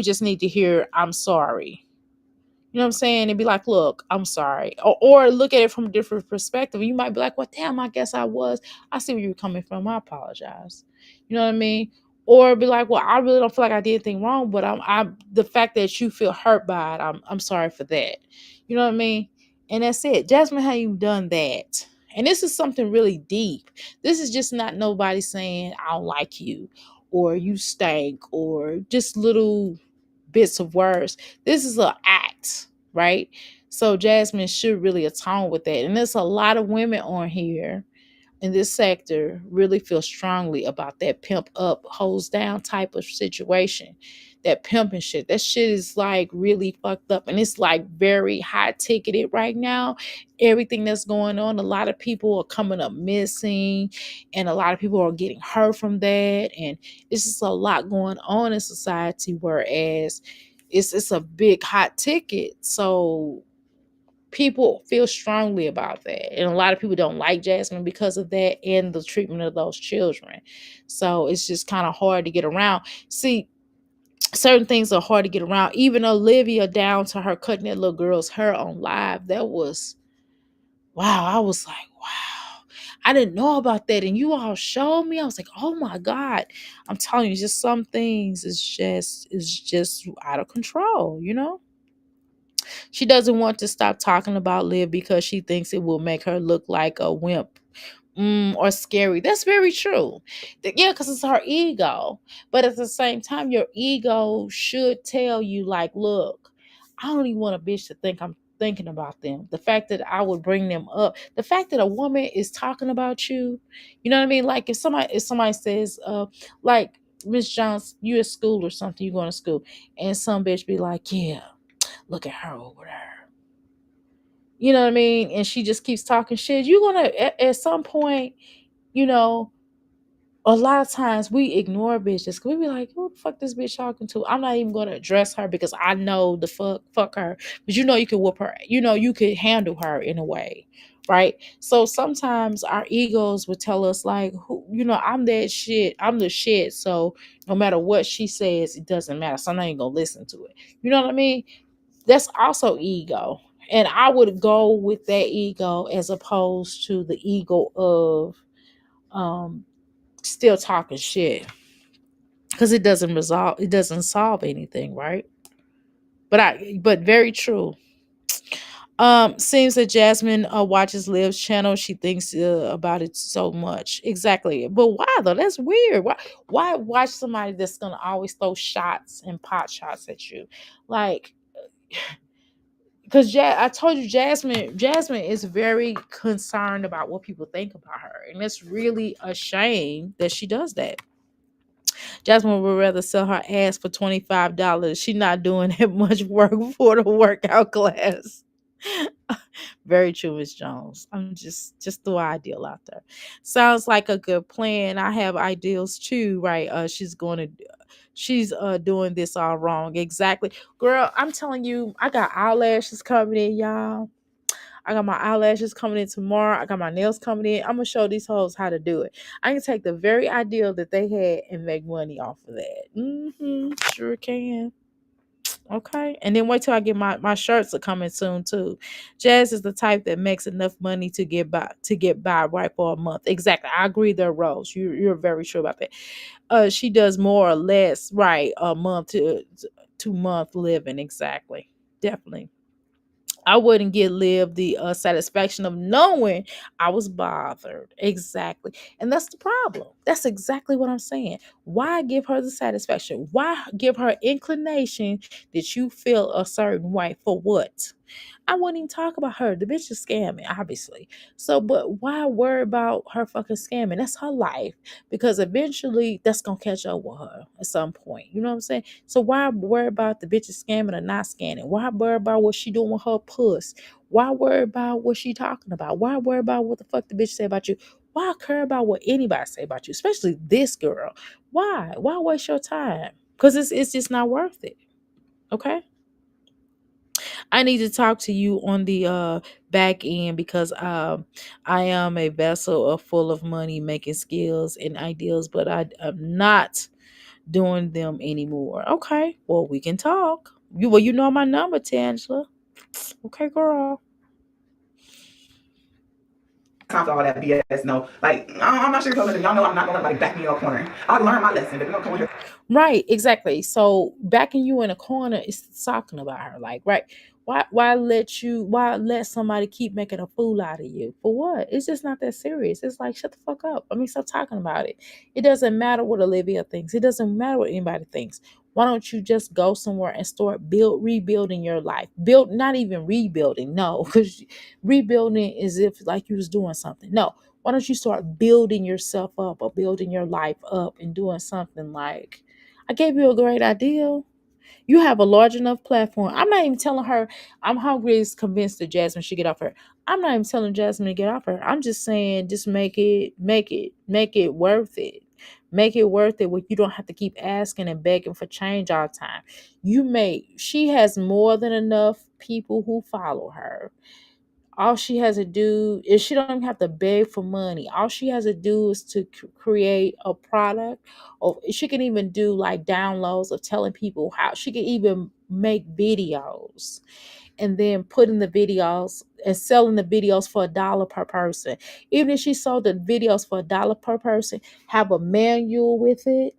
just need to hear, I'm sorry. You know what I'm saying? And be like, look, I'm sorry. Or look at it from a different perspective. You might be like, well, damn, I guess I was. I see where you're coming from. I apologize. You know what I mean? Or be like, well, I really don't feel like I did anything wrong, but I'm the fact that you feel hurt by it, I'm sorry for that. You know what I mean? And that's it. Jasmine, how you done that? And this is something really deep. This is just not nobody saying, I don't like you, or you stank, or just little bits of words. This is an act, right? So Jasmine should really atone with that. And there's a lot of women on here in this sector really feel strongly about that pimp up, hose down type of situation. That pimping shit. That shit is like really fucked up. And it's like very high ticketed right now. Everything that's going on. A lot of people are coming up missing. And a lot of people are getting hurt from that. And it's just a lot going on in society. Whereas it's a big hot ticket. So people feel strongly about that. And a lot of people don't like Jasmine because of that and the treatment of those children. So it's just kind of hard to get around. See, certain things are hard to get around. Even Olivia, down to her cutting that little girl's hair on live, that was, wow. I was like, wow. I didn't know about that. And you all showed me. I was like, oh my God. I'm telling you, just some things is just out of control, you know? She doesn't want to stop talking about Liv because she thinks it will make her look like a wimp, or scary. That's very true. Yeah, because it's her ego. But at the same time, your ego should tell you, like, look, I don't even want a bitch to think I'm thinking about them. The fact that I would bring them up, the fact that a woman is talking about you, you know what I mean? Like if somebody says, like, Miss Jones, you at school or something, you going to school, and some bitch be like, yeah, look at her over there. You know what I mean? And she just keeps talking shit. You're gonna at some point, you know, a lot of times we ignore bitches. 'Cause we be like, who the fuck this bitch talking to? I'm not even gonna address her because I know the fuck her. But you know you can whoop her. You know you could handle her in a way. Right. So sometimes our egos would tell us like, who, I'm that shit. I'm the shit. So no matter what she says, it doesn't matter. So I'm not even gonna listen to it. You know what I mean? That's also ego. And I would go with that ego as opposed to the ego of um still talking shit, because it doesn't solve anything, right? But very true. Seems that Jasmine watches Liv's channel. She thinks about it so much. Exactly. But why though? That's weird. Why watch somebody that's gonna always throw shots and pot shots at you? Like, because I told you, Jasmine is very concerned about what people think about her, and it's really a shame that she does that. Jasmine would rather sell her ass for $25. She not doing that much work for the workout class. Very true, Miss Jones. I'm just the ideal out there. Sounds like a good plan. I have ideals too, right? She's doing this all wrong. Exactly. Girl, I'm telling you, I got eyelashes coming in, y'all. I got my eyelashes coming in tomorrow. I got my nails coming in. I'm gonna show these hoes how to do it. I can take the very ideal that they had and make money off of that. Sure can. Okay. And then wait till I get my shirts are coming soon too. Jazz is the type that makes enough money to get by right for a month. Exactly. I agree there, Rose. You're very true about that. She does more or less right a month to month living. Exactly. Definitely. I wouldn't get Liv the satisfaction of knowing I was bothered. Exactly. And that's the problem. That's exactly what I'm saying. Why give her the satisfaction? Why give her inclination that you feel a certain way? For what? I wouldn't even talk about her. The bitch is scamming, obviously. So, but why worry about her fucking scamming? That's her life. Because eventually that's gonna catch up with her at some point. You know what I'm saying? So why worry about the bitch is scamming or not scamming? Why worry about what she doing with her puss? Why worry about what she talking about? Why worry about what the fuck the bitch say about you? Why care about what anybody say about you? Especially this girl. Why? Why waste your time? Because it's just not worth it. Okay. I need to talk to you on the back end because I am a vessel of full of money making skills and ideals, but I am not doing them anymore. Okay, well we can talk. You know my number, Tangela. Okay, girl. Time for all that BS. No, like I'm not sure nothing. Y'all know I'm not gonna let nobody back me in a corner. I learned my lesson, but you don't come here. Right, exactly. So backing you in a corner is talking about her. Like, right. Why let somebody keep making a fool out of you? For what? It's just not that serious. It's like shut the fuck up. I mean, stop talking about it. It doesn't matter what Olivia thinks. It doesn't matter what anybody thinks. Why don't you just go somewhere and start rebuilding your life? Build not even rebuilding, no, because rebuilding is if like you was doing something. No. Why don't you start building yourself up or building your life up and doing something like I gave you a great idea. You have a large enough platform. I'm not even telling her I'm hungry is convinced that Jasmine should get off her. I'm not even telling Jasmine to get off her. I'm just saying just make it worth it. Make it worth it where you don't have to keep asking and begging for change all the time. She has more than enough people who follow her. All she has to do is she don't even have to beg for money. All she has to do is to create a product, or she can even do like downloads of telling people how she can even make videos and then putting the videos and selling the videos for $1 per person. Even if she sold the videos for $1 per person, have a manual with it,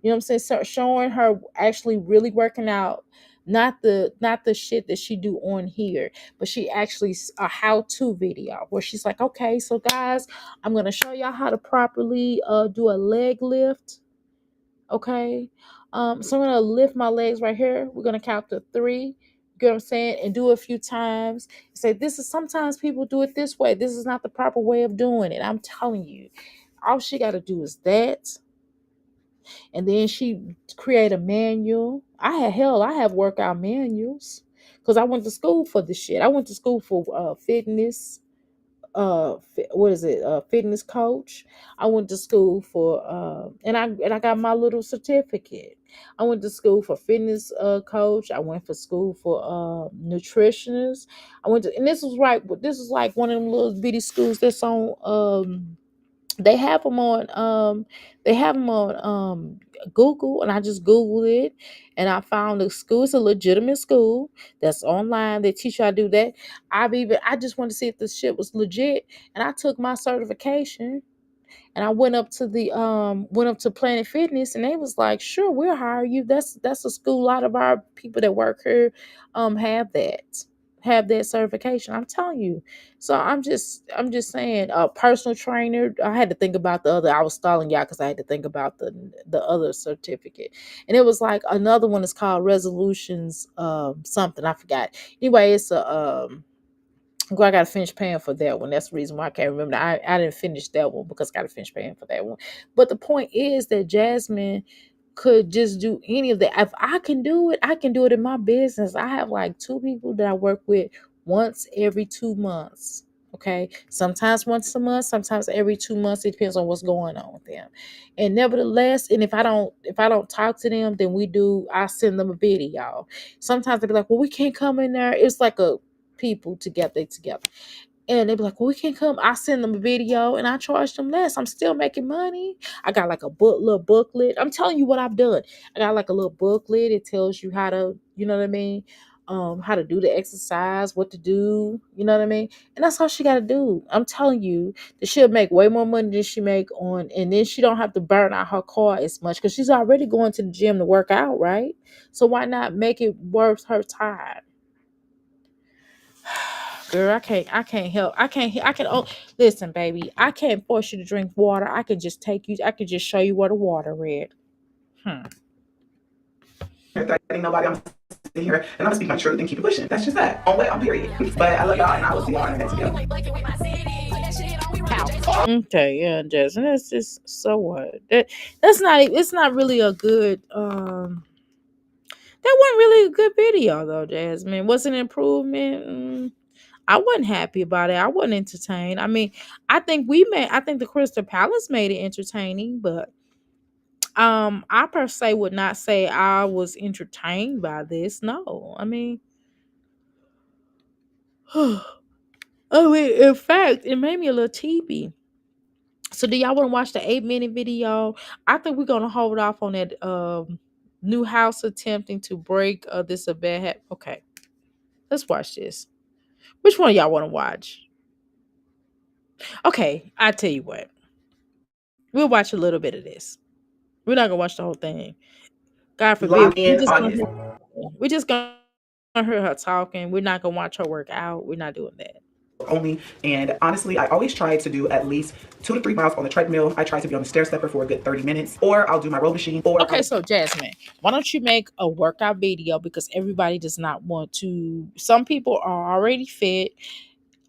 you know what I'm saying? So showing her actually really working out, not the shit that she do on here, but she actually a how-to video where she's like, okay, so guys, I'm gonna show y'all how to properly do a leg lift. Okay. So I'm gonna lift my legs right here. We're gonna count to three. You get what I'm saying? And do it a few times. Say this is sometimes people do it this way. This is not the proper way of doing it. I'm telling you. All she gotta do is that, and then she create a manual. I have workout manuals because I went to school for this shit. I went to school for fitness. What is it? Fitness coach. I went to school for and I got my little certificate. I went to school for fitness coach. I went for school for nutritionist. I went to, and this was right. This is like one of them little bitty schools that's on they have them on Google, and I just Googled it and I found the school. It's a legitimate school that's online. They teach you how to do that. I just wanted to see if this shit was legit, and I took my certification and I went up to Planet Fitness, and they was like, sure, we'll hire you. That's a school. A lot of our people that work here have that certification. I'm telling you. So I'm just saying, personal trainer. I had to think about the other. I was stalling y'all because I had to think about the other certificate. And it was like another one is called resolutions something. I forgot. Anyway, it's a well, I gotta finish paying for that one. That's the reason why I can't remember. I didn't finish that one because I gotta finish paying for that one. But the point is that Jasmine could just do any of that. If I can do it, I can do it in my business. I have like two people that I work with once every 2 months. Okay. Sometimes once a month, sometimes every 2 months. It depends on what's going on with them. And nevertheless, and if I don't talk to them, then I send them a video. Sometimes they'll be like, well, we can't come in there. It's like a people together. And they be like, well, we can come. I send them a video and I charge them less. I'm still making money. I got like a little booklet. I'm telling you what I've done. I got like a little booklet. It tells you how to, you know what I mean? How to do the exercise, what to do, you know what I mean? And that's all she got to do. I'm telling you that she'll make way more money than she make on, and then she don't have to burn out her car as much because she's already going to the gym to work out, right? So why not make it worth her time? Girl, I can't help. I can, oh, listen, baby. I can't force you to drink water. I can just show you where the water is. Hmm. Threatening nobody. I'm here and I'm gonna speak my truth and keep it pushing. That's just that. On way, on period. But I love y'all and I will see y'all in the next video. Okay, yeah, Jasmine. That's just so what? That's not. It's not really a good. That wasn't really a good video though, Jasmine. Was it an improvement? I wasn't happy about it. I wasn't entertained. I mean, I think we made. I think the Crystal Palace made it entertaining, but I per se would not say I was entertained by this. No, I mean, I mean, in fact, it made me a little teepee. So do y'all want to watch the 8-minute video? I think we're gonna hold off on that new house attempting to break this a bad habit. Okay, let's watch this. Which one of y'all want to watch? Okay, I tell you what. We'll watch a little bit of this. We're not gonna watch the whole thing. God forbid. Lock in August We're just gonna hear her talking. We're not gonna watch her work out. We're not doing that. only. And honestly, I always try to do at least 2 to 3 miles on the treadmill. I try to be on the stair stepper for a good 30 minutes, or I'll do my row machine, or Okay, so Jasmine, why don't you make a workout video because everybody does not want to. Some people are already fit.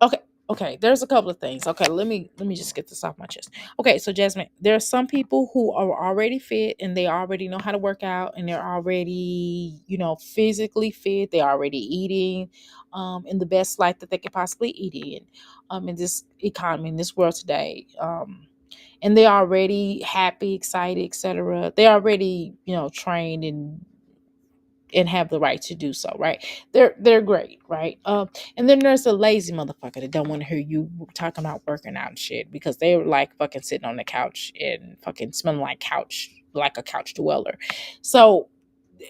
Okay, okay. There's a couple of things. Okay, let me just get this off my chest. Okay, so Jasmine, there are some people who are already fit and they already know how to work out and they're already, physically fit. They're already eating in the best life that they could possibly eat in this economy, in this world today. And they're already happy, excited, etc. They're already, trained and have the right to do so, right? They're great, right? And then there's a lazy motherfucker that don't want to hear you talking about working out and shit because they're like fucking sitting on the couch and fucking smelling like a couch dweller. So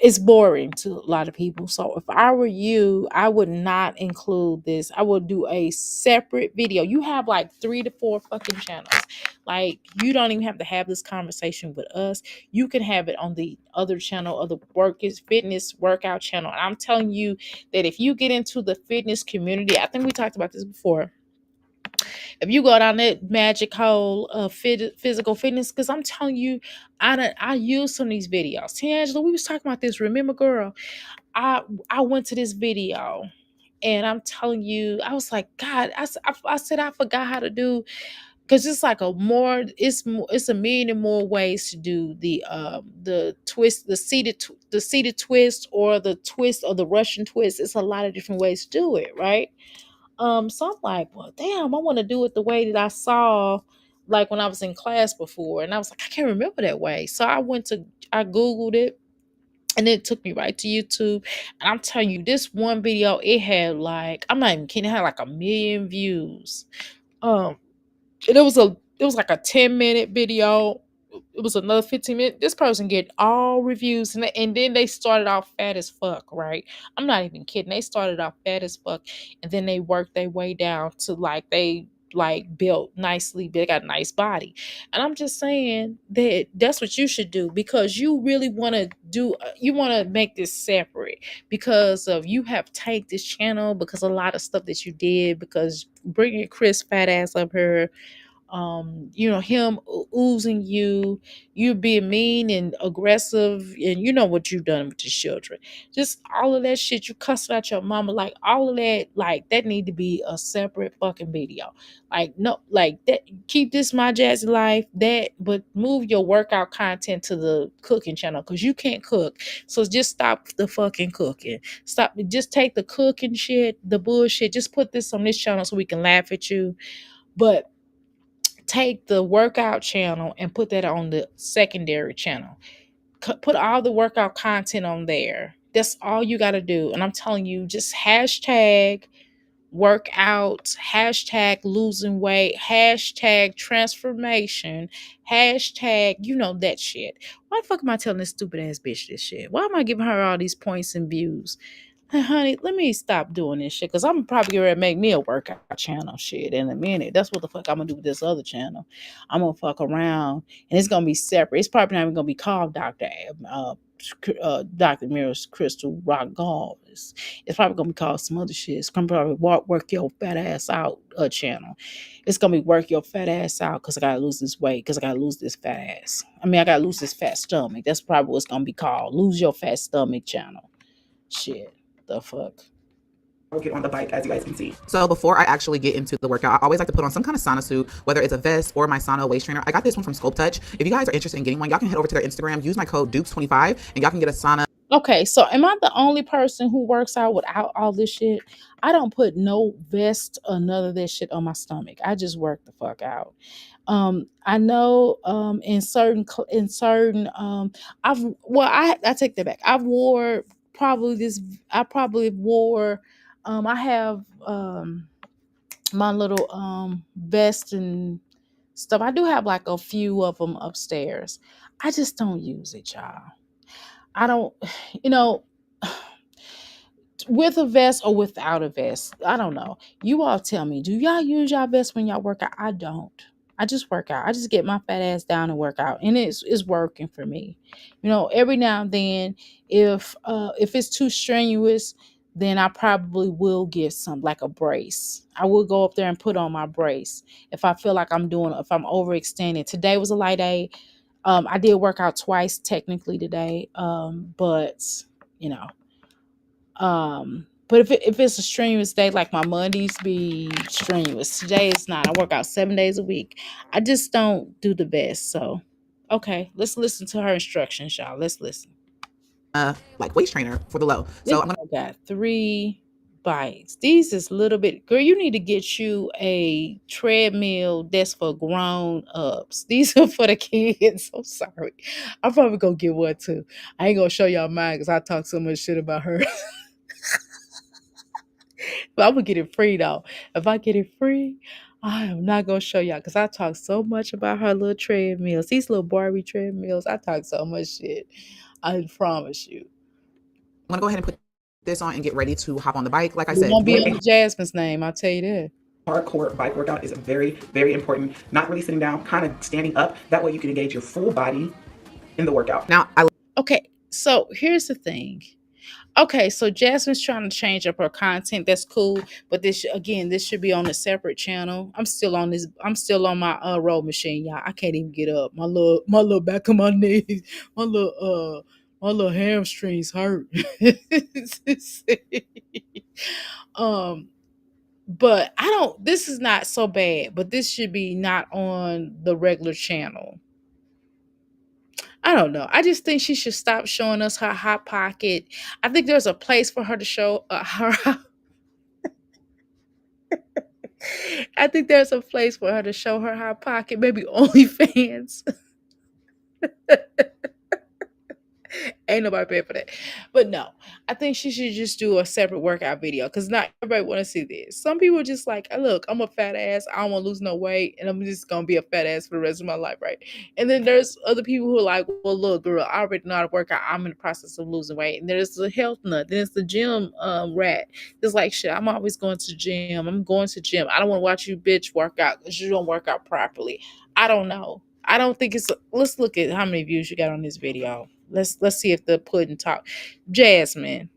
it's boring to a lot of people. So if I were you, I would not include this. I would do a separate video. You have like 3 to 4 fucking channels. Like you don't even have to have this conversation with us. You can have it on the other channel of the fitness workout channel. And I'm telling you that if you get into the fitness community, I think we talked about this before. If you go down that magic hole of physical fitness, because I'm telling you, I use some of these videos. Tangela, we was talking about this. Remember, girl, I went to this video and I'm telling you, I was like, God, I said I forgot how to do because it's like it's a million and more ways to do the twist, the seated twist or the twist or the Russian twist. It's a lot of different ways to do it, right? So I'm like, well, damn, I want to do it the way that I saw, like when I was in class before, and I was like, I can't remember that way. So I Googled it, and it took me right to YouTube. And I'm telling you, this one video, it had like, I'm not even kidding, it had like 1 million views. Um, and it was like a 10-minute video. It was another 15 minutes. This person get all reviews and then they started off fat as fuck, right? I'm not even kidding. They started off fat as fuck and then they worked their way down to like they like built nicely, they got a nice body. And I'm just saying that that's what you should do because you really want to you want to make this separate because of you have tanked this channel because a lot of stuff that you did because bringing Chris fat ass up here, him oozing you being mean and aggressive, and you know what you've done with the children, just all of that shit, you cussing out your mama, like all of that, like that need to be a separate fucking video. Like no, like that, keep this my Jazzy life, that, but move your workout content to the cooking channel because you can't cook, so just stop the fucking cooking. Stop, just take the cooking shit, the bullshit, just put this on this channel so we can laugh at you. But take the workout channel and put that on the secondary channel. Put all the workout content on there. That's all you got to do. And I'm telling you, just hashtag workouts, hashtag losing weight, hashtag transformation, hashtag, that shit. Why the fuck am I telling this stupid ass bitch this shit? Why am I giving her all these points and views? Hey, honey, let me stop doing this shit because I'm probably going to make me a workout channel shit in a minute. That's what the fuck I'm going to do with this other channel. I'm going to fuck around and it's going to be separate. It's probably not even going to be called Dr. Mirror's Crystal Rock Gall. It's probably going to be called some other shit. It's going to probably work your fat ass out channel. It's going to be work your fat ass out because I got to lose this weight because I got to lose this fat ass. I mean, I got to lose this fat stomach. That's probably what it's going to be called. Lose your fat stomach channel. Shit, the fuck. We'll get on the bike, as you guys can see. So before I actually get into the workout, I always like to put on some kind of sauna suit, whether it's a vest or my sauna waist trainer. I got this one from Sculpt Touch. If you guys are interested in getting one, y'all can head over to their Instagram, use my code Dupes25, and y'all can get a sauna. Okay, so am I the only person who works out without all this shit? I don't put no vest or none of that shit on my stomach. I just work the fuck out. I know in certain I've well I take that back. I've wore probably this I probably wore I have my little vest and stuff. I do have like a few of them upstairs. I just don't use it, y'all. I don't, you know, with a vest or without a vest. I don't know. You all tell me, do y'all use y'all vest when y'all work out? I don't. I just work out. I just get my fat ass down and work out. And it's working for me. Every now and then if it's too strenuous, then I probably will get some like a brace. I will go up there and put on my brace if I feel like if I'm overextended. Today was a light day. I did work out twice technically today. But you know, but if it's a strenuous day, like my Mondays be strenuous. Today it's not. I work out 7 days a week. I just don't do the best. So, okay, let's listen to her instructions, y'all. Let's listen. Like waist trainer for the low. This So I'm gonna girl got 3 bikes. These is little bit. Girl, you need to get you a treadmill that's for grown ups. These are for the kids. I'm sorry. I'm probably gonna get one too. I ain't gonna show y'all mine because I talk so much shit about her. But I'm gonna get it free though. If I get it free, I am not gonna show y'all because I talk so much about her little treadmills. These little Barbie treadmills. I talk so much shit. I promise you. go ahead and put this on and get ready to hop on the bike. Like I It said, won't be doing under a Jasmine's name, I'll tell you that. hardcore bike workout is very, very important. Not really sitting down, kind of standing up. That way you can engage your full body in the workout. Now, I Okay, so here's the thing. Okay, so Jasmine's trying to change up her content. That's cool, but this should be on a separate channel. I'm still on this. I'm still on my row machine, y'all. I can't even get up. My little back of my knees, my little hamstrings hurt. um, but I don't. This is not so bad, but this should be not on the regular channel. I don't know. I just think she should stop showing us her hot pocket. I think there's a place for her to show her. I think there's a place for her to show her hot pocket. Maybe OnlyFans. Ain't nobody paying for that. But no, I think she should just do a separate workout video because not everybody want to see this. Some people just like, look, I'm a fat ass. I don't want to lose no weight, and I'm just gonna be a fat ass for the rest of my life, right? And then there's other people who are like, well, look, girl, I already know how to work out. I'm in the process of losing weight. And there's the health nut. Then it's the gym rat. It's like shit. I'm always going to the gym. I'm going to the gym. I don't want to watch you bitch work out because you don't work out properly. I don't know. I don't think it's. Let's look at how many views you got on this video. Let's see if the pudding talk. Jasmine,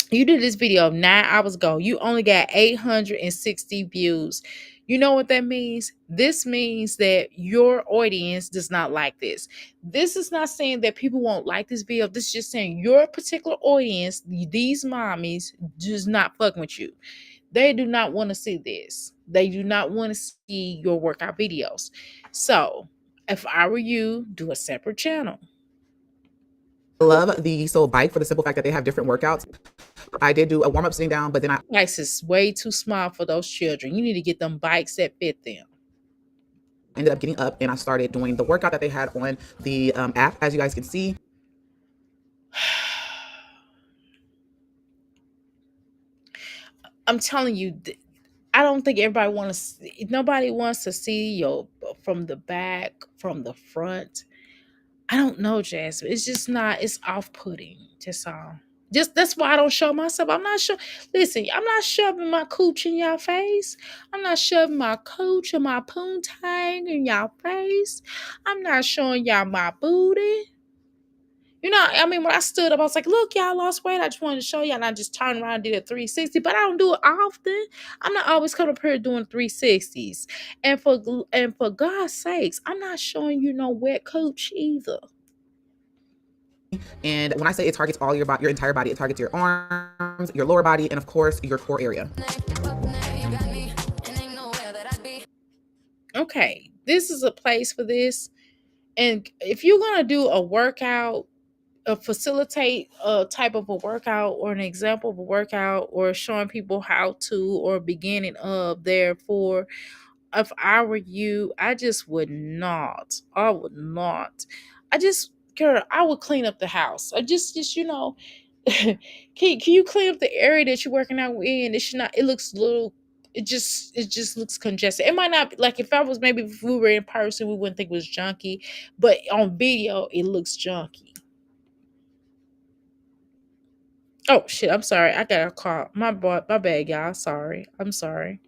you did this video 9 hours ago. You only got 860 views. You know what that means? This means that your audience does not like this. This is not saying that people won't like this video. This is just saying your particular audience, these mommies, does not fuck with you. They do not want to see this. They do not want to see your workout videos. So, if I were you, do a separate channel. love the Soul Bike for the simple fact that they have different workouts. I did do a warm up sitting down, but then I Bikes is way too small for those children. You need to get them bikes that fit them. ended up getting up and I started doing the workout that they had on the app, as you guys can see. I'm telling you, I don't think everybody wants to. Nobody wants to see your from the back, from the front. I don't know, Jasmine. It's just not. It's off-putting. Just all. Just that's why I don't show myself. I'm not sure. Listen, I'm not shoving my cooch in y'all face. I'm not shoving my cooch or my poontang in y'all face. I'm not showing y'all my booty. I mean, when I stood up, I was like, look, y'all lost weight. I just wanted to show y'all. And I just turned around and did a 360, but I don't do it often. I'm not always coming up here doing 360s. And for God's sakes, I'm not showing you no wet cooch either. And when I say it targets all your body, your entire body, it targets your arms, your lower body, and of course your core area. Okay, this is a place for this. And if you're gonna do a workout, facilitate a type of a workout or an example of a workout or showing people how to or beginning of, therefore, if I were you, I just would not. I would not. I just, girl, I would clean up the house. I just can you clean up the area that you're working out in? It should not. It looks little. It just looks congested. It might not like if I was maybe if we were in person, we wouldn't think it was junky, but on video, it looks junky. Oh shit! I'm sorry. I got a call. My bad, y'all. Sorry. I'm sorry.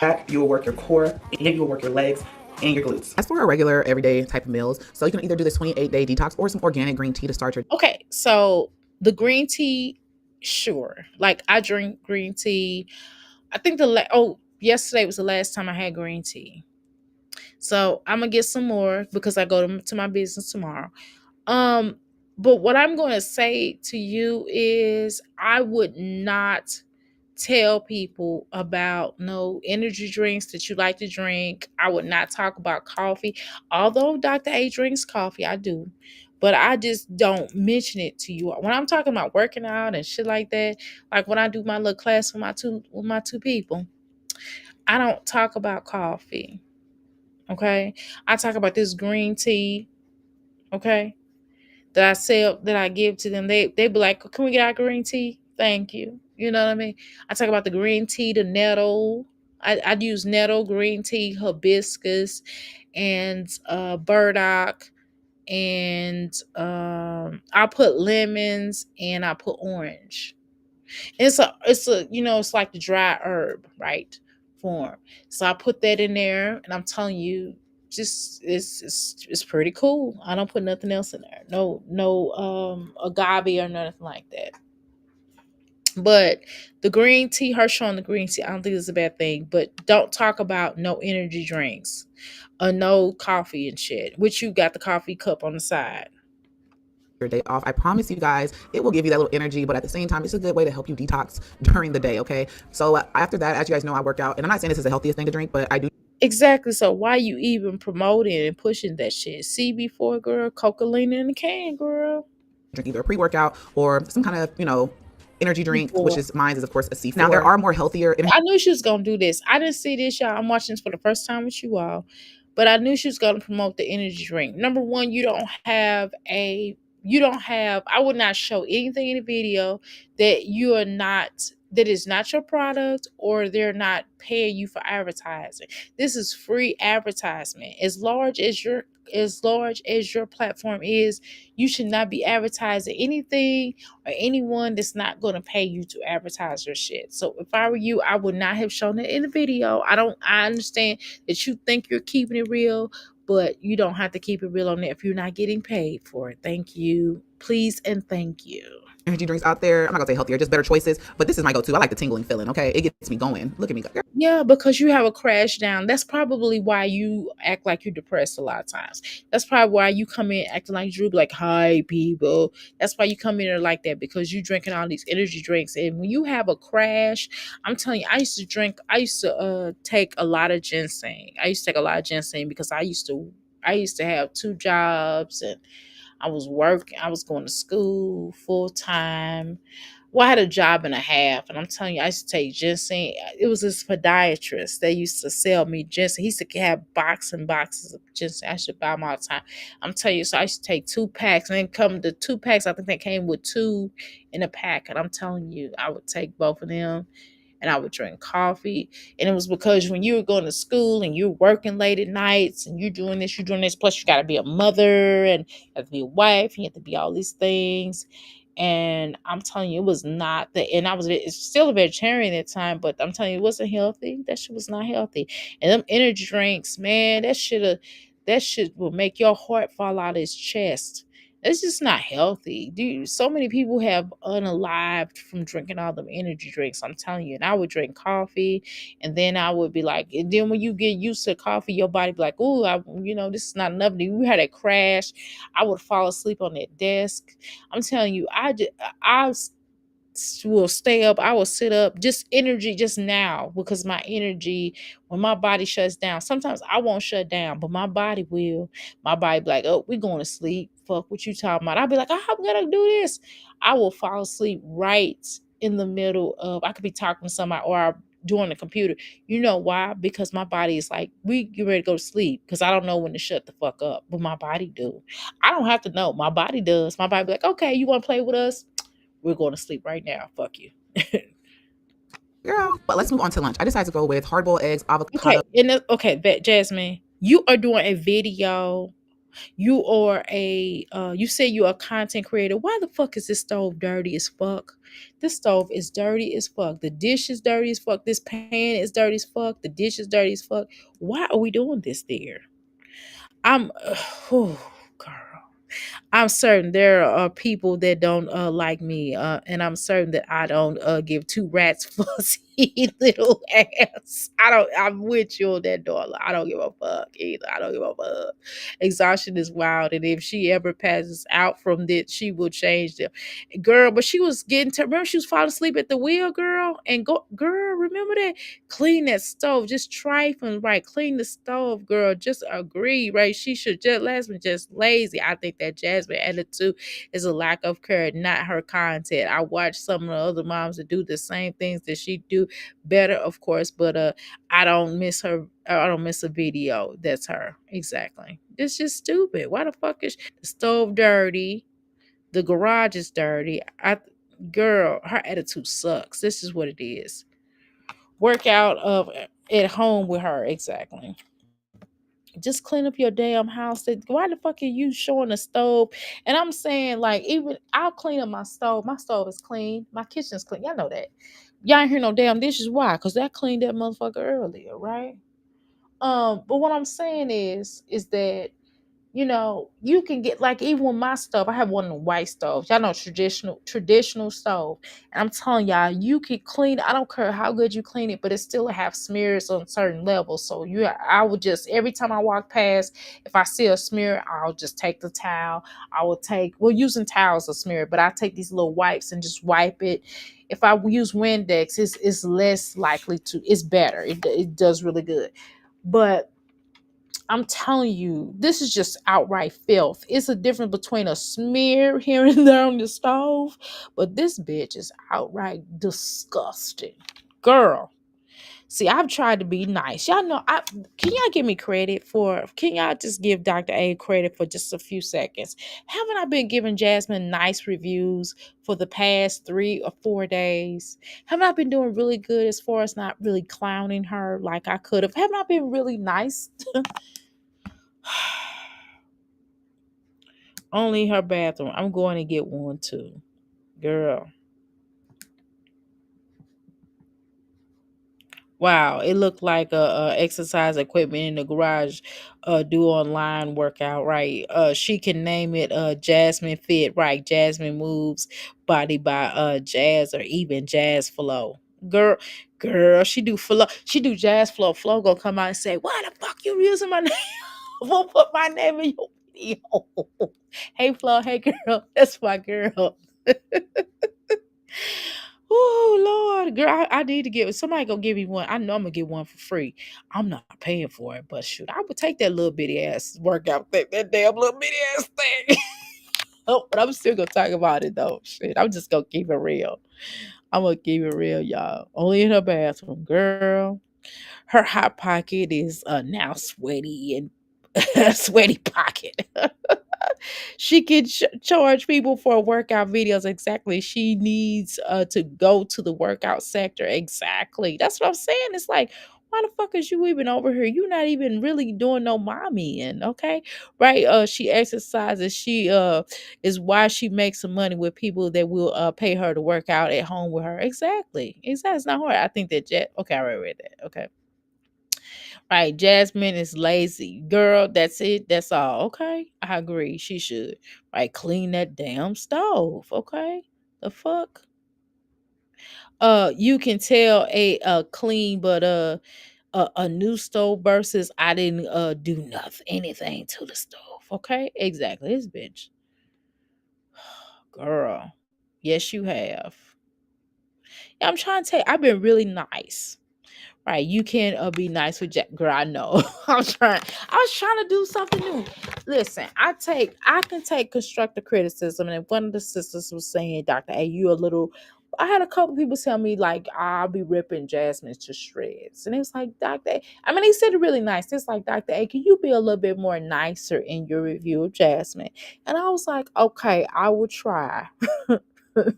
That you will work your core and you will work your legs and your glutes. As for a regular everyday type of meals, so you can either do this 28-day detox or some organic green tea to start your Okay, so the green tea, sure. Like I drink green tea. I think yesterday was the last time I had green tea. So I'm gonna get some more because I go to my business tomorrow. Um, but what I'm going to say to you is I would not tell people about no energy drinks that you like to drink. I would not talk about coffee. Although Dr. A drinks coffee, I do. But I just don't mention it to you. When I'm talking about working out and shit like that, like when I do my little class with my two people, I don't talk about coffee. Okay? I talk about this green tea, okay? That I sell, that I give to them. They be like, "Can we get our green tea? Thank you." You know what I mean? I talk about the green tea, the nettle. I'd use nettle, green tea, hibiscus, and burdock, and I'll put lemons and I put orange. It's a it's like the dry herb, right? Form. So I put that in there, and I'm telling you, just it's pretty cool. I don't put nothing else in there. No agave or nothing like that. But the green tea, Hershey on the green tea, I don't think it's a bad thing. But don't talk about no energy drinks or no coffee and shit. Which you got the coffee cup on the side. your day off. I promise you guys, it will give you that little energy, but at the same time, it's a good way to help you detox during the day. Okay. So after that, as you guys know, I work out, and I'm not saying this is the healthiest thing to drink, but I do Exactly. So why you even promoting and pushing that shit? CB4, girl, cocaine in the can, girl. drink either a pre-workout or some kind of, energy drink, which Before. is mine is of course a C4. Now there are more healthier energy I knew she was gonna do this. I didn't see this, y'all. I'm watching this for the first time with you all, but I knew she was gonna promote the energy drink. Number one, you don't have. I would not show anything in the video that you are not that is not your product or they're not paying you for advertising. This is free advertisement. As large as your platform is, you should not be advertising anything or anyone that's not going to pay you to advertise your shit. So if I were you, I would not have shown it in the video. I understand that you think you're keeping it real, but you don't have to keep it real on there if you're not getting paid for it. Thank you. Please and thank you. energy drinks out there. I'm not gonna say healthier, just better choices, but this is my go-to. I like the tingling feeling. Okay, it gets me going. Look at me go. Yeah, because you have a crash down. That's probably why you act like you're depressed a lot of times. That's probably why you come in acting like Drew, like, "Hi, people." That's why you come in there like that because you drinking all these energy drinks. And when you have a crash, I'm telling you, I used to take a lot of ginseng. I used to take a lot of ginseng because I used to have two jobs and I was going to school full time. Well, I had a job and a half, and I'm telling you, I used to take ginseng. It was this podiatrist that used to sell me ginseng. He used to have boxes and boxes of ginseng. I should buy them all the time. I'm telling you, so I used to take 2 packs, and then come the 2 packs. I think they came with two in a pack, and I'm telling you, I would take both of them and I would drink coffee. And it was because when you were going to school and you're working late at nights and you're doing this, plus you got to be a mother and you have to be a wife, you have to be all these things. And I'm telling you, it was not the, and it's still a vegetarian at the time, but I'm telling you, it wasn't healthy. That shit was not healthy. And them energy drinks, man, that shit will make your heart fall out of its chest. It's just not healthy. Dude, so many people have unalived from drinking all them energy drinks. I'm telling you. And I would drink coffee, and then I would be like, and then when you get used to coffee, your body be like, oh, this is not enough. We had a crash. I would fall asleep on that desk. I'm telling you, I will stay up. I will sit up. Just energy, just now, because my energy, when my body shuts down, sometimes I won't shut down, but my body will. My body be like, oh, we going to sleep. Fuck what you talking about. I'll be like, oh, I'm gonna do this. I will fall asleep right in the middle of. I could be talking to somebody or I'm doing the computer. You know why? Because my body is like, we get ready to go to sleep. Because I don't know when to shut the fuck up, but my body do. I don't have to know. My body does. My body be like, okay, you want to play with us? We're going to sleep right now. Fuck you. Girl, but let's move on to lunch. I decided to go with hard boiled eggs, avocado. Okay, bet Jasmine, you are doing a video. You are you say you're a content creator. Why the fuck is this stove dirty as fuck? This stove is dirty as fuck. The dish is dirty as fuck. This pan is dirty as fuck. The dish is dirty as fuck. Why are we doing this there? I'm oh girl. I'm certain there are people that don't like me, and I'm certain that I don't give two rats fuzzy little ass. I don't. I'm with you on that, darling. I don't give a fuck either. I don't give a fuck. Exhaustion is wild, and if she ever passes out from this, she will change them, girl. But she was getting to remember she was falling asleep at the wheel, girl, and go, girl. Remember that? Clean that stove. Just trifling, right? Clean the stove, girl. Just agree, right? She should just last one just lazy. I think that Jasmine attitude is a lack of care, not her content. I watch some of the other moms that do the same things that she do better, of course, but I don't miss her. I don't miss a video. That's her. Exactly. It's just stupid. Why the fuck is the stove dirty? The garage is dirty. Girl, her attitude sucks. This is what it is. Work out of at home with her. Exactly. Just clean up your damn house. Why the fuck are you showing the stove? And I'm saying, like, even I'll clean up my stove. My stove is clean. My kitchen's clean. Y'all know that. Y'all ain't hear no damn dishes. Why? Because I cleaned that motherfucker earlier, right? But what I'm saying is that you can get like even with my stove. I have one of the white stoves. Y'all know traditional stove. And I'm telling y'all, you can clean. I don't care how good you clean it, but it still have smears on certain levels. So I would just every time I walk past, if I see a smear, I'll just take the towel. I will take using towels a smear, but I take these little wipes and just wipe it. If I use Windex, it's less likely to. It's better. It does really good, but I'm telling you, this is just outright filth. It's a difference between a smear here and there on the stove, but this bitch is outright disgusting. Girl, see, I've tried to be nice. Y'all know, can y'all give me credit can y'all just give Dr. A credit for just a few seconds? Haven't I been giving Jasmine nice reviews for the past 3 or 4 days? Haven't I been doing really good as far as not really clowning her like I could have? Haven't I been really nice? Only her bathroom. I'm going to get one too. Girl. Wow, it looked like a exercise equipment in the garage. Do online workout, right? She can name it Jasmine Fit, right? Jasmine Moves, Body by Jazz, or even Jazz Flow. Girl, she do flow. She do Jazz Flow. Flow gonna come out and say, "Why the fuck you using my name? Won't put my name in your video." Hey Flo, hey girl, that's my girl. Oh Lord, girl, I need to get somebody gonna give me one. I know I'm gonna get one for free. I'm not paying for it, but shoot, I would take that little bitty ass workout thing, that damn little bitty ass thing. Oh, but I'm still gonna talk about it though. Shit, I'm just gonna keep it real. I'm gonna keep it real, y'all. Only in her bathroom, girl. Her hot pocket is now sweaty and sweaty pocket. She can charge people for workout videos. Exactly. She needs to go to the workout sector. Exactly. That's what I'm saying. It's like, why the fuck is you even over here? You're not even really doing no mommy in, okay? Right? She exercises. She is why she makes some money with people that will pay her to work out at home with her. Exactly. Exactly. It's not hard. I think that Jet. Okay, I already read that. Okay. Right, Jasmine is lazy. Girl, that's it. That's all. Okay. I agree. She should. Right, clean that damn stove. Okay. The fuck? You can tell a clean but a new stove versus I didn't do nothing anything to the stove. Okay? Exactly. This bitch. Girl. Yes, you have. Yeah, I'm trying to tell you, I've been really nice. Right, you can be nice with Jack. Girl, I know. I'm trying. I was trying to do something new. Listen, I can take constructive criticism. And one of the sisters was saying, Doctor A, you a little. I had a couple people tell me like I'll be ripping Jasmine to shreds, and it's like Doctor A. I mean, they said it really nice. It's like Doctor A, can you be a little bit more nicer in your review of Jasmine? And I was like, okay, I will try. And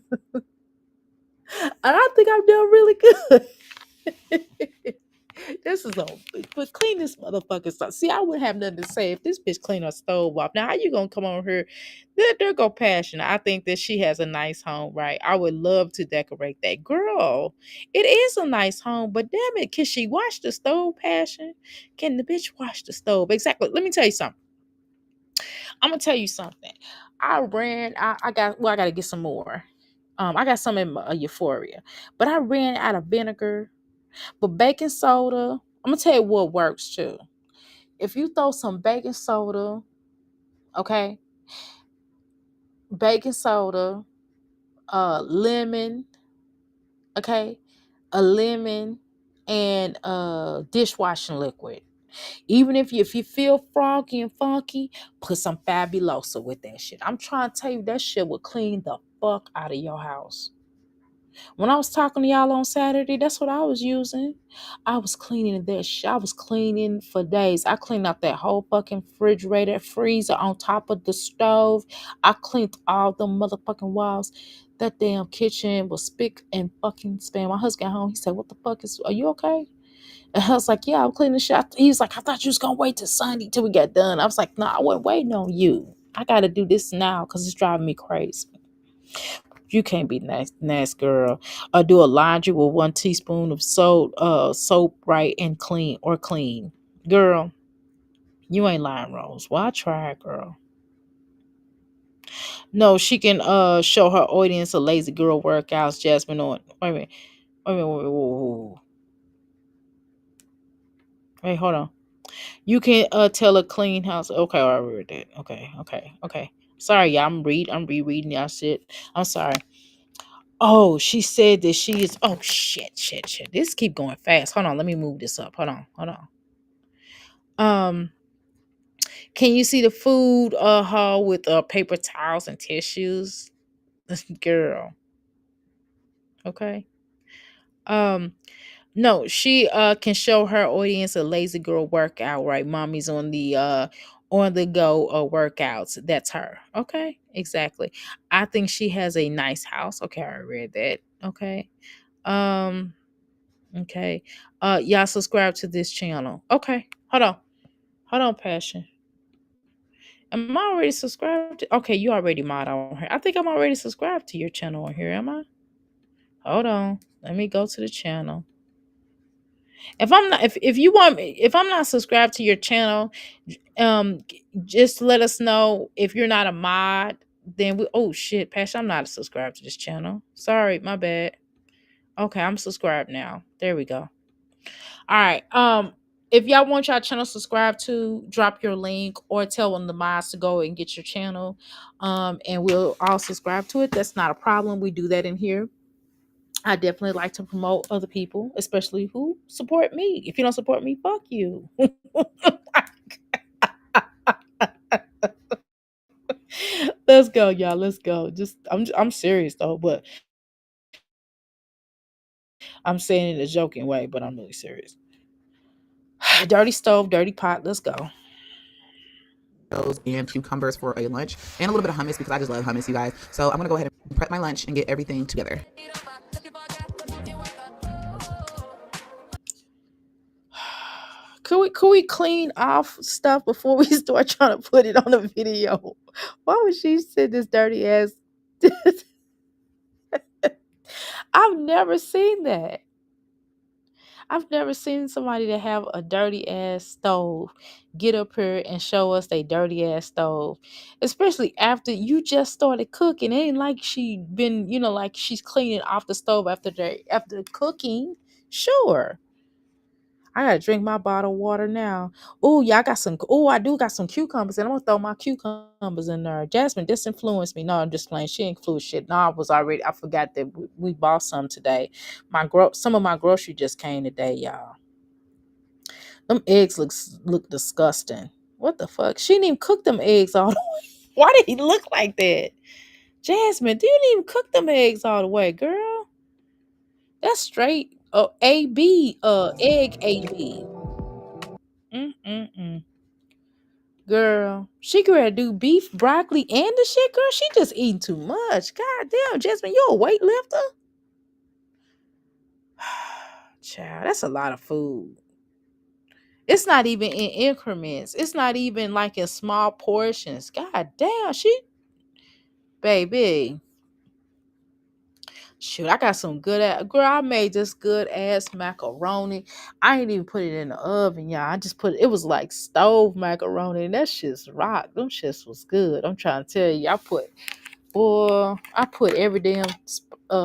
I think I'm doing really good. This is a but clean this motherfucker stuff. See, I wouldn't have nothing to say if this bitch clean her stove off. Now, how you gonna come on here? There go passion. I think that she has a nice home, right? I would love to decorate that. Girl, it is a nice home, but damn it, can she wash the stove, passion? Can the bitch wash the stove? Exactly. Let me tell you something. I'm gonna tell you something. I got well, I gotta get some more. I got some in my, Euphoria, but I ran out of vinegar. But baking soda, I'm gonna tell you what works too. If you throw some baking soda, okay, baking soda, lemon, okay, a lemon, and dishwashing liquid. Even if you feel froggy and funky, put some fabulosa with that shit. I'm trying to tell you that shit will clean the fuck out of your house. When I was talking to y'all on Saturday, that's what I was using. I was cleaning that shit. I was cleaning for days. I cleaned out that whole fucking refrigerator, freezer on top of the stove. I cleaned all the motherfucking walls. That damn kitchen was spick and fucking span. My husband got home. He said, "What the fuck is? Are you okay?" And I was like, "Yeah, I'm cleaning shit." He's like, "I thought you was gonna wait till Sunday till we got done." I was like, "No, I wasn't waiting on you. I got to do this now because it's driving me crazy." You can't be nice girl. Do a laundry with 1 teaspoon of soap, right, and clean. Girl, you ain't lying, Rose. Well, I tried, girl. No, she can show her audience a lazy girl workouts, Jasmine on. Wait a minute. Wait a minute. Wait, hold on. You can tell a clean house. Okay, I read that. Okay. Sorry, y'all. I'm rereading y'all shit. I'm sorry. Oh, she said that she is. Oh shit. This keep going fast. Hold on, let me move this up. Hold on. Um, can you see the food haul with paper towels and tissues, girl? Okay. Um, no, she can show her audience a lazy girl workout. Right, mommy's on the go workouts. That's her. Okay, exactly. I think she has a nice house. Okay, I read that. Okay. Um. Okay. Y'all subscribe to this channel. Okay. Hold on, Passion. Am I already subscribed? Okay, you already mod on here. I think I'm already subscribed to your channel on here, am I? Hold on. Let me go to the channel. If I'm not if you want me if I'm not subscribed to your channel, just let us know. If you're not a mod, then we oh shit, Passion, I'm not subscribed to this channel. Sorry, my bad. Okay, I'm subscribed now. There we go. All right. If y'all want y'all channel subscribed to, drop your link or tell one of the mods to go and get your channel. And we'll all subscribe to it. That's not a problem. We do that in here. I definitely like to promote other people, especially who support me. If you don't support me, fuck you. Let's go, y'all. Let's go. Just I'm serious though, but I'm saying it in a joking way, but I'm really serious. Dirty stove, dirty pot. Let's go. Those and cucumbers for a lunch and a little bit of hummus because I just love hummus, you guys. So I'm gonna go ahead and prep my lunch and get everything together. Could we clean off stuff before we start trying to put it on a video? Why would she send this dirty ass? I've never seen that. I've never seen somebody that have a dirty ass stove get up here and show us they dirty ass stove, especially after you just started cooking. It ain't like she been, like she's cleaning off the stove after cooking. Sure, I gotta drink my bottled water now. Oh yeah, I got some. Oh, I do got some cucumbers, and I'm gonna throw my cucumbers in there. Jasmine disinfluenced me. No, I'm just playing. She ain't flew shit. No, I was already. I forgot that we bought some today. Some of my grocery just came today, y'all. Them eggs look disgusting. What the fuck? She didn't even cook them eggs all the way. Why did he look like that? Jasmine, you didn't even cook them eggs all the way, girl. That's straight. AB. Egg AB. Mm-mm-mm. Girl, she could do beef, broccoli, and the shit. Girl, she just eating too much. God damn, Jasmine, you a weightlifter? Child, that's a lot of food. It's not even in increments. It's not even like in small portions. God damn, baby. Shoot, I got some girl. I made this good ass macaroni. I ain't even put it in the oven, y'all. I just put it was like stove macaroni, and that shit's rock. Them shits was good. I'm trying to tell you, boy, I put every damn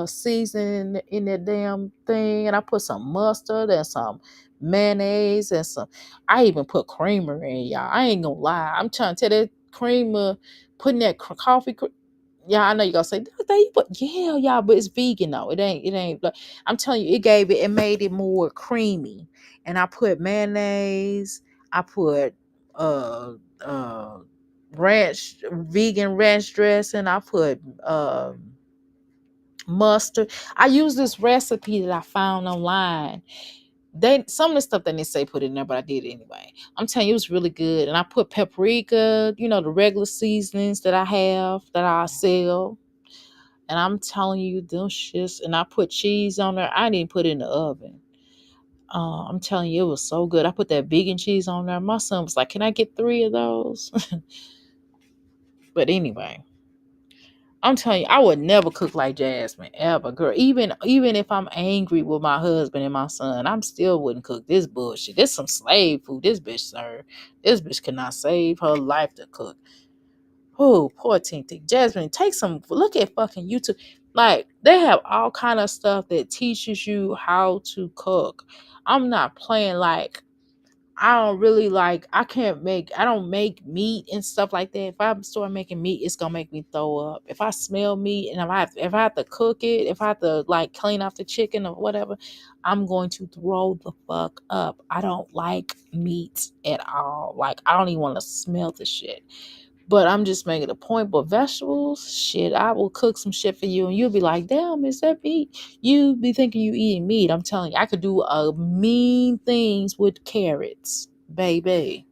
season in that damn thing, and I put some mustard and some mayonnaise and some. I even put creamer in, y'all. I ain't gonna lie. I'm trying to tell that creamer, putting that coffee. Yeah, I know you gonna say you put yeah, y'all, but it's vegan though. It ain't. Like, I'm telling you, it made it more creamy. And I put mayonnaise. I put uh uh ranch vegan ranch dressing. I put mustard. I use this recipe that I found online. Some of the stuff that they say put in there, but I did it anyway. I'm telling you, it was really good. And I put paprika, the regular seasonings that I have that I sell. And I'm telling you, them shits. And I put cheese on there. I didn't put it in the oven. I'm telling you, it was so good. I put that vegan cheese on there. My son was like, "Can I get 3 of those?" But anyway, I'm telling you, I would never cook like Jasmine ever, girl. Even if I'm angry with my husband and my son, I'm still wouldn't cook this bullshit. This some slave food. This bitch, sir. This bitch cannot save her life to cook. Oh, poor Tinty. Jasmine, take some look at fucking YouTube. Like they have all kind of stuff that teaches you how to cook. I'm not playing like I don't really like I don't make meat and stuff like that. If I start making meat, it's gonna make me throw up. If I smell meat and if I have to cook it, if I have to like clean off the chicken or whatever, I'm going to throw the fuck up. I don't like meat at all. Like I don't even want to smell the shit. But I'm just making a point. But vegetables, shit, I will cook some shit for you, and you'll be like, "Damn, is that meat?" You be thinking you eating meat. I'm telling you, I could do mean things with carrots, baby.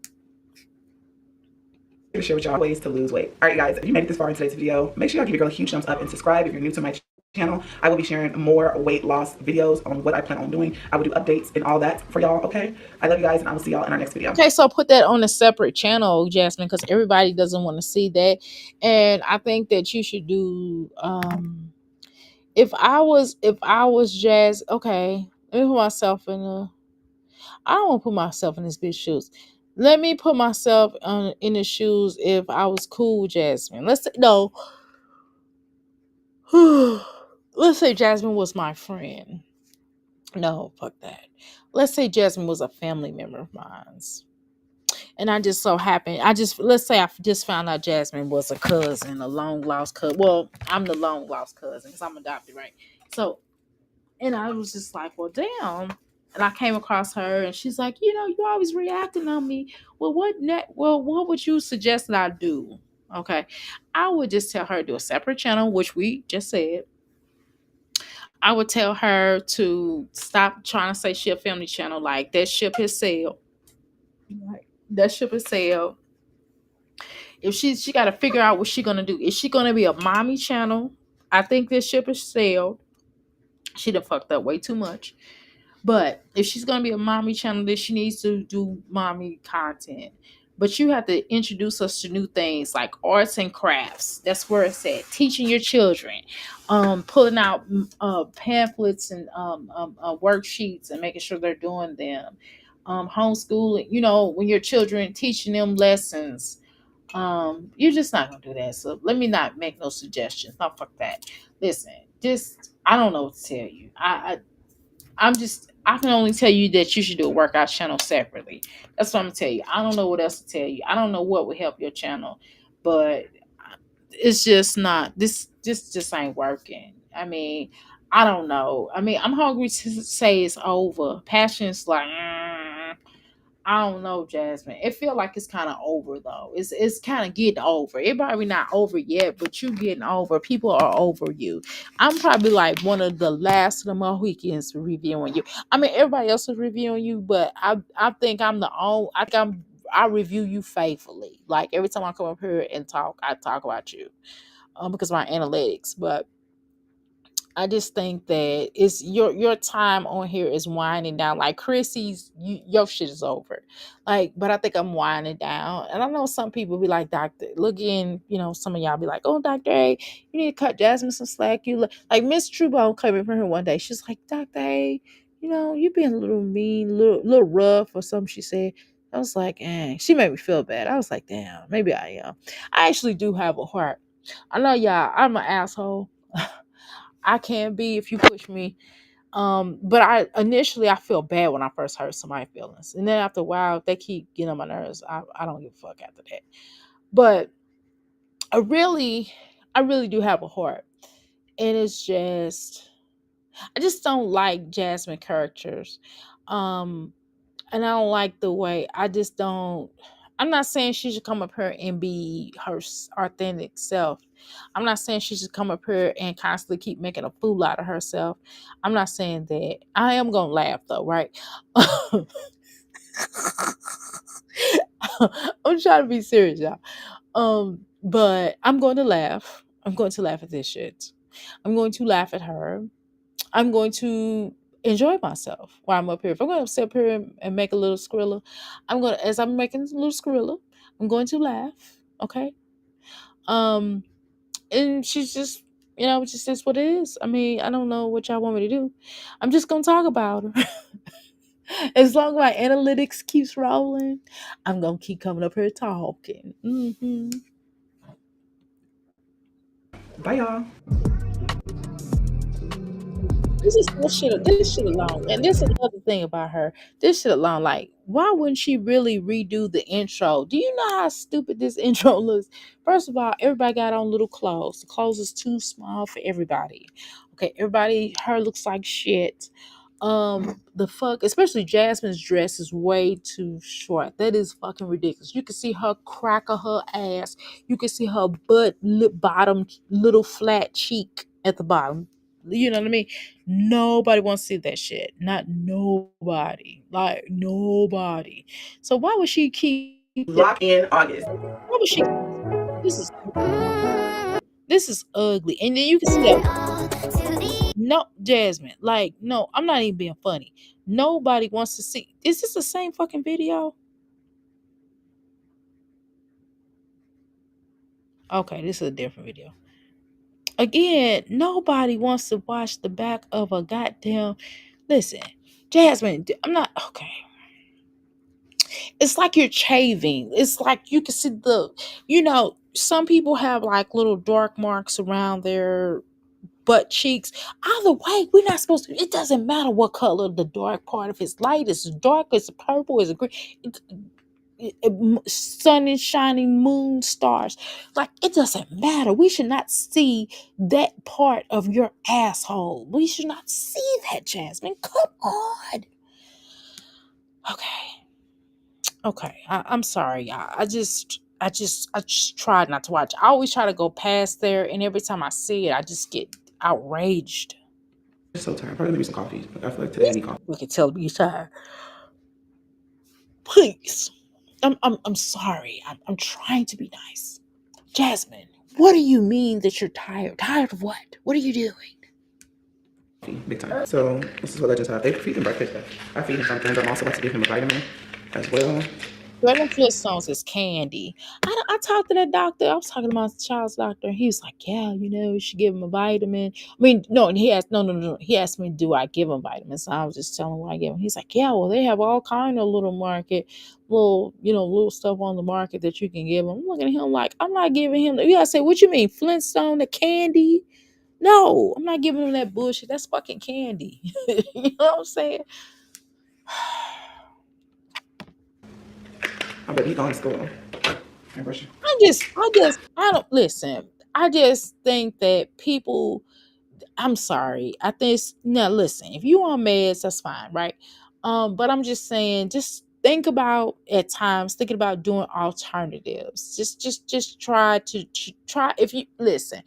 To share with y'all ways to lose weight. All right, guys, if you made it this far in today's video, make sure y'all give your girl a huge thumbs up and subscribe if you're new to my channel. I will be sharing more weight loss videos on what I plan on doing. I will do updates and all that for y'all, okay? I love you guys, and I will see y'all in our next video. Okay, so put that on a separate channel, Jasmine, because everybody doesn't want to see that. And I think that you should do if I was Jazz, okay, let me put myself in a I don't want to put myself in this bitch shoes. Let me put myself in the shoes if I was cool with Jasmine. Let's say no. Let's say Jasmine was my friend. No, fuck that. Let's say Jasmine was a family member of mine. And I just so happened, let's say I just found out Jasmine was a cousin, a long lost cousin. Well, I'm the long lost cousin because I'm adopted, right? So and I was just like, well, damn. And I came across her and she's like, you always reacting on me. What would you suggest that I do? Okay. I would just tell her to do a separate channel, which we just said. I would tell her to stop trying to say she a family channel. Like that ship has sailed. Right. That ship has sailed. If she got to figure out what she gonna do. Is she gonna be a mommy channel? I think this ship has sailed. She done fucked up way too much. But if she's gonna be a mommy channel, then she needs to do mommy content. but you have to introduce us to new things like arts and crafts. That's where it's at. Teaching your children, pulling out pamphlets and worksheets and making sure they're doing them. Homeschooling, when your children teaching them lessons, you're just not gonna do that. So let me not make no suggestions. No, fuck that. Listen, just I don't know what to tell you. I can only tell you that you should do a workout channel separately. That's what I'm gonna tell you. I don't know what else to tell you. I don't know what would help your channel, but it's just not this just ain't working. I mean, I don't know. I mean, I'm hungry to say it's over. Passion's like, I don't know, Jasmine. It feel like it's kind of over though. It's kind of getting over. It probably not over yet, but you getting over. People are over you. I'm probably like one of the last of the Mohicans reviewing you. I mean, everybody else is reviewing you, but I think I'm the only. I review you faithfully. Like every time I come up here and talk, I talk about you, because of my analytics. But I just think that it's your time on here is winding down. Like Chrissy's, your shit is over. Like, but I think I'm winding down. And I know some people be like, Doctor, look in, some of y'all be like, oh, Dr. A, you need to cut Jasmine some slack. Like Miss Truebone came in from her one day. She's like, Dr. A, you being a little mean, little rough or something, she said. I was like, she made me feel bad. I was like, damn, maybe I am. I actually do have a heart. I know y'all, I'm an asshole. I can be if you push me. But I feel bad when I first hurt somebody's feelings. And then after a while, if they keep getting on my nerves, I don't give a fuck after that. But I really, I really do have a heart. And it's just I just don't like Jasmine characters. Um and I don't like the way I just don't. I'm not saying she should come up here and be her authentic self. I'm not saying she should come up here and constantly keep making a fool out of herself. I'm not saying that. I am gonna laugh though, right? I'm trying to be serious, y'all. But I'm going to laugh. I'm going to laugh at this shit. I'm going to laugh at her. I'm going to enjoy myself while I'm up here. If I'm going to sit up here and make a little skrilla, as I'm making a little skrilla, I'm going to laugh. Okay. Um, and she's just, just is what it is. I mean, I don't know what y'all want me to do. I'm just gonna talk about her. As long as my analytics keeps rolling, I'm gonna keep coming up here talking. Bye, y'all. This shit alone, and this is another thing about her. This shit alone, like, why wouldn't she really redo the intro? Do you know how stupid this intro looks? First of all, everybody got on little clothes. The clothes is too small for everybody. Okay, her looks like shit. The fuck, especially Jasmine's dress is way too short. That is fucking ridiculous. You can see her crack of her ass. You can see her butt, lip bottom, little flat cheek at the bottom. You know what I mean? Nobody wants to see that shit. Not nobody. Like nobody. So why would she keep that? Lock in August. Why would she? This is this is ugly. And then you can see that. No, Jasmine. Like, no, I'm not even being funny. Nobody wants to see. Is this the same fucking video? Okay, this is a different video. Again, nobody wants to watch the back of a goddamn. Listen, Jasmine, I'm not okay. It's like you're chaving. It's like you can see some people have like little dark marks around their butt cheeks. Either way, we're not supposed to. It doesn't matter what color the dark part of his light is. It's dark, it's purple, it's green. Sun is shining, moon, stars. Like, it doesn't matter. We should not see that part of your asshole. We should not see that, Jasmine. Come on. Okay. Okay, I'm sorry, y'all. I just tried not to watch. I always try to go past there, and every time I see it, I just get outraged. I'm so tired. Probably maybe some coffee. I feel like today I need coffee. We can tell me you're tired. Please, I'm sorry. I'm trying to be nice. Jasmine, what do you mean that you're tired? Tired of what? What are you doing? Big time. So this is what I just have. They feed him breakfast. I feed him something, but I'm also about to give him a vitamin as well. Girl, them Flintstones is candy. I talked to that doctor. I was talking to my child's doctor. And he was like, "Yeah, we should give him a vitamin." I mean, no, and he asked, no, no, no, no. He asked me, "Do I give him vitamins?" So I was just telling him what I give him. He's like, "Yeah, well, they have all kind of little market, little stuff on the market that you can give him." I'm looking at him like, I'm not giving him. You gotta say, "What you mean, Flintstone, the candy?" No, I'm not giving him that bullshit. That's fucking candy. You know what I'm saying? I bet he going to school. I brush you. I don't listen. I just think that people, I'm sorry. I think now listen, if you on meds, that's fine, right? But I'm just saying, just think about at times thinking about doing alternatives. Just try to try if you listen,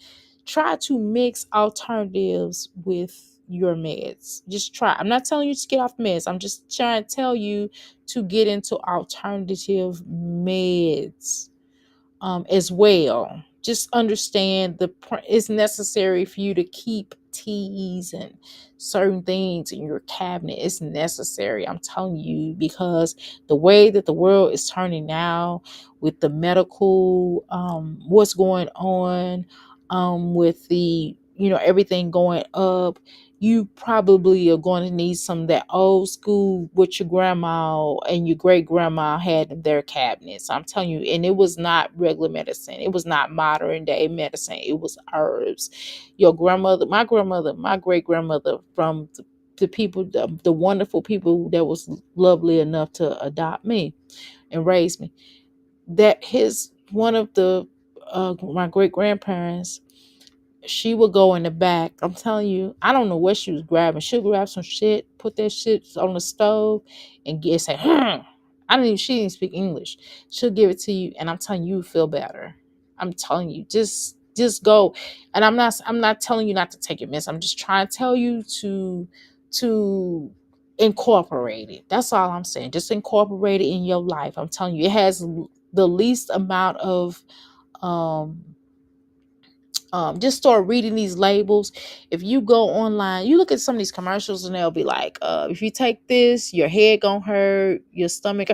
try to mix alternatives with your meds. Just try. I'm not telling you to get off meds. I'm just trying to tell you to get into alternative meds as well. Just understand it's necessary for you to keep teas and certain things in your cabinet. It's necessary. I'm telling you, because the way that the world is turning now with the medical, what's going on, with the, everything going up, you probably are going to need some of that old school what your grandma and your great grandma had in their cabinets. I'm telling you, and it was not regular medicine. It was not modern day medicine. It was herbs. Your grandmother, my great grandmother, from the people, the wonderful people that was lovely enough to adopt me and raise me. That his one of the my great grandparents, she would go in the back. I'm telling you, I don't know what she was grabbing. She'll grab some shit, put that shit on the stove, and say, "Hmm." I don't even. She didn't speak English. She'll give it to you, and I'm telling you, you feel better. I'm telling you, just go. And I'm not telling you not to take it, miss. I'm just trying to tell you to incorporate it. That's all I'm saying. Just incorporate it in your life. I'm telling you, it has the least amount of um just start reading these labels. If you go online, you look at some of these commercials and they'll be like, if you take this, your head gonna hurt, your stomach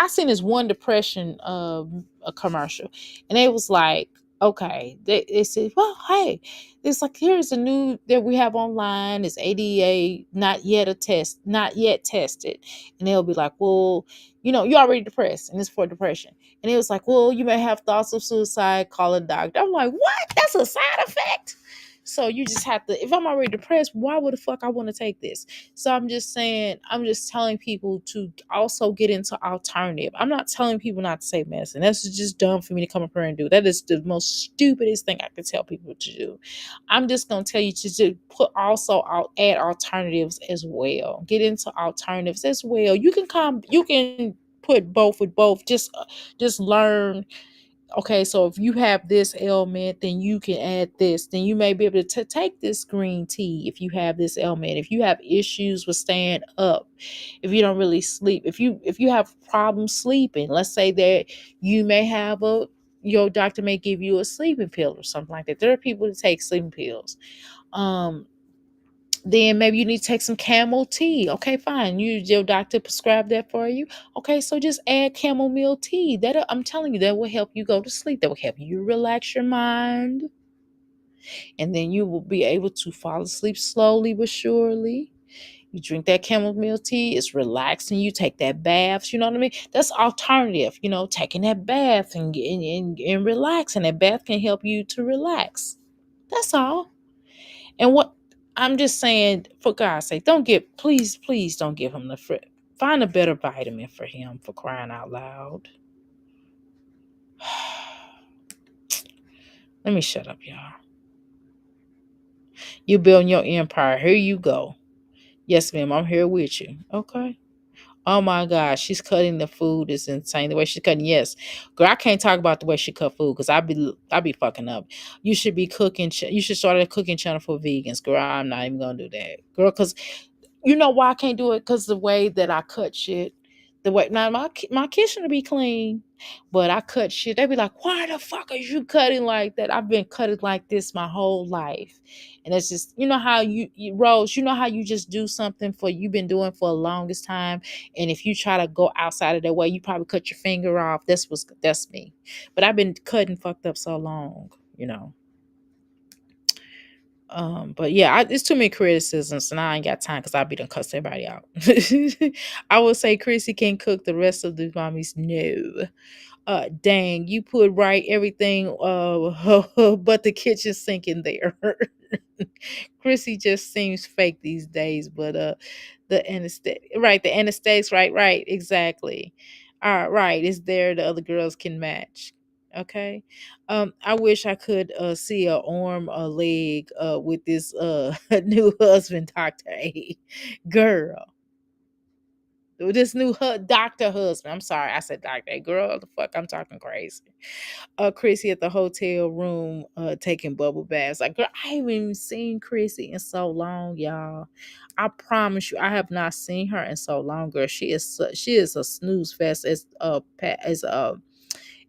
I seen this one depression a commercial, and it was like, okay, they said, well, hey, it's like, here's a new that we have online, it's ADA, not yet tested. And they'll be like, well, you're already depressed and it's for depression. And it was like, well, you may have thoughts of suicide, call a doctor. I'm like, what? That's a side effect. So you just have to, if I'm already depressed, why would the fuck I want to take this? So I'm just saying, I'm just telling people to also get into alternative. I'm not telling people not to take medicine. That's just dumb for me to come up here and do. That is the most stupidest thing I could tell people to do. I'm just gonna tell you to put also add alternatives as well. Get into alternatives as well. You can put both with both. Just learn, okay, so if you have this ailment, then you can add this. Then you may be able to take this green tea if you have this ailment. If you have issues with staying up, if you don't really sleep, if you have problems sleeping, let's say that you may have your doctor may give you a sleeping pill or something like that. There are people that take sleeping pills. Um, then maybe you need to take some camel tea. Okay, fine. Your doctor prescribed that for you. Okay, so just add chamomile tea. That I'm telling you, that will help you go to sleep. That will help you relax your mind, and then you will be able to fall asleep slowly but surely. You drink that chamomile tea, it's relaxing. You take that bath, you know what I mean? That's alternative, taking that bath and relaxing. That bath can help you to relax. That's all. And what I'm just saying, for God's sake, please don't give him the fruit. Find a better vitamin for him, for crying out loud. Let me shut up, y'all. You building your empire. Here you go. Yes, ma'am, I'm here with you. Okay. Oh my gosh, she's cutting the food is insane. The way she's cutting, yes, girl, I can't talk about the way she cut food because I be fucking up. You should be cooking. You should start a cooking channel for vegans, girl. I'm not even gonna do that, girl, because you know why I can't do it? Because the way that I cut shit, the way now my kitchen will be clean. But I cut shit. They be like, why the fuck are you cutting like that? I've been cutting like this my whole life. And it's just, you know how Rose, you know how you just do something for you've been doing for the longest time. And if you try to go outside of that way, you probably cut your finger off. That's me. But I've been cutting fucked up so long, you know. But yeah, it's too many criticisms, and I ain't got time because I'll be done cuss everybody out. I would say Chrissy can cook the rest of the mommies. No. Dang, you put right everything but the kitchen sink in there. Chrissy just seems fake these days, but the anesthetic, right, the anesthetics, right, exactly. Right, is there the other girls can match. Okay. I wish I could see a arm or leg with this new husband, Dr. A. Girl, this new doctor husband. I'm sorry, I said Dr. A. Girl, the fuck, I'm talking crazy. Chrissy at the hotel room taking bubble baths. Like, girl, I haven't even seen Chrissy in so long, y'all. I promise you, I have not seen her in so long, girl. She is a snooze fest,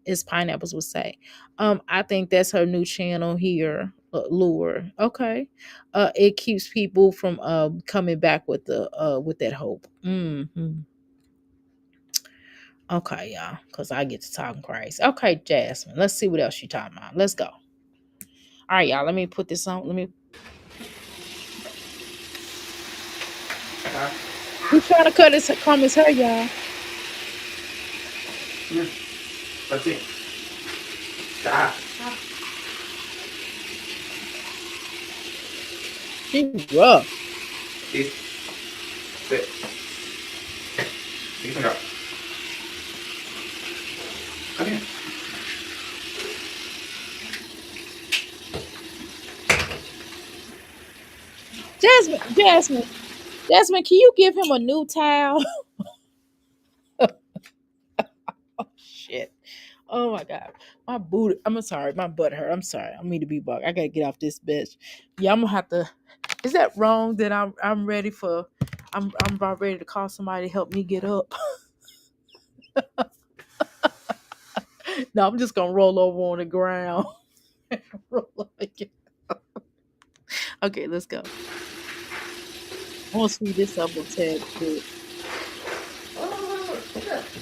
as pineapples would say. I think that's her new channel here. Lure. Okay. It keeps people from coming back with that hope. Okay, y'all, because I get to talking crazy. Okay, Jasmine, let's see what else you talking about. Let's go. All right, y'all, let me put this on. Let me. He's trying to comb his hair, y'all. Yeah. Let's see. Ah. She rough. These. Sit. These are. Come here. Jasmine, can you give him a new towel? Oh shit. Oh my god. My booty. I'm sorry, my butt hurt. I'm sorry. I mean to be bug. I gotta get off this bitch. Yeah, I'm gonna have to. Is that wrong that I'm ready for? I'm about ready to call somebody to help me get up. No, I'm just gonna roll over on the ground. Roll over again. Okay, let's go. I want to speed this up a tad bit.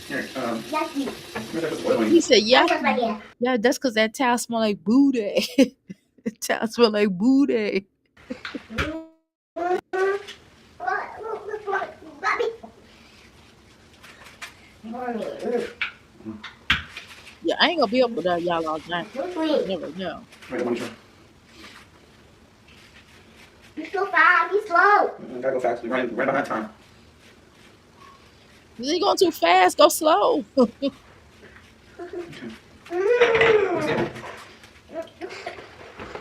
Here. He said, "Yeah, yeah." That's because that towel smell like booty. That towel smell like booty. Yeah, I ain't gonna be up with y'all all night. You never know. Wait, one turn. You're so fast. Be slow. Gotta go fast. We're running behind time. If you going too fast, go slow. Okay.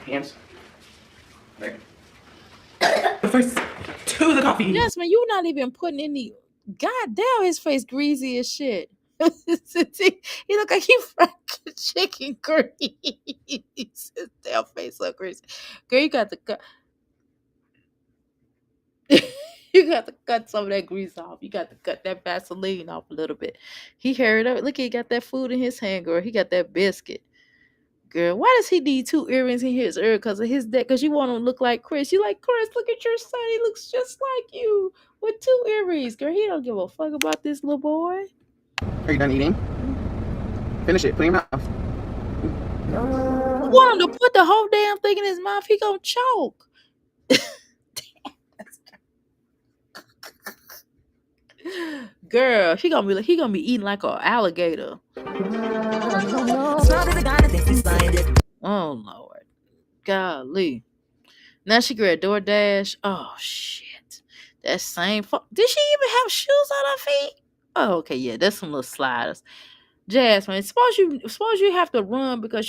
Hands. Right. The first to the coffee. Jasmine, you not even putting any. God damn, his face greasy as shit. He look like he fried chicken grease. His damn face so greasy. Girl, you got to cut. You got to cut some of that grease off. You got to cut that Vaseline off a little bit. He hurried up. Look, he got that food in his hand, girl. He got that biscuit. Girl, why does he need two earrings in his ear? Because of his dad? Because you want him to look like Chris. You like, Chris, look at your son. He looks just like you with two earrings. Girl, he don't give a fuck about this little boy. Are you done eating? Finish it. Put it in your mouth. You want him to put the whole damn thing in his mouth. He gonna choke. Girl, he gonna be eating like an alligator. Oh Lord, golly. Now she got DoorDash. Oh shit, that same. Did she even have shoes on her feet? Oh, okay, yeah, that's some little sliders. Jasmine, suppose you have to run because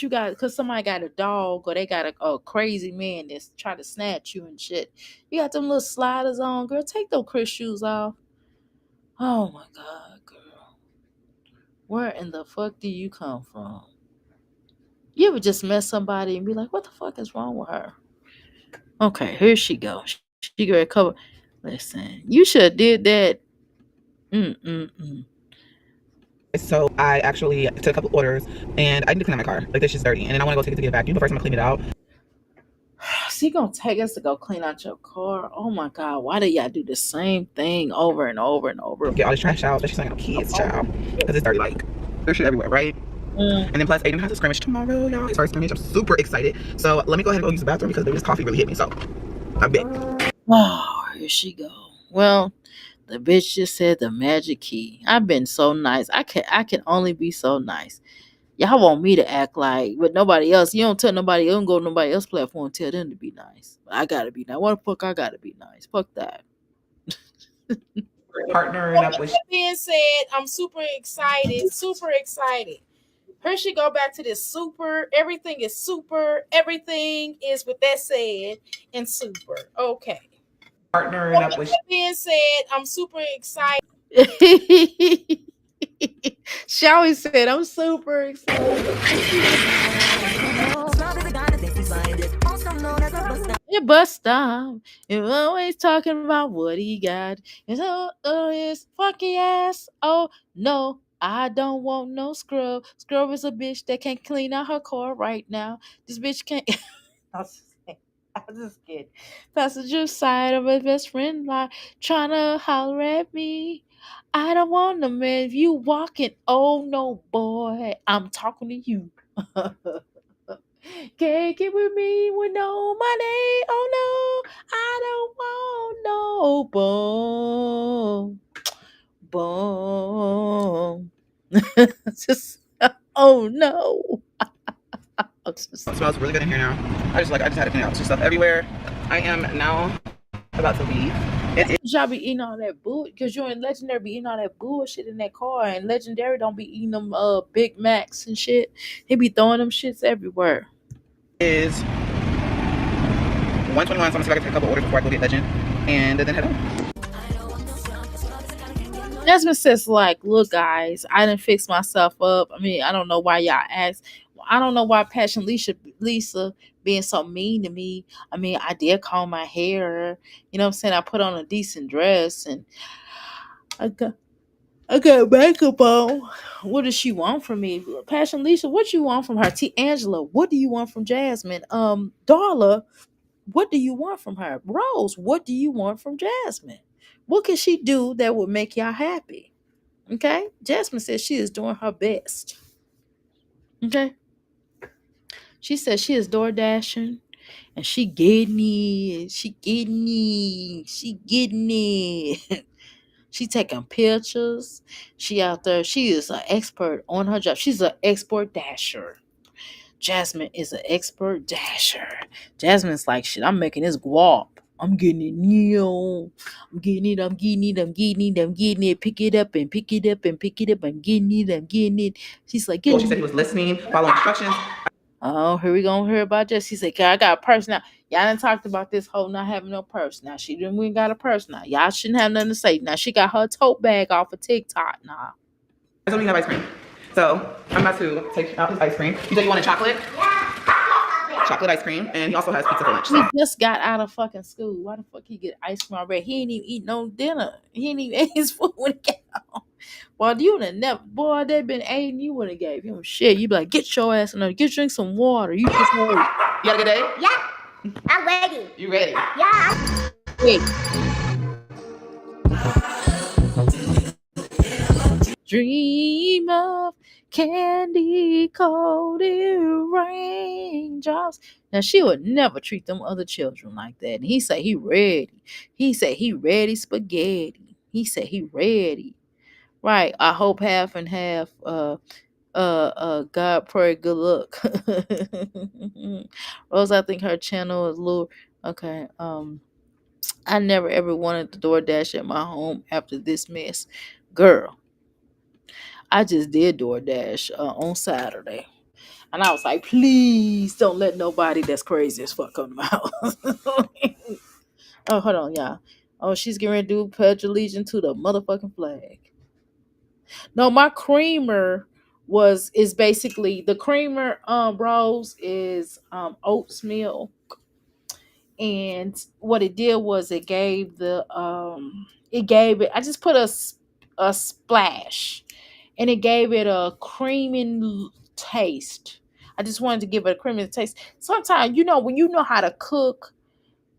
somebody got a dog or they got a crazy man that's trying to snatch you and shit. You got them little sliders on, girl. Take those Chris shoes off. Oh my god, girl. Where in the fuck do you come from? You ever just met somebody and be like, what the fuck is wrong with her? Okay, here she goes. She got cover. Listen, you should have did that. Mm-mm-mm. So I actually took a couple orders and I need to clean out my car. Like this shit's dirty. And then I want to go take it to get vacuumed. But first I'm gonna clean it out. She gonna take us to go clean out your car. Oh my god, why do y'all do the same thing over and over and over? Get all this trash out, especially saying no kids, child. Because it's dirty, like there's shit everywhere, right? Mm. And then plus Aiden has a scrimmage tomorrow, y'all. His first scrimmage. I'm super excited. So let me go ahead and go use the bathroom because this coffee really hit me. So I'm big. Oh, here she go. Well, the bitch just said the magic key. I've been so nice. I can only be so nice. Y'all want me to act like with nobody else. You don't tell nobody, you don't go to nobody else's platform and tell them to be nice. I gotta be nice. What the fuck I gotta be nice? Fuck that. Partnering Well, up with with that being said, I'm super excited. Super excited. Here she go back to this super. Everything is super. Everything is with that said and super. Okay. partnering Well, up with with that being said, I'm super excited. She always said, I'm super excited. It bust stop. You're always talking about what he got. It's his funky ass. Oh no, I don't want no scrub. Scrub is a bitch that can't clean out her car right now. This bitch can't. I was just kidding. I was just kidding. Passenger side of my best friend like trying to holler at me. I don't want no man. If you walking, oh no, boy, I'm talking to you. Can't get with me with no money. Oh no, I don't want no boom. Just oh no. I'm just it smells really good in here now. I just had to clean out some stuff everywhere. I am now about to leave. It y'all be eating all that bull because you and Legendary be eating all that bullshit in that car, and Legendary don't be eating them Big Macs and shit. He be throwing them shits everywhere. is 121, so I'm gonna see if I can take a couple orders before I go get Legend and then head home. Jasmine says, like, look, guys, I didn't fix myself up. I mean, I don't know why y'all ask. I don't know why Passion Lisa being so mean to me. I mean, I did comb my hair. You know what I'm saying? I put on a decent dress and I got I got makeup on. What does she want from me? Passion Lisa, what you want from her? T Angela, what do you want from Jasmine? Darla, what do you want from her? Rose, what do you want from Jasmine? What can she do that would make y'all happy? Okay. Jasmine says she is doing her best. Okay. She says she is door dashing and she getting it. She getting it. She getting it. She taking pictures. She out there. She is an expert on her job. She's an expert dasher. Jasmine is an expert dasher. Jasmine's like, shit, I'm making this guap. I'm getting it new. I'm getting it. I'm getting it. I'm getting it. I'm getting it. Pick it up and pick it up and pick it up. I'm getting it. I'm getting it. She's like, Well, she getting said it. he was listening, following instructions. Oh, here we gonna hear about this. She said, "Okay, I got a purse now." Y'all done talked about this whole not having no purse. Now she didn't we got a purse now. Y'all shouldn't have nothing to say. Now she got her tote bag off of TikTok now. I don't even have ice cream. So I'm about to take out his ice cream. You said you wanted chocolate? Chocolate ice cream, and he also has pizza for lunch. He So just got out of fucking school. Why the fuck he get ice cream already? He ain't even eat no dinner. He ain't even ate his food when he got home. Boy, you would have never, boy, they been aiding, you would have gave him shit. You be like, get your ass in there, get drink some water. You just heard. you had a good day? Yeah, I'm ready. You ready? Yeah. Wait. Dream of candy coated raindrops. Now she would never treat them other children like that. And he said he ready. He said he ready spaghetti. He said he ready. Right. I hope half and half. God pray good luck. Rose, I think her channel is little. Okay. I never ever wanted the DoorDash at my home after this mess. Girl, I just did DoorDash on Saturday. And I was like, please don't let nobody that's crazy as fuck come to my house. Oh, hold on, y'all. Oh, she's getting ready to do pledge allegiance to the motherfucking flag. No, my creamer is basically the creamer rose is oats milk. And what it did was it gave it I just put a splash and it gave it a creamy taste. I just wanted to give it a creamy taste. Sometimes, when you know how to cook,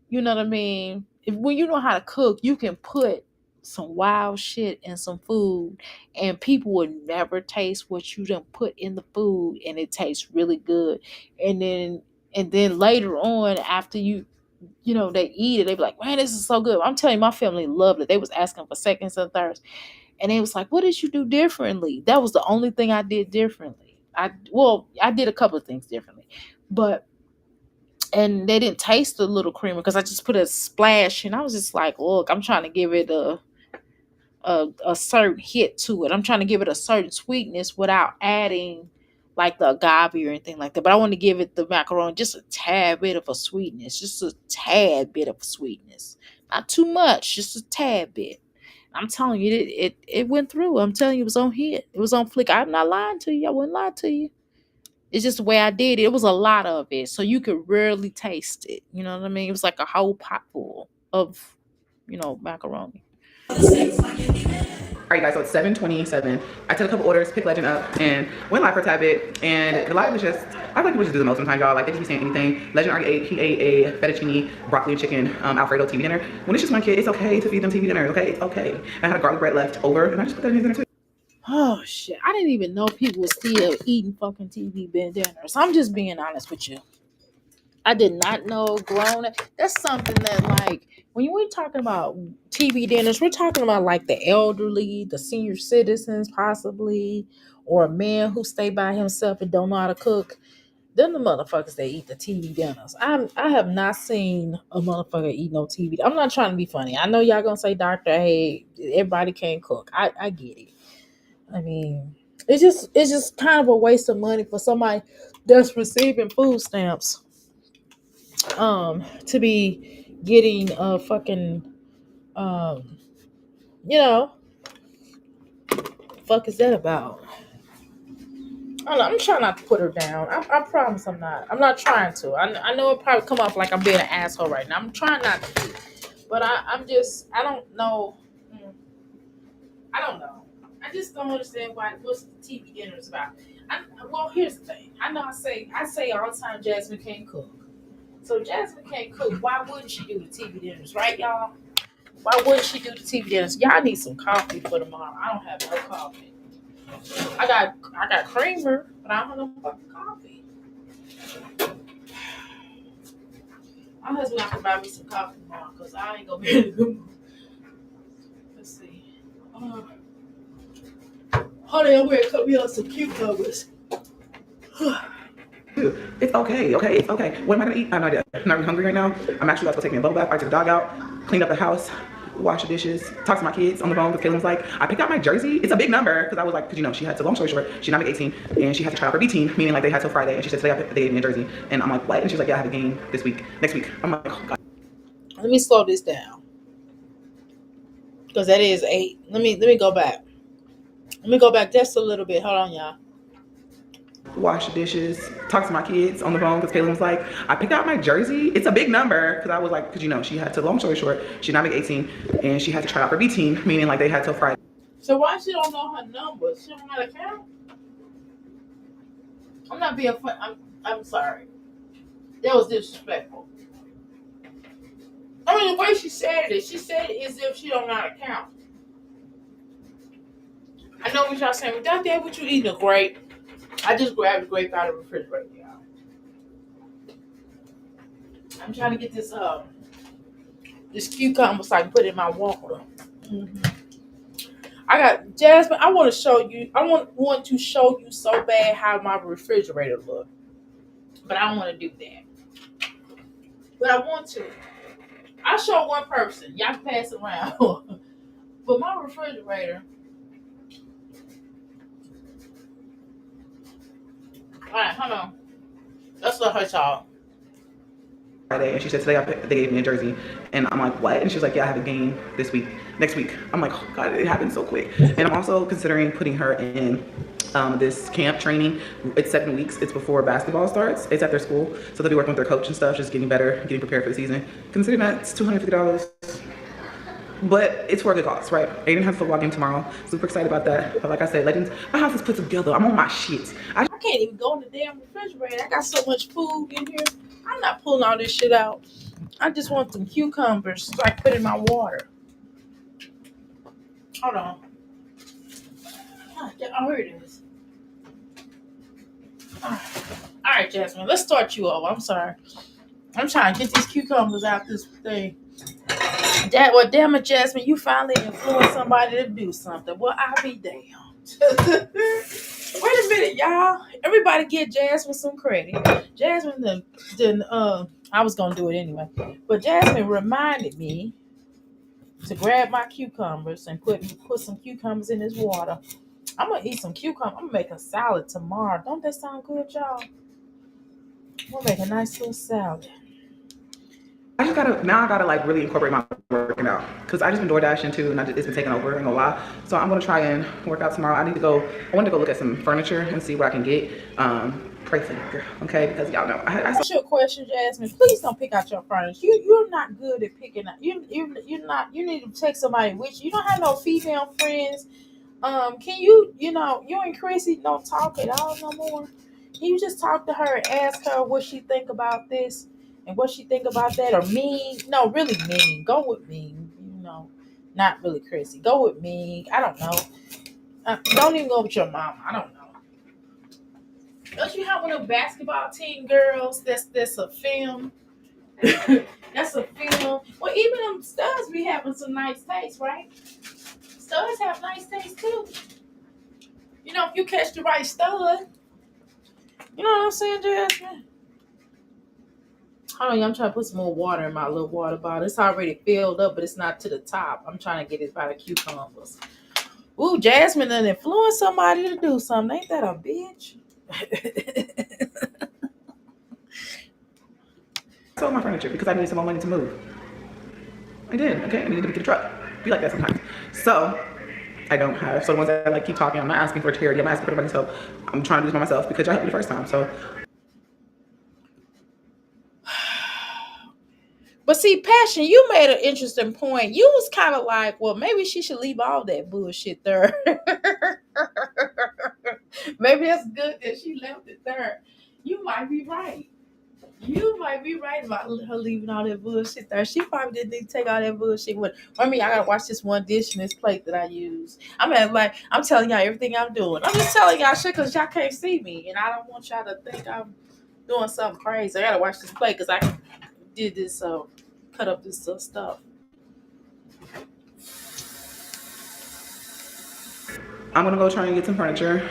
you know what I mean? When you know how to cook, you can put some wild shit in some food, and people would never taste what you done put in the food, and it tastes really good. And then later on, after they eat it, they be like, "Man, this is so good." I'm telling you, my family loved it. They was asking for seconds and thirds, and it was like, "What did you do differently?" That was the only thing I did differently. I did a couple of things differently, but and they didn't taste the little creamer because I just put a splash, and I was just like, "Look, I'm trying to give it a certain hit to it. I'm trying to give it a certain sweetness without adding like the agave or anything like that. But I want to give it the macaron just a tad bit of a sweetness, just a tad bit of sweetness, not too much, just a tad bit." I'm telling you, it went through. I'm telling you, it was on hit. It was on flick. I'm not lying to you. I wouldn't lie to you. It's just the way I did it. It was a lot of it, so you could rarely taste it. You know what I mean? It was like a whole pot full of, macaroni. All right, guys, so it's 7:27. I took a couple orders, picked Legend up, and went live for a tad bit. And the live was just, I feel like people just do the most sometimes, y'all. Like, they just be saying anything. Legend already ate, he ate a fettuccine, broccoli and chicken, Alfredo TV dinner. When it's just one kid, it's okay to feed them TV dinners, okay? It's okay. I had a garlic bread left over, and I just put that in his dinner too. Oh shit! I didn't even know people were still eating fucking TV dinners. I'm just being honest with you. I did not know grown. That's something that, like, when we're talking about TV dinners, we're talking about like the elderly, the senior citizens, possibly, or a man who stay by himself and don't know how to cook. Then the motherfuckers that eat the TV dinners. I have not seen a motherfucker eat no TV. I'm not trying to be funny. I know y'all gonna say, "Doctor, hey, everybody can't cook." I get it. I mean, it's just kind of a waste of money for somebody that's receiving food stamps to be getting a fucking um you know fuck is that about? I don't know, I'm trying not to put her down. I promise I'm not trying to. I know it probably come off like I'm being an asshole right now. I'm trying not to be, but I don't know. I don't know. I just don't understand what's the TV dinners about. Well, here's the thing. I know I say all the time Jasmine can't cook. So Jasmine can't cook. Why wouldn't she do the TV dinners, right, y'all? Why wouldn't she do the TV dinners? Y'all need some coffee for tomorrow. I don't have no coffee. I got creamer, but I don't have no fucking coffee. My husband have to buy me some coffee tomorrow because I ain't gonna be in a good mood. Let's see. Honey, I'm gonna cut me up some cucumbers. It's okay, okay, it's okay. What am I gonna eat? I have no idea. I'm not really hungry right now. I'm actually about to go take me a bubble bath. I took the dog out, cleaned up the house, wash the dishes, talk to my kids on the phone because Caitlin's like, I picked out my jersey. It's a big number because I was like, because she had to, long story short, she's not 18 and she had to try out for B team, meaning like they had till Friday. And she said today they gave me a jersey. And I'm like, what? And she's like, yeah, I have a game next week. I'm like, oh God. Let me slow this down because that is 8. Let me go back. Let me go back just a little bit. Hold on, y'all. Wash the dishes, talk to my kids on the phone because Caitlin was like, I picked out my jersey. It's a big number because I was like, because she had to, long story short, she's not 18 and she had to try out for B team, meaning like they had till Friday. So why she don't know her numbers? She don't know how to count? I'm not being fun. I'm sorry. That was disrespectful. I mean, the way she said it as if she don't know how to count. I know what y'all saying. Dad, what you eating? A grape? I just grabbed a grape out of the refrigerator, y'all. I'm trying to get this cucumber so I can put it in my water. Mm-hmm. I got Jasmine. I want to show you. I want to show you so bad how my refrigerator look, but I don't want to do that. But I want to. I show one person. Y'all can pass it around. But my refrigerator. All right, hold on. Let's let her talk. Friday, and she said today they gave me a jersey, and I'm like, what? And she was like, yeah, I have a game next week. I'm like, oh God, it happened so quick. And I'm also considering putting her in this camp training. It's 7 weeks. It's before basketball starts. It's at their school, so they'll be working with their coach and stuff, just getting better, getting prepared for the season. Considering that it's $250. But it's for a good cause, right? Aiden has a football game tomorrow. Super excited about that. But like I said, Legends, my house is put together. I'm on my shit. I can't even go in the damn refrigerator. I got so much food in here. I'm not pulling all this shit out. I just want some cucumbers so I can put in my water. Hold on. Oh, here it is. All right, Jasmine, let's start you over. I'm sorry. I'm trying to get these cucumbers out this thing. Well, damn it, Jasmine, you finally influenced somebody to do something. Well, I'll be damned. Wait a minute, y'all. Everybody get Jasmine some credit. Jasmine I was gonna do it anyway. But Jasmine reminded me to grab my cucumbers and put some cucumbers in this water. I'm gonna eat some cucumber. I'm gonna make a salad tomorrow. Don't that sound good, y'all? I'm gonna make a nice little salad. I gotta like really incorporate my working out because I just been door dashing too, and it's been taking over. Ain't gonna lie. So I'm gonna try and work out tomorrow. I want to go look at some furniture and see what I can get. Pray for me, girl, okay? Because y'all know I Ask you a question, Jasmine. Please don't pick out your furniture. You're not good at picking out. You're not. You need to take somebody with you. You don't have no female friends. Can you and Chrissy don't talk at all no more? Can you just talk to her and ask her what she think about this and what she think about that? Or me? No, really me. Go with me. Not really Chrissy. Go with me. I don't know. Don't even go with your mom. I don't know. Don't you have one of the basketball team girls? That's a film. That's a film. Well, even them studs be having some nice taste, right? Studs have nice taste too. If you catch the right stud. You know what I'm saying, Jasmine? Hold on, I'm trying to put some more water in my little water bottle. It's already filled up, but it's not to the top. I'm trying to get it by the cucumbers. Ooh, Jasmine done influence somebody to do something. Ain't that a bitch? sold my furniture because I needed some more money to move. I did. Okay, I needed to get a truck. Be like that sometimes. So I don't have. So the ones that like keep talking, I'm not asking for charity. I'm asking for everybody's help. I'm trying to do this by myself because y'all helped me the first time. So. But see, Passion, you made an interesting point. You was kind of like, well, maybe she should leave all that bullshit there. Maybe that's good that she left it there. You might be right. You might be right about her leaving all that bullshit there. She probably didn't need to take all that bullshit with. I mean, I gotta wash this one dish in this plate that I use. I'm telling y'all everything I'm doing. I'm just telling y'all shit because y'all can't see me, and I don't want y'all to think I'm doing something crazy. I gotta wash this plate because I did this cut up this stuff. I'm gonna go try and get some furniture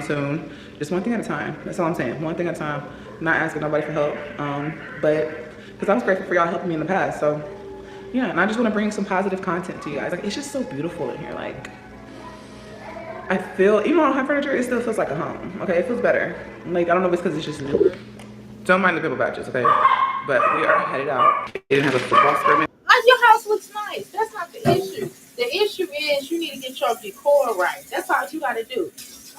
soon. Just one thing at a time. That's all I'm saying. One thing at a time. Not asking nobody for help. But because I was grateful for y'all helping me in the past. So yeah, and I just want to bring some positive content to you guys. Like it's just so beautiful in here. Like I feel, even though I don't have furniture, it still feels like a home. Okay, it feels better. Like I don't know if it's because it's just newer. Don't mind the pimple patches, okay? But we are headed out. It didn't have a football scrimmage. Your house looks nice. That's not the issue. The issue is you need to get your decor right. That's all you got to do.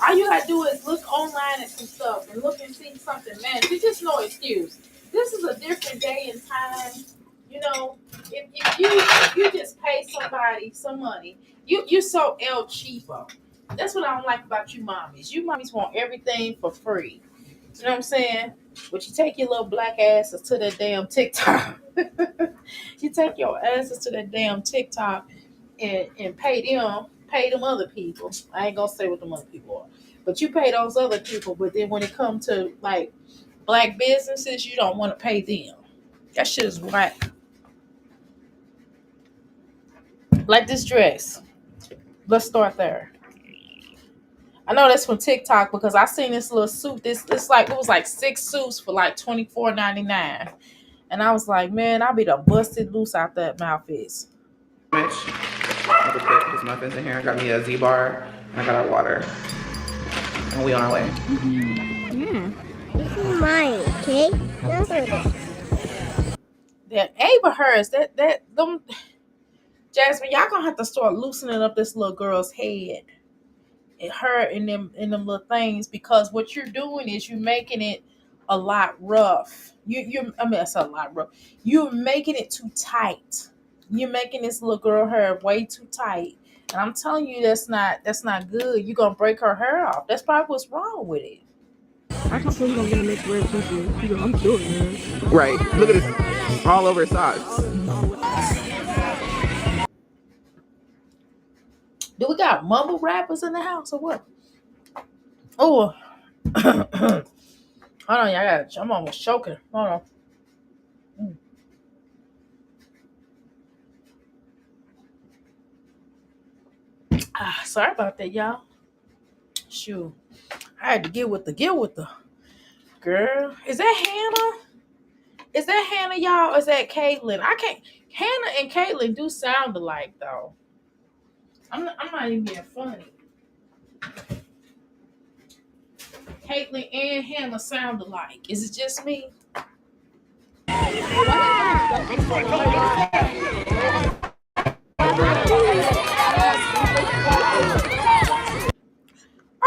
All you got to do is look online at some stuff and look and see something, man. There's just no excuse. This is a different day and time. If you just pay somebody some money, you're so El cheapo. That's what I don't like about you mommies. You mommies want everything for free. You know what I'm saying? But you take your little black asses to that damn TikTok. You take your asses to that damn TikTok and pay them other people. I ain't gonna say what them other people are. But you pay those other people, but then when it comes to like black businesses, you don't want to pay them. That shit is whack. Like this dress. Let's start there. I know that's from TikTok because I seen this little suit. This like it was like 6 suits for like $24.99. And I was like, man, I'll be the busted loose out that mouth is. I just put these muffins in here. I got me a Z bar and I got our water. And we on our way. Yeah. This is mine, okay? That's it. That Ava hers, that them Jasmine, y'all gonna have to start loosening up this little girl's head. And her in them little things because what you're doing is you're making it a lot rough. I mean, it's a lot rough. You're making it too tight. You're making this little girl hair way too tight. And I'm telling you that's not good. You're gonna break her hair off. That's probably what's wrong with it. I told him I'm gonna make red pussy. He's like, I'm doing it. Right. Look at this, all over his socks. Do we got mumble rappers in the house or what? Oh, hold on, y'all. I'm almost choking. Hold on. Mm. Sorry about that, y'all. Shoot, I had to get with the girl. Is that Hannah? Is that Hannah, y'all? Or is that Caitlin? I can't. Hannah and Caitlin do sound alike, though. I'm not even being funny. Caitlin and Hannah sound alike. Is it just me?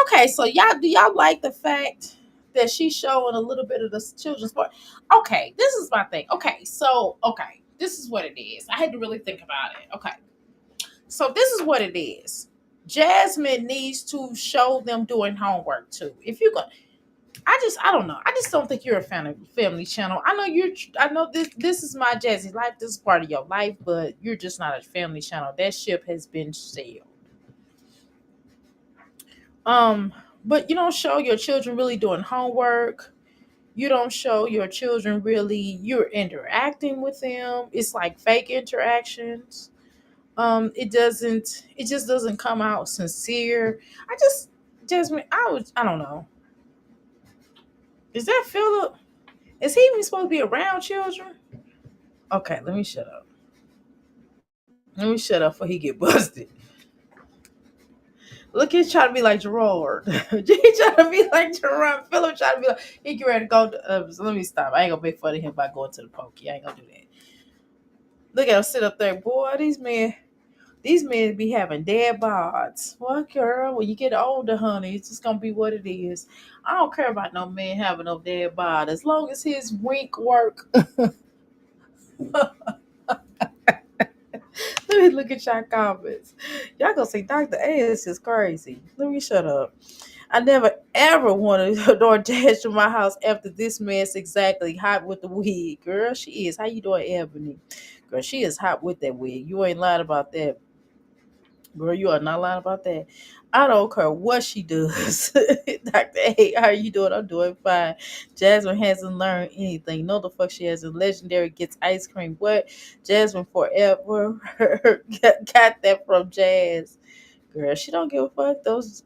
Okay, so y'all, do y'all like the fact that she's showing a little bit of the children's part? Okay, this is my thing. Okay, this is what it is. I had to really think about it. Okay, so this is what it is. Jasmine needs to show them doing homework too. If you go, I don't know. I just don't think you're a fan of Family Channel. I know you're. I know this is my Jazzy life. This is part of your life, but you're just not a Family Channel. That ship has been sailed. Um, but you don't show your children really doing homework. You don't show your children really you're interacting with them. It's like fake interactions. It just doesn't come out sincere. I just Jasmine, I don't know. Is that Philip? Is he even supposed to be around children? Okay, let me shut up. Let me shut up before he get busted. Look, he's trying to be like Gerard. He trying to be like Gerard. Philip trying to be like he get ready to go. So let me stop. I ain't gonna make fun of him by going to the pokey. I ain't gonna do that. Look at him sit up there, boy. These men be having dead bods. What girl? When you get older, honey, it's just gonna be what it is. I don't care about no man having no dead bod as long as his wink work. Let me look at y'all comments. Y'all gonna say Dr. A is just crazy. Let me shut up. I never ever wanted a DoorDash to my house after this mess exactly hot with the wig. Girl, she is. How you doing, Ebony? Girl, she is hot with that wig. You ain't lied about that. Girl, you are not lying about that. I don't care what she does. Dr. A, how are you doing? I'm doing fine. Jasmine hasn't learned anything. No, the fuck she hasn't. Legendary gets ice cream. What? Jasmine forever got that from Jazz. Girl, she don't give a fuck. Those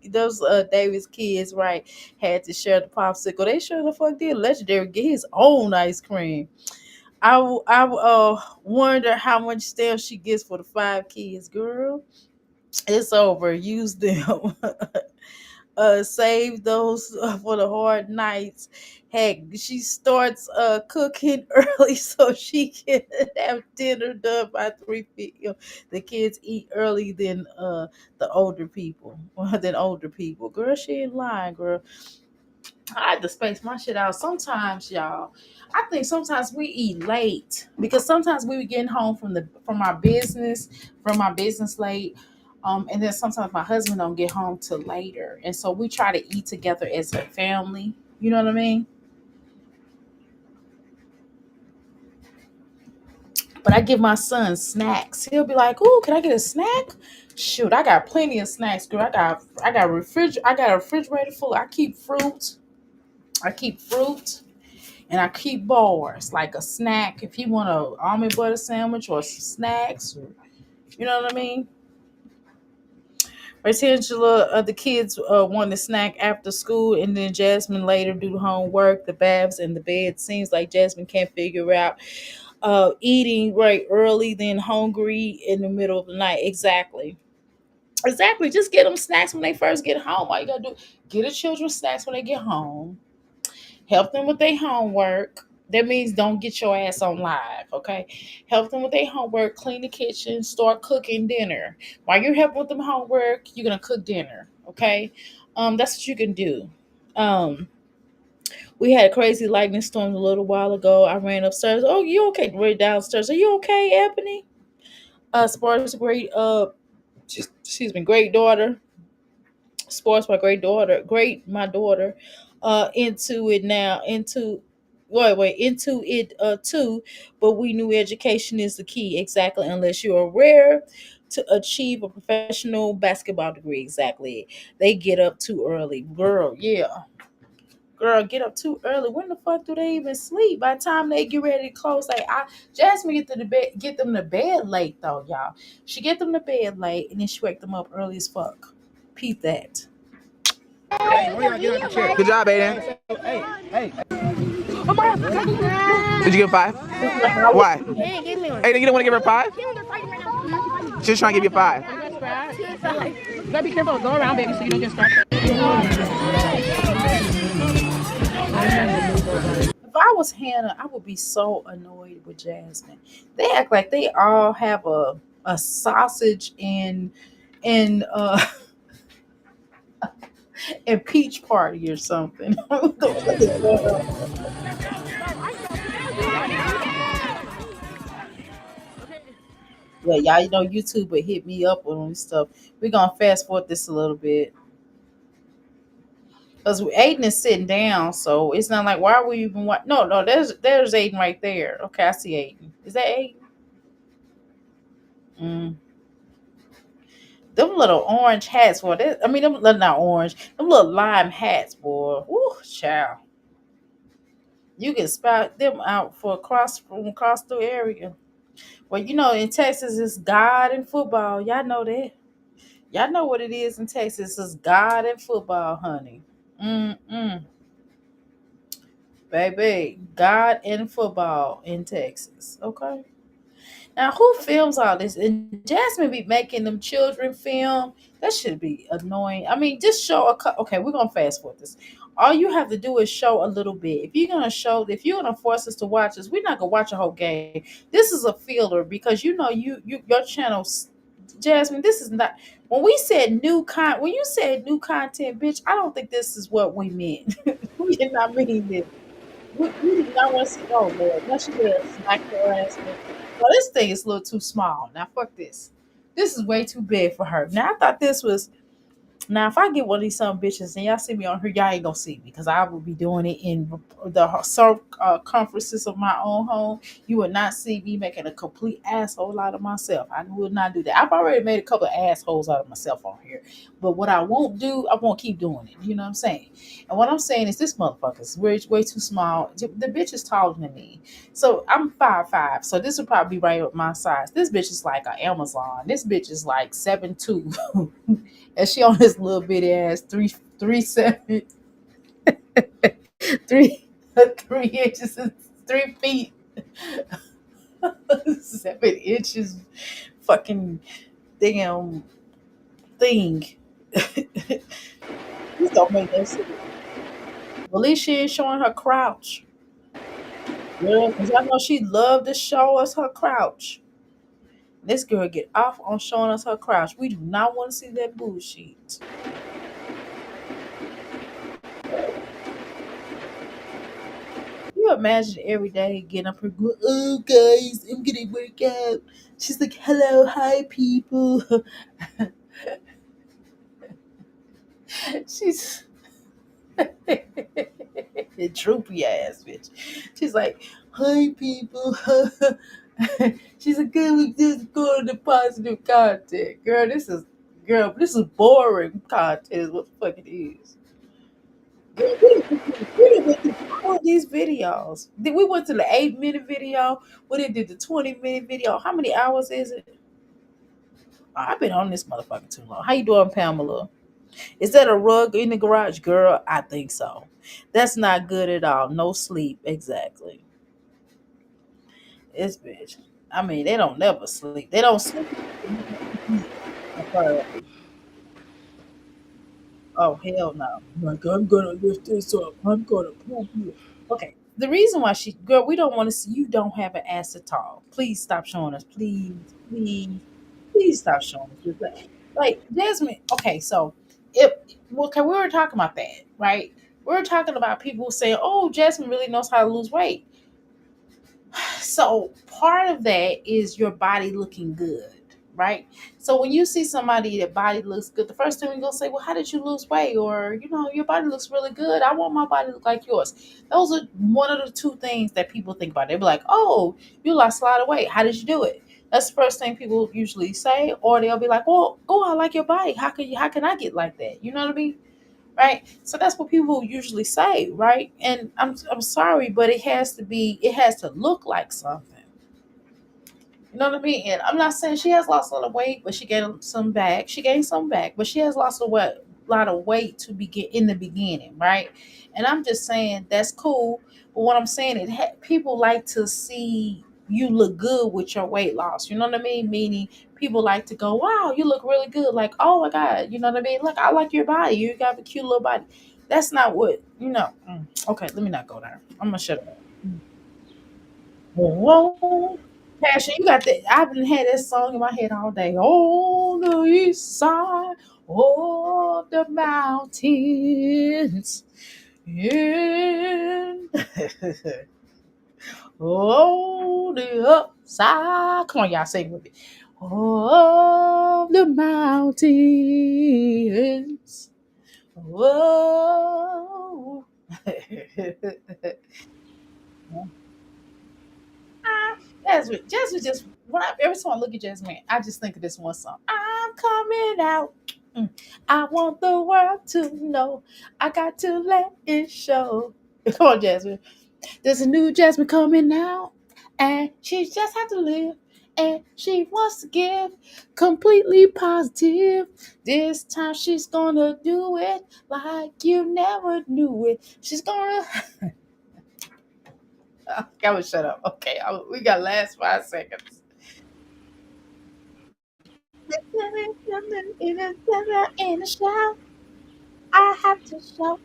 Davis kids, right, had to share the popsicle. They sure the fuck did. Legendary get his own ice cream. I wonder how much stamps she gets for the 5 kids, girl. It's over. Use them. Save those for the hard nights. Heck, she starts cooking early so she can have dinner done by 3 p.m. The kids eat early than the older people. Than older people. Girl, she ain't lying, girl. I had to space my shit out. Sometimes, y'all, I think sometimes we eat late because sometimes we be getting home from our business late. And then sometimes my husband don't get home till later. And so we try to eat together as a family. You know what I mean? But I give my son snacks. He'll be like, "Ooh, can I get a snack?" Shoot, I got plenty of snacks, girl. I got a refrigerator full. I keep fruit. I keep fruit. And I keep bars like a snack. If you want a almond butter sandwich or some snacks, or, you know what I mean. Angela, the kids want a snack after school, and then Jasmine later do the homework, the baths, and the bed. Seems like Jasmine can't figure out eating right early, then hungry in the middle of the night. Exactly. Exactly. Just get them snacks when they first get home. All you gotta do, get the children snacks when they get home. Help them with their homework. That means don't get your ass on live, okay? Help them with their homework, clean the kitchen, start cooking dinner. While you're helping with them homework, you're gonna cook dinner, okay? That's what you can do. Um, we had a crazy lightning storm a little while ago. I ran upstairs. Oh, you okay? We're downstairs. Are you okay, Ebony? Sports great excuse me, great daughter. Sports my great daughter, great my daughter, into it now, into wait, into it too. But we knew education is the key, exactly, unless you are rare to achieve a professional basketball degree. Exactly. They get up too early. Girl, yeah. Girl, get up too early. When the fuck do they even sleep? By the time they get ready to close, like Jasmine get them to bed late though, y'all. She get them to bed late and then she wake them up early as fuck. Peep that. Good job, Aiden. Did you give 5? This is how I Why? was. Hey, give me one. Aiden, you don't want to give her 5? She's trying to give you 5. Gotta be careful. Go around, baby, so you don't get scratched. If I was Hannah, I would be so annoyed with Jasmine. They act like they all have a sausage and and peach party or something. What the fuck is going on? Yeah, y'all, you know YouTube would hit me up on this stuff. We're gonna fast forward this a little bit. Because Aiden is sitting down, so it's not like why are we even watch? No, no, there's Aiden right there. Okay, I see Aiden. Is that Aiden? Mm. Them little orange hats, boy. I mean, them not orange. Them little lime hats, boy. Woo, child. You can spot them out for across from across the area. Well, you know, in Texas, it's God and football. Y'all know that. Y'all know what it is in Texas. It's God and football, honey. Mm-mm. Baby, God and football in Texas. Okay. Now, who films all this? And Jasmine be making them children film. That should be annoying. I mean, just show a cut. Okay, we're gonna fast forward this. All you have to do is show a little bit. If you're gonna force us to watch this, we're not gonna watch a whole game. This is a filler because you know your channel, Jasmine. This is not when we said when you said new content, bitch. I don't think this is what we meant. We did not mean this. We did not want to see. Oh Lord, now she better smack her ass. Well, this thing is a little too small. Now fuck this. This is way too big for her. Now I thought this was. Now if I get one of these some bitches and y'all see me on here, y'all ain't gonna see me because I will be doing it in the conferences of my own home. You will not see me making a complete asshole out of myself. I will not do that. I've already made a couple of assholes out of myself on here, but what I won't do, I won't keep doing it. You know what I'm saying? And what I'm saying is this motherfucker is way too small. The bitch is taller than me. So I'm 5'5", so this would probably be right up my size. This bitch is like an Amazon. This bitch is like 7'2", and she on this little bitty ass 3'7", 3 3 inches and 3 feet, 7 inches, fucking damn thing. This don't make no sense. Well, at least she ain't showing her crouch. Yeah, because I know she loved to show us her crouch. This girl get off on showing us her crouch. We do not want to see that bullshit. You imagine every day getting up and going, oh guys, I'm gonna work out. She's like, hello, hi people. She's a droopy ass bitch. She's like, hi people. She's like, good, we just go to the positive content. This is boring content is what the fuck it is. We went through all of these videos. We went to the 8-minute video. We then did the 20-minute video. How many hours is it? Oh, I've been on this motherfucker too long. How you doing, Pamela? Is that a rug in the garage, girl? I think so. That's not good at all. No sleep, exactly. This bitch. I mean, they don't never sleep. They don't sleep. Oh hell no! Like I'm gonna lift this up. I'm gonna pump you. Okay. The reason why girl, we don't want to see you. Don't have an ass at all. Please stop showing us. Please, please, please stop showing us. Just like Jasmine. Okay, so if okay, we were talking about that, right? We were talking about people saying, "Oh, Jasmine really knows how to lose weight." So part of that is your body looking good. right? So when you see somebody that body looks good, the first thing you're gonna say, well, how did you lose weight? Or, your body looks really good. I want my body to look like yours. Those are one of the two things that people think about. They be like, oh, you lost a lot of weight. How did you do it? That's the first thing people usually say, or they'll be like, well, oh, I like your body. How can I get like that? You know what I mean? Right? So that's what people usually say, right? And I'm sorry, but it has to look like something. You know what I mean? And I'm not saying she has lost a lot of weight, but she gained some back. She gained some back, but she has lost lot of weight to begin in the beginning, right? And I'm just saying that's cool. But what I'm saying is, people like to see you look good with your weight loss. You know what I mean? Meaning people like to go, "Wow, you look really good." Like, "Oh my god," you know what I mean? Look, I like your body. You got a cute little body. That's not what you know. Okay, let me not go there. I'm gonna shut up. Whoa. Passion, you got that. I've been had that song in my head all day. On the east side of the mountains. In on the upside. Come on, y'all, sing with me. Of the mountains. Whoa. Jasmine just every time I look at Jasmine, I just think of this one song. I'm coming out. Mm. I want the world to know. I got to let it show. Come on, Jasmine. There's a new Jasmine coming out, and she just had to live. And she wants to give completely positive. This time she's gonna do it like you never knew it. She's gonna. I gotta shut up. Okay, we got last 5 seconds. In the shout, I have to show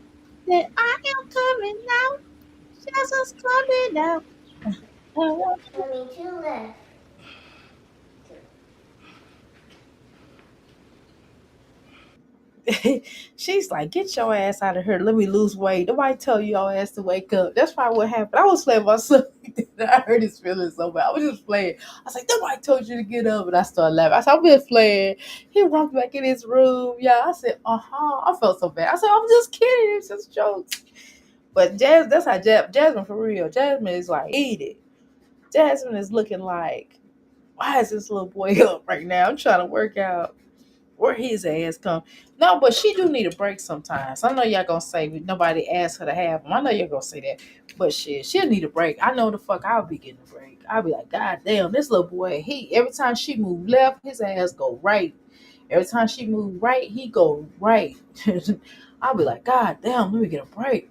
that I am coming out. Jesus coming out. Mommy, to left. She's like, get your ass out of here. Let me lose weight. Nobody tell you your ass to wake up. That's probably what happened. I was playing myself. I heard his feelings so bad. I was just playing. I was like, nobody told you to get up. And I started laughing. I said, I'm just playing. He walked back in his room. Yeah, I said, I felt so bad. I said, I'm just kidding. It's just jokes. But that's how Jasmine for real. Jasmine is like, eat it. Jasmine is looking like, why is this little boy up right now? I'm trying to work out where his ass come. No, but she do need a break sometimes. I know y'all gonna say nobody asked her to have them. I know you're gonna say that, but shit, she'll need a break. I know the fuck I'll be getting a break. I'll be like, God damn, this little boy. He every time she move left, his ass go right. Every time she move right, he go right. I'll be like, God damn, let me get a break.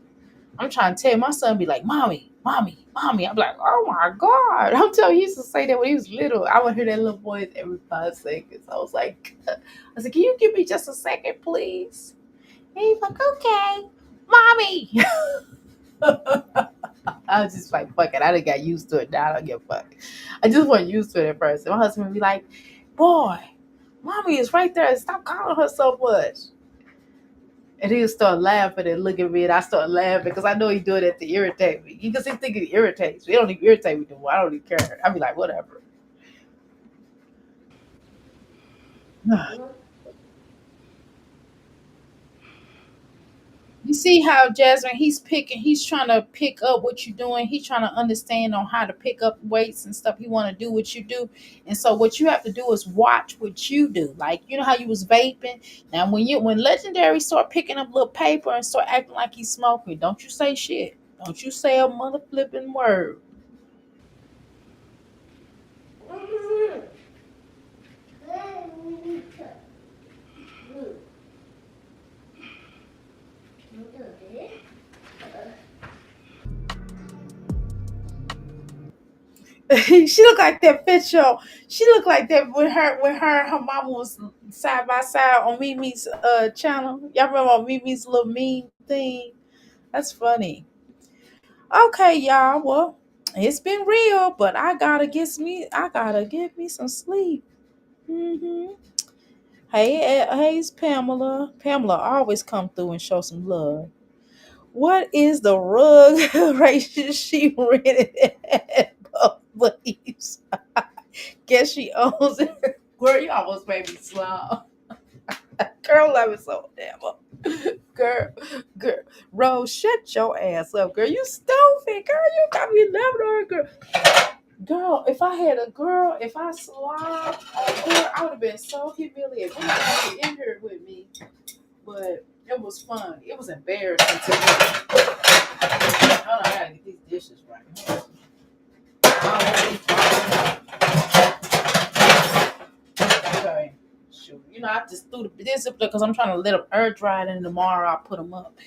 I'm trying to tell my son, be like, mommy, mommy, mommy. I'm like, oh my God. I'm telling you, he used to say that when he was little. I would hear that little voice every 5 seconds. I was like, I said, can you give me just a second, please? And he's like, okay, mommy. I was just like, fuck it. I done got used to it now. I don't give a fuck. I just wasn't used to it at first. And my husband would be like, boy, mommy is right there. Stop calling her so much. And he'll start laughing and look at me, and I start laughing because I know he's doing it to irritate me. Because he think it irritates me. It don't even irritate me no more. I don't even care. I be like, whatever. You see how Jasmine, he's trying to pick up what you're doing. He's trying to understand on how to pick up weights and stuff. He want to do what you do. And so what you have to do is watch what you do. Like, you know how you was vaping? Now when Legendary start picking up little paper and start acting like he's smoking, don't you say shit. Don't you say a mother flipping word. She looked like that picture. She looked like that when her mama was side by side on Mimi's channel. Y'all remember Mimi's little meme thing? That's funny. Okay, y'all. Well, it's been real, but I gotta get me some sleep. hmm hey, it's Pamela. Pamela always come through and show some love. What is the rug race she rented at Buckley's? Guess she owns it. Girl, you almost made me smile. Girl, love it so damn up. Girl, girl, Rose, shut your ass up, girl. You stupid, girl. You got me laughing on her, girl. Girl, if I had a girl, if I slobbed on a girl, I would have been so humiliated. We had in here with me, but it was fun. It was embarrassing to me. Hold on, I gotta get these dishes right. Okay. Shoot. You know, I just threw this up there because I'm trying to let them air dry, and then tomorrow I'll put them up.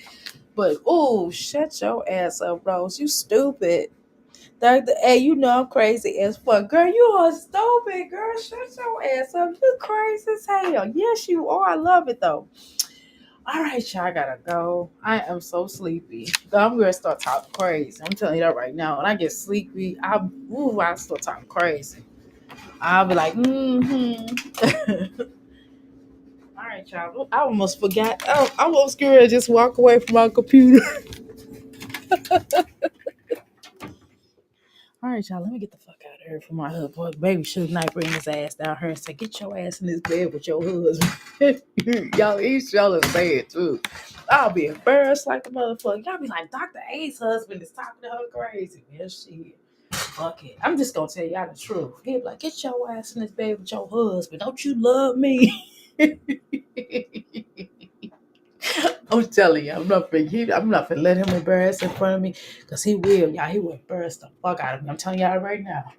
But, ooh, shut your ass up, Rose. You stupid. Dr. A, you know I'm crazy as fuck. Girl, you are stupid, girl. Shut your ass up. You crazy as hell. Yes, you are. I love it, though. All right, y'all, I gotta go. I am so sleepy. I'm gonna start talking crazy. I'm telling you that right now. When I get sleepy, I start talking crazy. I'll be like, mm-hmm. All right, y'all. I almost forgot. I almost scared to just walk away from my computer. All right, y'all. Let me get the fuck out of here for my husband. Baby Suge Knight bring his ass down here and say, "Get your ass in this bed with your husband." Y'all, he's y'all say it too. I'll be embarrassed like a motherfucker. Y'all be like, Dr. A's husband is talking to her crazy. Man, shit. Fuck it. I'm just gonna tell y'all the truth. He'll be like, "Get your ass in this bed with your husband. Don't you love me?" I'm telling you, I'm not gonna let him embarrass in front of me, because he will, y'all. He will embarrass the fuck out of me. I'm telling y'all right now.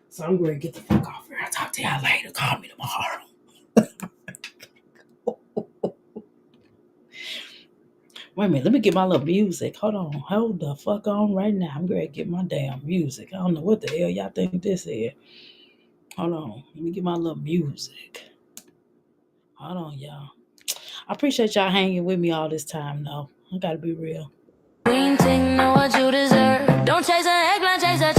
So I'm going to get the fuck off here. I'll talk to y'all later. Call me tomorrow. Wait a minute. Let me get my little music. Hold on. Hold the fuck on right now. I'm going to get my damn music. I don't know what the hell y'all think this is. Hold on. Let me get my little music. Hold on, y'all. I appreciate y'all hanging with me all this time, though. I got to be real. Green thing, know what you deserve. Don't chase a headline, chase a